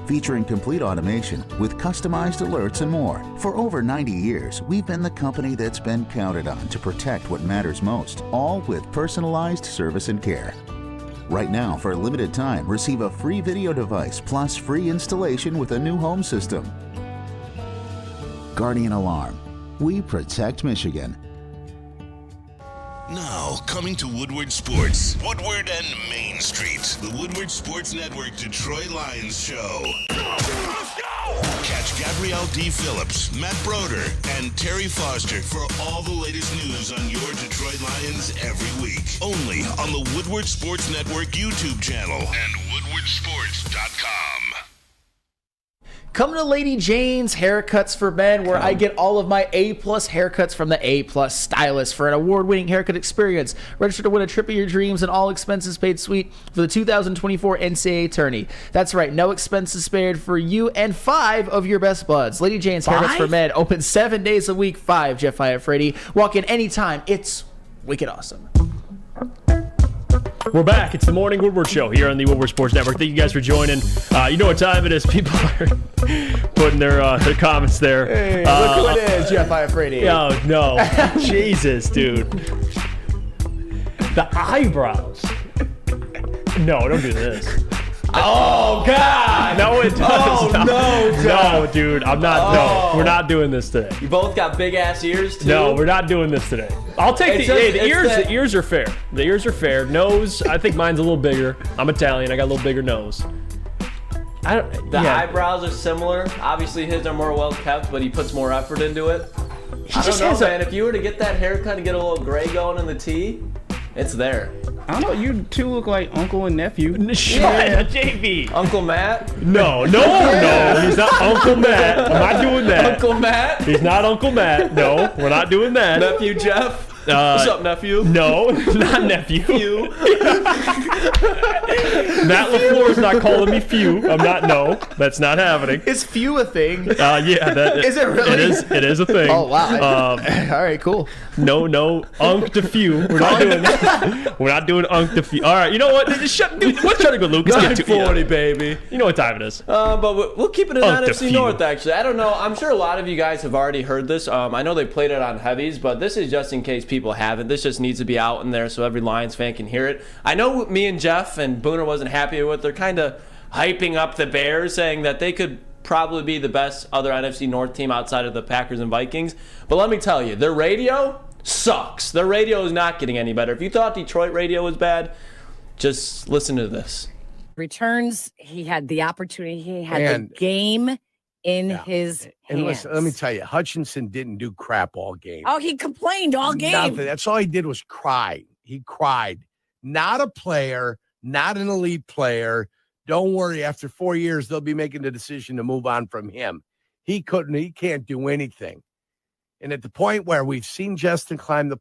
[SPEAKER 13] Featuring complete automation with customized alerts and more. For over 90 years, we've been the company that's been counted on to protect what matters most, all with personalized service and care. Right now, for a limited time, receive a free video device plus free installation with a new home system. Guardian Alarm. We protect Michigan.
[SPEAKER 1] Now, coming to Woodward Sports, Woodward and Main Street, the Woodward Sports Network Detroit Lions show. Let's go! Catch Gabrielle D. Phillips, Matt Broder, and Terry Foster for all the latest news on your Detroit Lions every week. Only on the Woodward Sports Network YouTube channel and woodwardsports.com.
[SPEAKER 3] Come to Lady Jane's Haircuts for Men, where I get all of my A-plus haircuts from the A-plus stylist for an award-winning haircut experience. Register to win a trip of your dreams and all expenses paid suite for the 2024 NCAA tourney. That's right, no expenses spared for you and 5 of your best buds. Lady Jane's Haircuts for Men, open 7 days a week, 5 Jeff Iafrate. Walk in anytime. It's wicked awesome.
[SPEAKER 2] We're back. It's the Morning Woodward Show here on the Woodward Sports Network. Thank you guys for joining. You know what time it is. People are putting their comments there.
[SPEAKER 3] Hey, look who it is, Jeff Iafrate.
[SPEAKER 2] Oh, no. Jesus, dude. The eyebrows. No, don't do this.
[SPEAKER 4] Oh, God!
[SPEAKER 2] No, it does not. No, dude. I'm not. No, we're not doing this today.
[SPEAKER 4] You both got big-ass ears, too?
[SPEAKER 2] No, we're not doing this today. I'll take the ears. The ears are fair. The ears are fair. Nose, I think mine's a little bigger. I'm Italian. I got a little bigger nose.
[SPEAKER 4] The eyebrows are similar. Obviously, his are more well-kept, but he puts more effort into it. I don't know, man. If you were to get that haircut and get a little gray going in the T, it's there.
[SPEAKER 8] I don't know. You two look like uncle and nephew.
[SPEAKER 2] Yeah, JV.
[SPEAKER 4] Uncle Matt?
[SPEAKER 2] No. He's not Uncle Matt. I'm not doing that.
[SPEAKER 4] Uncle Matt?
[SPEAKER 2] He's not Uncle Matt. No, we're not doing that.
[SPEAKER 4] Nephew Jeff? What's up, nephew?
[SPEAKER 2] No, not nephew. Matt LaFleur is not calling me few. I'm not. No, that's not happening.
[SPEAKER 3] Is few a thing?
[SPEAKER 2] Yeah.
[SPEAKER 3] Is it really?
[SPEAKER 2] It is a thing.
[SPEAKER 3] Oh, wow. All right, cool.
[SPEAKER 2] No, unk to few. We're not doing that. We're not doing unk to few. All right, you know what? Dude, what's trying to go, Lucas?
[SPEAKER 4] 940, baby.
[SPEAKER 2] You know what time it is.
[SPEAKER 4] But we'll keep it in NFC North, actually. I don't know. I'm sure a lot of you guys have already heard this. I know they played it on heavies, but this is just in case people haven't. This just needs to be out in there so every Lions fan can hear it. I know me and Jeff and Booner wasn't happy with. They're kind of hyping up the Bears, saying that they could probably be the best other NFC North team outside of the Packers and Vikings. But let me tell you, their radio sucks. Their radio is not getting any better. If you thought Detroit radio was bad, just listen to this.
[SPEAKER 14] Returns, he had the opportunity. He had the game in his hands.
[SPEAKER 15] And listen, let me tell you, Hutchinson didn't do crap all game.
[SPEAKER 14] Oh, he complained all game.
[SPEAKER 15] Nothing. That's all he did was cry. He cried. Not a player, not an elite player. Don't worry. After 4 years, they'll be making the decision to move on from him. He can't do anything. And at the point where we've seen Justin climb the...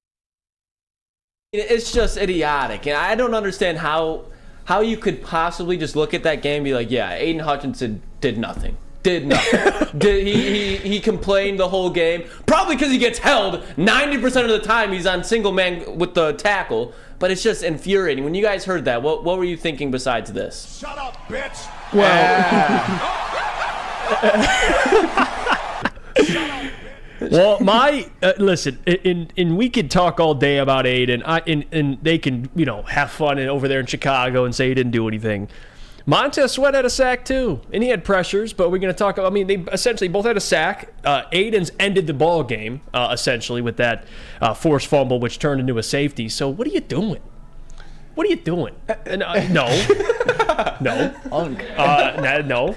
[SPEAKER 4] It's just idiotic. And I don't understand how how you could possibly just look at that game and be like, yeah, Aiden Hutchinson did nothing. He complained the whole game, probably because he gets held 90% of the time. He's on single man with the tackle, but it's just infuriating. When you guys heard that, what were you thinking besides this?
[SPEAKER 10] Shut up, bitch.
[SPEAKER 2] Well, listen, and we could talk all day about Aiden, and they can have fun over there in Chicago and say he didn't do anything. Montez Sweat had a sack too, and he had pressures, but we're going to talk about, they essentially both had a sack. Aiden's ended the ball game, essentially, with that forced fumble, which turned into a safety. So what are you doing? What are you doing? No. No,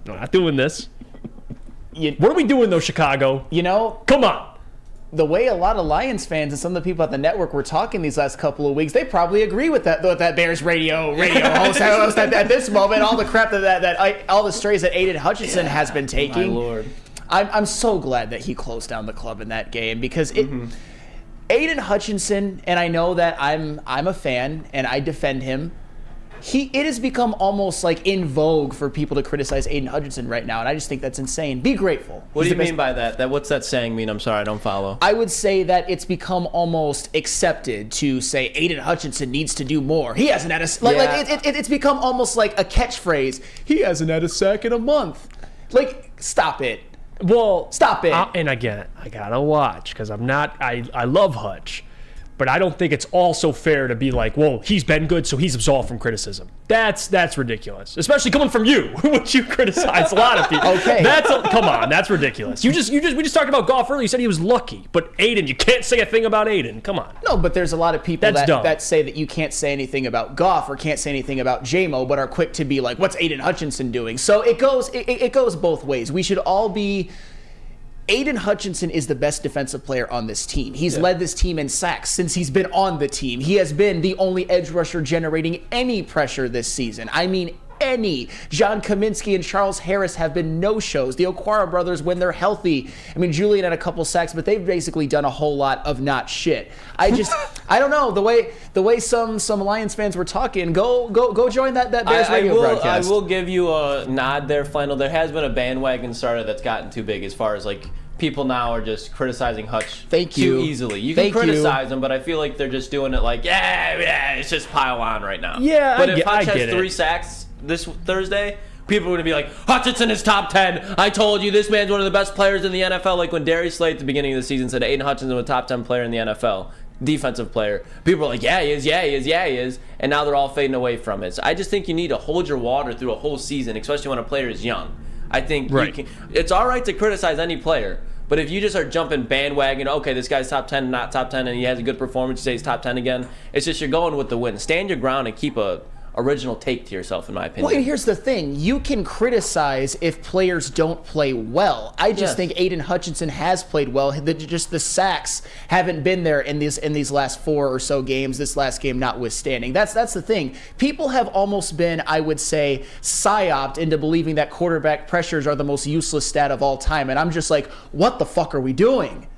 [SPEAKER 2] not doing this. What are we doing, though, Chicago? Come on.
[SPEAKER 3] The way a lot of Lions fans and some of the people at the network were talking these last couple of weeks, they probably agree with that Bears radio host at this moment. All the crap that all the strays that Aiden Hutchinson has been taking.
[SPEAKER 4] My Lord.
[SPEAKER 3] I'm so glad that he closed down the club in that game because Aiden Hutchinson, and I know that I'm a fan and I defend him. It has become almost like in vogue for people to criticize Aiden Hutchinson right now, and I just think that's insane. Be grateful.
[SPEAKER 4] What do you mean by that? What's that saying mean? I'm sorry, I don't follow.
[SPEAKER 3] I would say that it's become almost accepted to say Aiden Hutchinson needs to do more. He hasn't had it's become almost like a catchphrase. He hasn't had a sack in a month. Stop it.
[SPEAKER 2] Well,
[SPEAKER 3] stop it.
[SPEAKER 2] And again, I gotta watch because I love Hutch. But I don't think it's also fair to be like, well, he's been good, so he's absolved from criticism. That's ridiculous, especially coming from you, which you criticize a lot of people.
[SPEAKER 3] Okay,
[SPEAKER 2] come on, that's ridiculous. We just talked about Goff earlier. You said he was lucky, but Aiden, you can't say a thing about Aiden. Come on.
[SPEAKER 3] No, but there's a lot of people that say that you can't say anything about Goff or can't say anything about J-Mo, but are quick to be like, what's Aiden Hutchinson doing? So it goes both ways. We should all be. Aiden Hutchinson is the best defensive player on this team. He's led this team in sacks since he's been on the team. He has been the only edge rusher generating any pressure this season. I mean, any. John Kaminsky and Charles Harris have been no-shows. The Okwara brothers, when they're healthy, Julian had a couple sacks, but they've basically done a whole lot of not shit. I don't know, the way some Lions fans were talking, go join that Bears radio broadcast.
[SPEAKER 4] I will give you a nod there, Flannel. There has been a bandwagon starter that's gotten too big as far as people now are just criticizing Hutch too easily. You can criticize him, but I feel like they're just doing it it's just pile on right now.
[SPEAKER 2] Yeah,
[SPEAKER 4] but if Hutch has 3 sacks this Thursday, people are going to be like, Hutchinson is top 10. I told you, this man's one of the best players in the NFL. Like when Darius Slay at the beginning of the season said Aiden Hutchinson was a top 10 player in the NFL, defensive player. People are like, yeah, he is. And now they're all fading away from it. So I just think you need to hold your water through a whole season, especially when a player is young. I think it's all right to criticize any player, but if you just are jumping bandwagon, okay, this guy's top 10, not top 10, and he has a good performance, you say he's top 10 again, it's just you're going with the win. Stand your ground and keep a original take to yourself, in my opinion.
[SPEAKER 3] Well, and here's the thing. You can criticize if players don't play well. I just think Aiden Hutchinson has played well. Just the sacks haven't been there in these last 4 or so games, this last game notwithstanding. That's the thing. People have almost been, I would say, psyoped into believing that quarterback pressures are the most useless stat of all time. And I'm just like, what the fuck are we doing?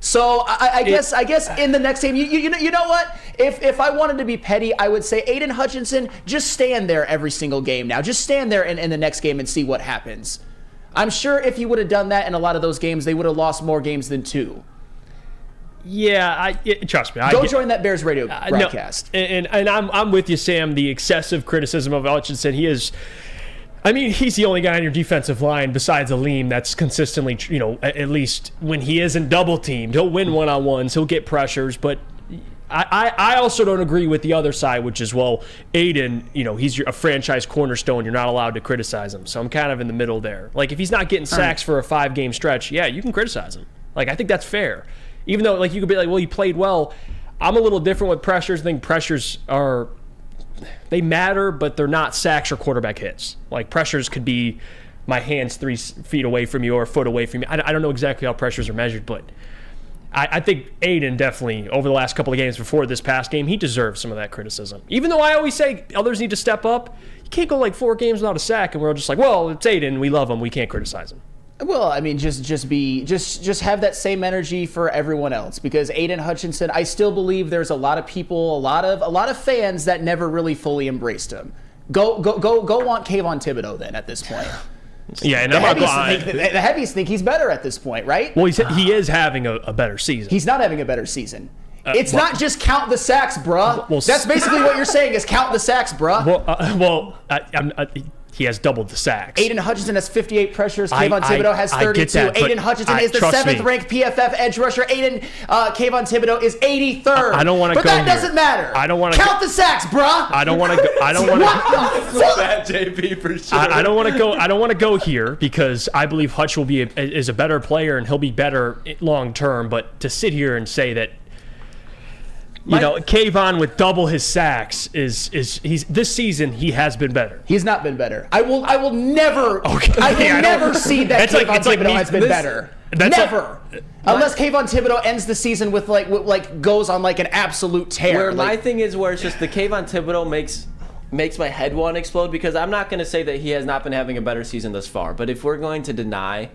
[SPEAKER 3] So I guess in the next game, you know what? If I wanted to be petty, I would say Aiden Hutchinson, just stand there every single game now. Just stand there in the next game and see what happens. I'm sure if he would have done that in a lot of those games, they would have lost more games than 2.
[SPEAKER 2] Yeah, trust me.
[SPEAKER 3] Go join that Bears radio broadcast.
[SPEAKER 2] No, and I'm with you, Sam. The excessive criticism of Hutchinson, he's the only guy on your defensive line besides Aleem that's consistently, at least when he isn't double teamed, he'll win one-on-ones, he'll get pressures. But I also don't agree with the other side, which is, well, Aiden, he's a franchise cornerstone. You're not allowed to criticize him. So I'm kind of in the middle there. Like, if he's not getting sacks for a 5-game stretch, yeah, you can criticize him. Like, I think that's fair. Even though, you could be like, well, he played well. I'm a little different with pressures. I think pressures they matter, but they're not sacks or quarterback hits. Like, pressures could be my hand's 3 feet away from you or a foot away from you. I don't know exactly how pressures are measured, but I think Aiden definitely, over the last couple of games before this past game, he deserves some of that criticism. Even though I always say others need to step up, you can't go 4 games without a sack, and we're just like, well, it's Aiden, we love him, we can't criticize him.
[SPEAKER 3] Well, I mean, just have that same energy for everyone else, because Aiden Hutchinson, I still believe there's a lot of people, a lot of fans that never really fully embraced him. Go want Kayvon Thibodeau then at this point.
[SPEAKER 2] Yeah, and
[SPEAKER 3] the heavies think he's better at this point, right?
[SPEAKER 2] Well, he is having a better season.
[SPEAKER 3] He's not having a better season. It's not just count the sacks, bruh. Well, that's basically what you're saying is count the sacks, bruh.
[SPEAKER 2] He has doubled the sacks.
[SPEAKER 3] Aiden Hutchinson has 58 pressures. Kayvon Thibodeau has 32. Aiden Hutchinson is the 7th ranked PFF edge rusher. Kayvon Thibodeau is 83rd.
[SPEAKER 2] I don't want to go
[SPEAKER 3] But that
[SPEAKER 2] here.
[SPEAKER 3] doesn't matter.
[SPEAKER 2] I don't want to
[SPEAKER 3] count the sacks, bruh.
[SPEAKER 2] I don't want to go. I don't want to.
[SPEAKER 4] That JP for sure.
[SPEAKER 2] I don't want to go. I don't want to go here because I believe Hutch is a better player and he'll be better long term. But to sit here and say that, Kayvon with double his sacks he's this season he has been better.
[SPEAKER 3] He's not been better. I will never. Okay. I will never see that Kayvon Thibodeau has been better. Never. Unless Kayvon Thibodeau ends the season with goes on an absolute tear.
[SPEAKER 4] Where my thing is, where it's just the Kayvon Thibodeau makes my head want to explode, because I'm not going to say that he has not been having a better season thus far. But if we're going to deny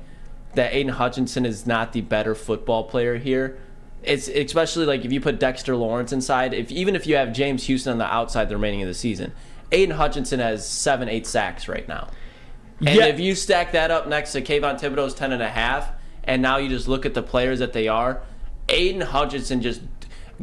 [SPEAKER 4] that Aiden Hutchinson is not the better football player here, it's especially if you put Dexter Lawrence inside, even if you have James Houston on the outside the remaining of the season, Aiden Hutchinson has 7-8 sacks right now. And if you stack that up next to Kayvon Thibodeau's 10.5, and now you just look at the players that they are, Kayvon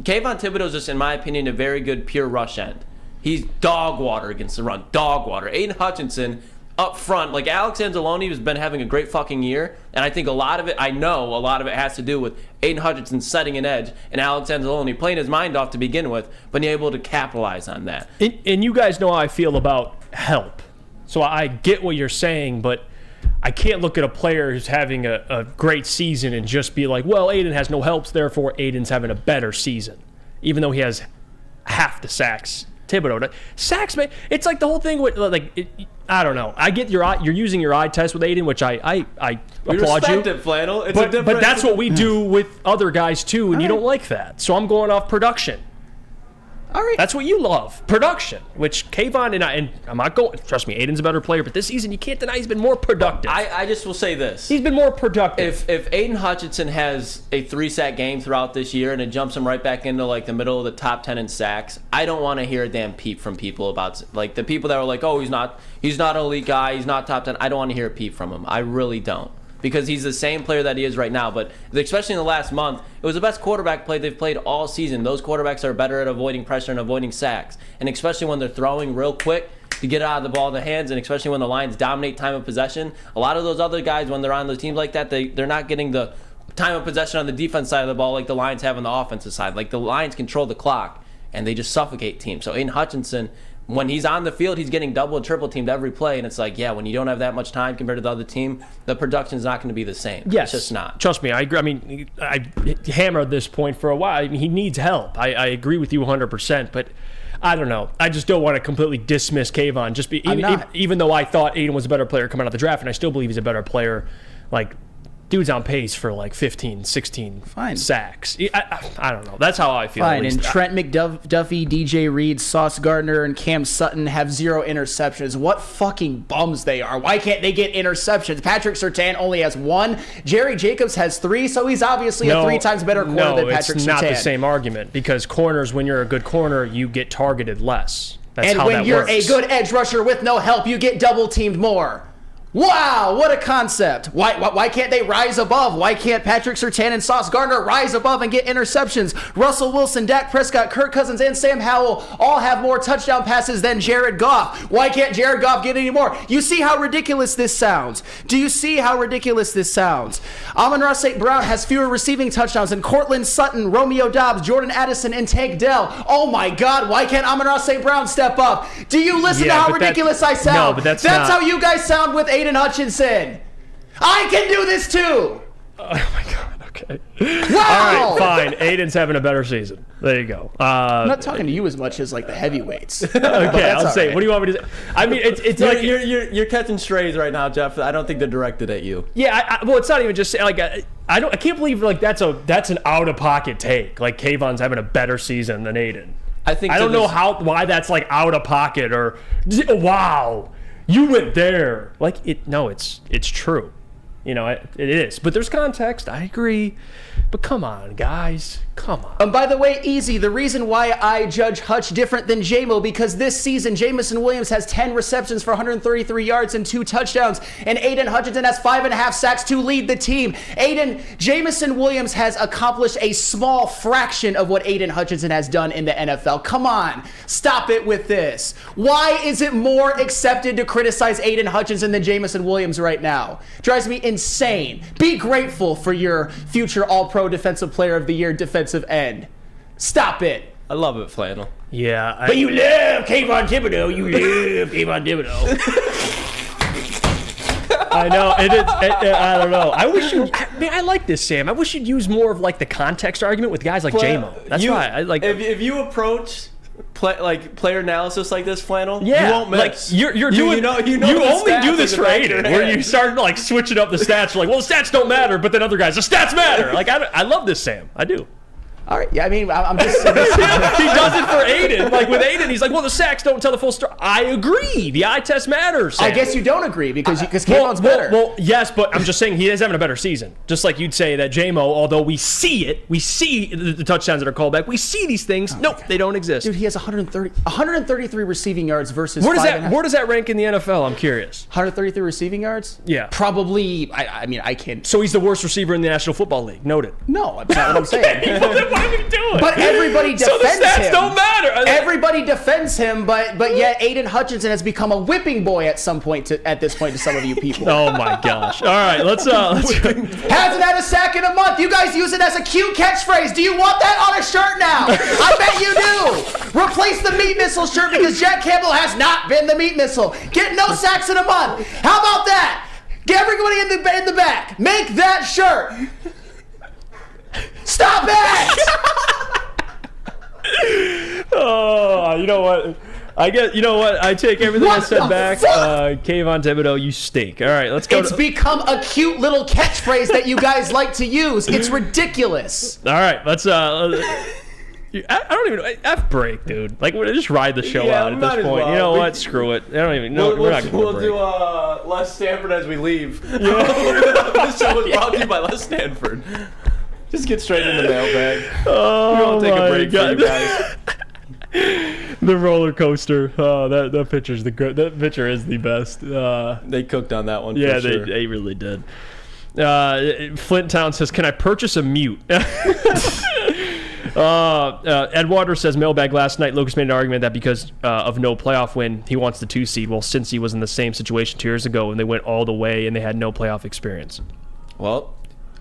[SPEAKER 4] Thibodeau's just, in my opinion, a very good pure rush end. He's dog water against the run. Dog water. Aiden Hutchinson up front, Alex Anzalone has been having a great fucking year, and I think a lot of it has to do with Aiden Hutchinson setting an edge and Alex Anzalone playing his mind off to begin with, but being able to capitalize on that.
[SPEAKER 2] And you guys know how I feel about help. So I get what you're saying, but I can't look at a player who's having a great season and just be like, well, Aiden has no helps, therefore Aiden's having a better season, even though he has half the sacks Thibodeau. Sacks, man, it's the whole thing with I don't know. I get you're using your eye test with Aiden, which I applaud you.
[SPEAKER 4] It, Flannel.
[SPEAKER 2] But that's what we do with other guys too, and you don't like that. So I'm going off production.
[SPEAKER 3] All right.
[SPEAKER 2] That's what you love, production. Which Kayvon and I'm not going. Trust me, Aiden's a better player, but this season you can't deny he's been more productive.
[SPEAKER 4] I just will say this:
[SPEAKER 2] he's been more productive.
[SPEAKER 4] If Aiden Hutchinson has a 3-sack game throughout this year and it jumps him right back into the middle of the top 10 in sacks, I don't want to hear a damn peep from people about the people that were oh, he's not an elite guy, he's not top 10. I don't want to hear a peep from him. I really don't. Because he's the same player that he is right now. But especially in the last month, it was the best quarterback play they've played all season. Those quarterbacks are better at avoiding pressure and avoiding sacks. And especially when they're throwing real quick to get out of the ball in their hands, and especially when the Lions dominate time of possession. A lot of those other guys, when they're on those teams like that, they're not getting the time of possession on the defense side of the ball like the Lions have on the offensive side. The Lions control the clock, and they just suffocate teams. So Aiden Hutchinson, when he's on the field, he's getting double and triple teamed every play, and it's when you don't have that much time compared to the other team, the production's not going to be the same.
[SPEAKER 2] Yes.
[SPEAKER 4] It's just not.
[SPEAKER 2] Trust me, I agree. I mean, I hammered this point for a while. I mean, he needs help. I agree with you 100%, but I don't know. I just don't want to completely dismiss Kayvon. Even though I thought Aiden was a better player coming out of the draft, and I still believe he's a better player, dude's on pace for 15, 16 sacks. I don't know. That's how I feel.
[SPEAKER 3] Fine. And Trent McDuffie, DJ Reed, Sauce Gardner, and Cam Sutton have 0 interceptions. What fucking bums they are. Why can't they get interceptions? Patrick Surtain only has 1. Jerry Jacobs has 3, so he's obviously a 3 times better corner than Patrick Surtain.
[SPEAKER 2] It's not the same argument, because corners, when you're a good corner, you get targeted less. That's how that works.
[SPEAKER 3] And when you're a good edge rusher with no help, you get double teamed more. Wow, what a concept. Why can't they rise above? Why can't Patrick Surtain and Sauce Gardner rise above and get interceptions? Russell Wilson, Dak Prescott, Kirk Cousins, and Sam Howell all have more touchdown passes than Jared Goff. Why can't Jared Goff get any more? You see how ridiculous this sounds? Do you see how ridiculous this sounds? Amon-Ra St. Brown has fewer receiving touchdowns than Cortland Sutton, Romeo Doubs, Jordan Addison, and Tank Dell. Oh my God, why can't Amon-Ra St. Brown step up? Do you listen to how ridiculous I sound?
[SPEAKER 2] No, but that's
[SPEAKER 3] how you guys sound with Aiden Hutchinson. I can do this too.
[SPEAKER 2] Oh my God. Okay.
[SPEAKER 3] Wow.
[SPEAKER 2] All right. Fine. Aiden's having a better season. There you go.
[SPEAKER 3] I'm not talking to you as much as the heavyweights.
[SPEAKER 2] Okay. I'll say. Right. What do you want me to say? I mean, it's
[SPEAKER 4] you're catching strays right now, Jeff. I don't think they're directed at you.
[SPEAKER 2] Yeah. Well, it's not even just I can't believe that's an out of pocket take. Kayvon's having a better season than Aiden. I don't know why that's out of pocket or wow. You went there. It's true. You know, it is. But there's context. I agree. But come on, guys. Come on.
[SPEAKER 3] By the way, easy. The reason why I judge Hutch different than J-Mo, because this season, Jamison Williams has 10 receptions for 133 yards and 2 touchdowns, and Aiden Hutchinson has 5.5 sacks to lead the team. Jamison Williams has accomplished a small fraction of what Aiden Hutchinson has done in the NFL. Come on. Stop it with this. Why is it more accepted to criticize Aiden Hutchinson than Jamison Williams right now? Drives me insane. Be grateful for your future All-Pro Defensive Player of the Year defensive end. Stop it.
[SPEAKER 4] I love it, Flannel.
[SPEAKER 2] Yeah.
[SPEAKER 3] But you love Kayvon Thibodeau. You love Kayvon Thibodeau.
[SPEAKER 2] I know. I don't know. I wish you. I like this, Sam. I wish you'd use more of like the context argument with guys like J-Mo. That's why I like.
[SPEAKER 4] If you approach player analysis like this, Flannel,
[SPEAKER 2] yeah,
[SPEAKER 4] you won't miss.
[SPEAKER 2] Like you're doing. You only do this for Aiden, where you start like switching up the stats. You're like, well, the stats don't matter, but then other guys, the stats matter. Like I love this, Sam. I do.
[SPEAKER 3] All right. Yeah, I mean, I'm just.
[SPEAKER 2] He does it for Aiden. Like with Aiden, he's like, well, the sacks don't tell the full story. I agree. The eye test matters, Sam.
[SPEAKER 3] I guess you don't agree because Kayvon's better.
[SPEAKER 2] Well, yes, but I'm just saying he is having a better season. Just like you'd say that J-Mo, although we see the touchdowns that are called back, we see these things. Nope, they don't exist.
[SPEAKER 3] Dude, he has 133 receiving yards versus.
[SPEAKER 2] Where does that rank in the NFL? I'm curious.
[SPEAKER 3] 133 receiving yards?
[SPEAKER 2] Yeah.
[SPEAKER 3] Probably. I mean, I can't.
[SPEAKER 2] So he's the worst receiver in the National Football League. Noted.
[SPEAKER 3] No, that's not what I'm saying.
[SPEAKER 2] What are we doing?
[SPEAKER 3] But everybody defends him.
[SPEAKER 2] So the stats don't matter.
[SPEAKER 3] Everybody defends him, but yet Aiden Hutchinson has become a whipping boy at some point. At this point, to some of you people.
[SPEAKER 2] Oh my gosh! All right, let's.
[SPEAKER 3] Hasn't had a sack in a month. You guys use it as a cute catchphrase. Do you want that on a shirt now? I bet you do. Replace the meat missile shirt because Jack Campbell has not been the meat missile. Get no sacks in a month. How about that? Get everybody in the back. Make that shirt. Stop it!
[SPEAKER 2] Oh, you know what? I take everything I said back. Kayvon Thibodeau, you stink. All right, let's go.
[SPEAKER 3] It's become a cute little catchphrase that you guys like to use. It's ridiculous.
[SPEAKER 2] All right, let's. I don't even know. F break, dude. Like, we're just ride the show out at this point. Well. You know what? Screw it. I don't even know. We're not going to
[SPEAKER 4] We'll do Les Stanford as we leave. Yeah. This show was brought to you by Les Stanford. Just get straight in the mailbag.
[SPEAKER 2] Oh,
[SPEAKER 4] we won't take a break for you guys.
[SPEAKER 2] The roller coaster. Oh, that picture is the best.
[SPEAKER 4] They cooked on that one.
[SPEAKER 2] Yeah,
[SPEAKER 4] for sure.
[SPEAKER 2] they really did. Flint Town says, "Can I purchase a mute?" Ed Water says, mailbag last night, Lucas made an argument that because of no playoff win, he wants the 2 seed. Well, since he was in the same situation 2 years ago and they went all the way and they had no playoff experience.
[SPEAKER 4] Well,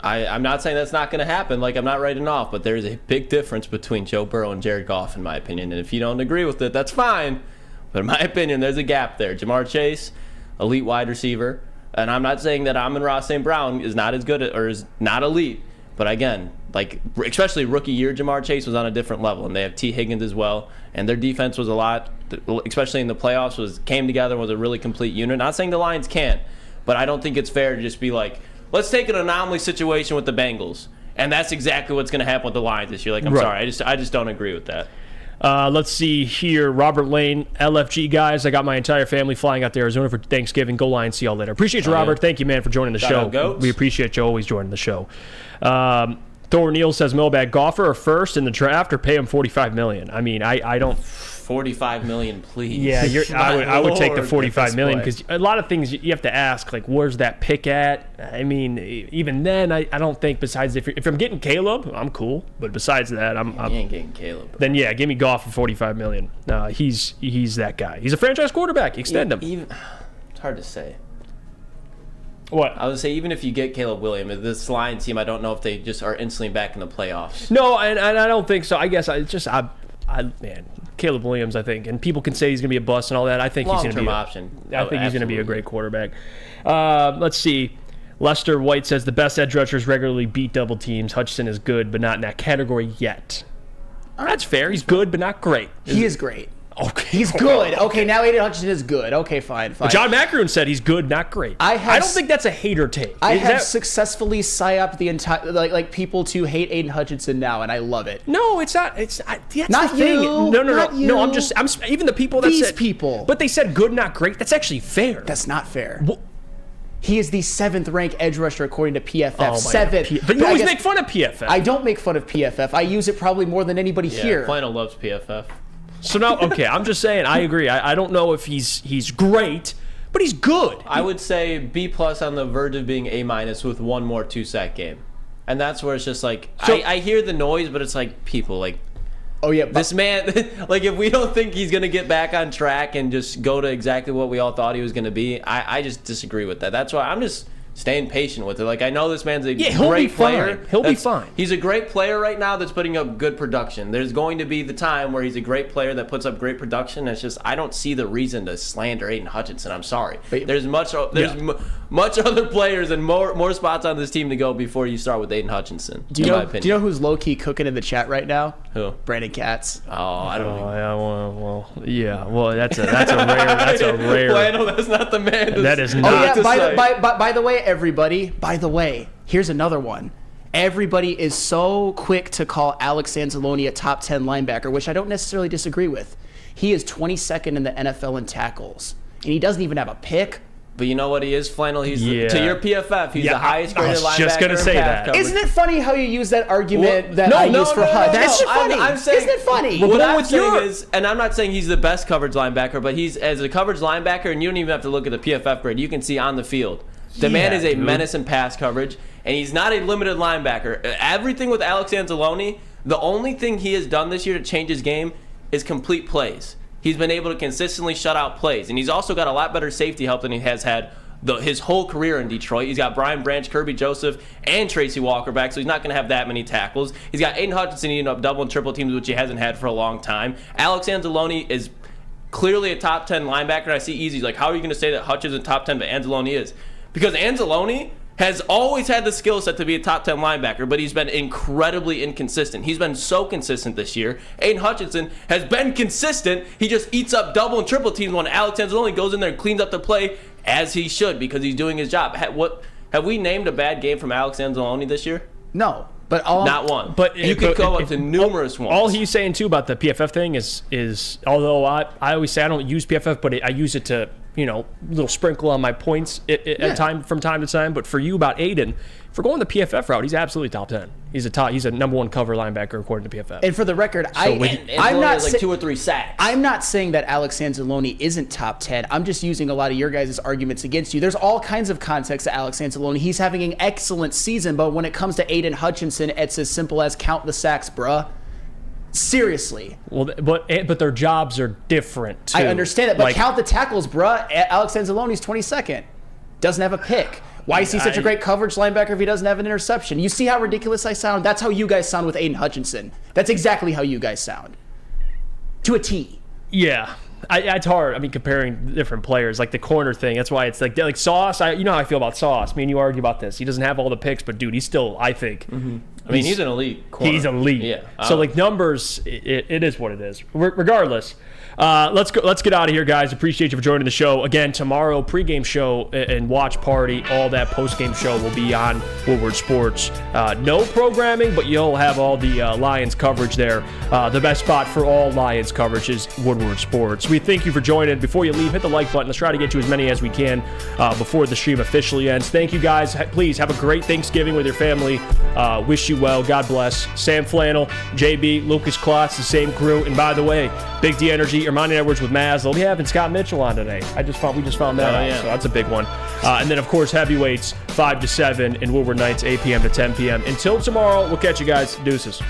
[SPEAKER 4] I'm not saying that's not going to happen. Like, I'm not writing off, but there's a big difference between Joe Burrow and Jared Goff, in my opinion. And if you don't agree with it, that's fine. But in my opinion, there's a gap there. Jamar Chase, elite wide receiver. And I'm not saying that Amon-Ra St. Brown is not as good or is not elite. But again, like, especially rookie year, Jamar Chase was on a different level. And they have T. Higgins as well. And their defense was a lot, especially in the playoffs, came together and was a really complete unit. Not saying the Lions can't, but I don't think it's fair to just be like, let's take an anomaly situation with the Bengals, and that's exactly what's going to happen with the Lions this year. Like, I'm sorry, I just don't agree with that.
[SPEAKER 2] Let's see here. Robert Lane, LFG guys. I got my entire family flying out to Arizona for Thanksgiving. Go Lions. See y'all later. Appreciate you, Robert. Thank you, man, for joining the show. We appreciate you always joining the show. Thor Neal says, mailbag, golfer or first in the draft or pay him $45 million? I mean, I don't.
[SPEAKER 4] $45 million, please.
[SPEAKER 2] Yeah, I would take the $45 million because a lot of things you have to ask, like, where's that pick at? I mean, even then, I don't think, besides if I'm getting Caleb, I'm cool. But besides that,
[SPEAKER 4] you ain't getting Caleb. Bro.
[SPEAKER 2] Then yeah, give me Goff for $45 million. He's that guy. He's a franchise quarterback. Extend him.
[SPEAKER 4] It's hard to say.
[SPEAKER 2] What?
[SPEAKER 4] I would say even if you get Caleb Williams, this Lions team, I don't know if they just are instantly back in the playoffs.
[SPEAKER 2] No, and I don't think so. I guess man, Caleb Williams, I think, and people can say he's going to be a bust and all that. I think he's going to be
[SPEAKER 4] option.
[SPEAKER 2] I think he's going to be a great quarterback. Let's see. Lester White says the best edge rushers regularly beat double teams. Hutchinson is good, but not in that category yet. That's fair. He's good, but not great.
[SPEAKER 3] He is great.
[SPEAKER 2] Okay,
[SPEAKER 3] he's good. Okay, now Aiden Hutchinson is good. Okay, fine.
[SPEAKER 2] But John McEnroe said he's good, not great. I don't think that's a hater take.
[SPEAKER 3] I have successfully psyoped the entire like people to hate Aiden Hutchinson now, and I love it.
[SPEAKER 2] No, it's not. That's
[SPEAKER 3] not
[SPEAKER 2] the thing.
[SPEAKER 3] You.
[SPEAKER 2] No. I'm even the people that
[SPEAKER 3] These
[SPEAKER 2] said
[SPEAKER 3] people.
[SPEAKER 2] But they said good, not great. That's actually fair.
[SPEAKER 3] That's not fair.
[SPEAKER 2] Well,
[SPEAKER 3] He is the 7th ranked edge rusher according to PFF.
[SPEAKER 2] Oh,
[SPEAKER 3] 7th.
[SPEAKER 2] But you always make fun of PFF.
[SPEAKER 3] I don't make fun of PFF. I use it probably more than anybody here.
[SPEAKER 4] Flannel loves PFF.
[SPEAKER 2] So now, okay, I'm just saying, I agree. I don't know if he's great, but he's good.
[SPEAKER 4] I would say B+ on the verge of being A- with one more 2-sack game. And that's where it's just like, I hear the noise, but it's like, people, like,
[SPEAKER 3] oh yeah,
[SPEAKER 4] this man, like, if we don't think he's going to get back on track and just go to exactly what we all thought he was going to be, I just disagree with that. That's why I'm just staying patient with it. Like, I know this man's a great player.
[SPEAKER 2] He'll be fine.
[SPEAKER 4] He's a great player right now that's putting up good production. There's going to be the time where he's a great player that puts up great production. It's just, I don't see the reason to slander Aiden Hutchinson. I'm sorry. There's much other players and more spots on this team to go before you start with Aiden Hutchinson.
[SPEAKER 3] Do you know who's low-key cooking in the chat right now?
[SPEAKER 4] Who?
[SPEAKER 3] Brandon Katz.
[SPEAKER 4] Oh, I don't know.
[SPEAKER 2] Well, that's a rare.
[SPEAKER 4] Well, I know that's not the man.
[SPEAKER 2] That is not.
[SPEAKER 3] Oh yeah. By the way, everybody. By the way, here's another one. Everybody is so quick to call Alex Anzalone a top 10 linebacker, which I don't necessarily disagree with. He is 22nd in the NFL in tackles, and he doesn't even have a pick.
[SPEAKER 4] But you know what he is, Flannel? He's to your PFF. He's the highest graded linebacker.
[SPEAKER 2] Just gonna say that.
[SPEAKER 3] Isn't it funny how you use that argument I use for Hutch? That's funny.
[SPEAKER 4] I'm saying,
[SPEAKER 3] isn't it funny?
[SPEAKER 4] What I'm saying is, and I'm not saying he's the best coverage linebacker, but he's as a coverage linebacker, and you don't even have to look at the PFF grade. You can see on the field. The man is a menace in pass coverage, and he's not a limited linebacker. Everything with Alex Anzalone, the only thing he has done this year to change his game is complete plays. He's been able to consistently shut out plays, and he's also got a lot better safety help than he has had his whole career in Detroit. He's got Brian Branch, Kirby Joseph, and Tracy Walker back, so he's not going to have that many tackles. He's got Aiden Hutchinson eating up double and triple teams, which he hasn't had for a long time. Alex Anzalone is clearly a top 10 linebacker, and I see easy. Like, how are you going to say that Hutch isn't top 10, but Anzalone is? Because Anzalone has always had the skill set to be a top 10 linebacker, but he's been incredibly inconsistent. He's been so consistent this year. Aiden Hutchinson has been consistent. He just eats up double and triple teams when Alex Anzalone goes in there and cleans up the play as he should because he's doing his job. Have we named a bad game from Alex Anzalone this year?
[SPEAKER 3] No. But
[SPEAKER 4] not one. But you could go up to numerous ones.
[SPEAKER 2] All he's saying too about the PFF thing is although I always say I don't use PFF, but I use it to little sprinkle on my points from time to time. But for you about Aiden, if we're going the PFF route, he's absolutely top 10. He's a number one cover linebacker according to PFF.
[SPEAKER 3] And for the record, I'm not
[SPEAKER 4] like 2 or 3 sacks.
[SPEAKER 3] I'm not saying that Alex Anzalone isn't top 10. I'm just using a lot of your guys' arguments against you. There's all kinds of context to Alex Anzalone. He's having an excellent season, but when it comes to Aiden Hutchinson, it's as simple as count the sacks, bruh. Seriously.
[SPEAKER 2] Well, but their jobs are different too.
[SPEAKER 3] I understand it, but count the tackles, bruh. Alex Anzalone's 22nd. Doesn't have a pick. Why is he such a great coverage linebacker if he doesn't have an interception? You see how ridiculous I sound? That's how you guys sound with Aiden Hutchinson. That's exactly how you guys sound. To a T.
[SPEAKER 2] Yeah. It's hard. I mean, comparing different players, like the corner thing. That's why it's like Sauce. You know how I feel about Sauce. Me and you argue about this. He doesn't have all the picks, but dude, he's still, I think.
[SPEAKER 4] Mm-hmm. I mean, he's an elite corner.
[SPEAKER 2] He's elite.
[SPEAKER 4] Yeah.
[SPEAKER 2] So like numbers, it is what it is. Regardless, let's get out of here, guys. Appreciate you for joining the show again. Tomorrow, pregame show and watch party. All that postgame show will be on Woodward Sports. No programming, but you'll have all the Lions coverage there. The best spot for all Lions coverage is Woodward Sports. We thank you for joining. Before you leave, hit the like button. Let's try to get to as many as we can before the stream officially ends. Thank you, guys. Please have a great Thanksgiving with your family. Wish you well. God bless. Sam Flannel, JB, Lucas Klotz, the same crew. And by the way, Big D Energy, Ermanni Edwards with Maz. They'll be having Scott Mitchell on today. We just found that out. So that's a big one. And then, of course, heavyweights 5 to 7 and Woodward nights 8 p.m. to 10 p.m. Until tomorrow, we'll catch you guys. Deuces.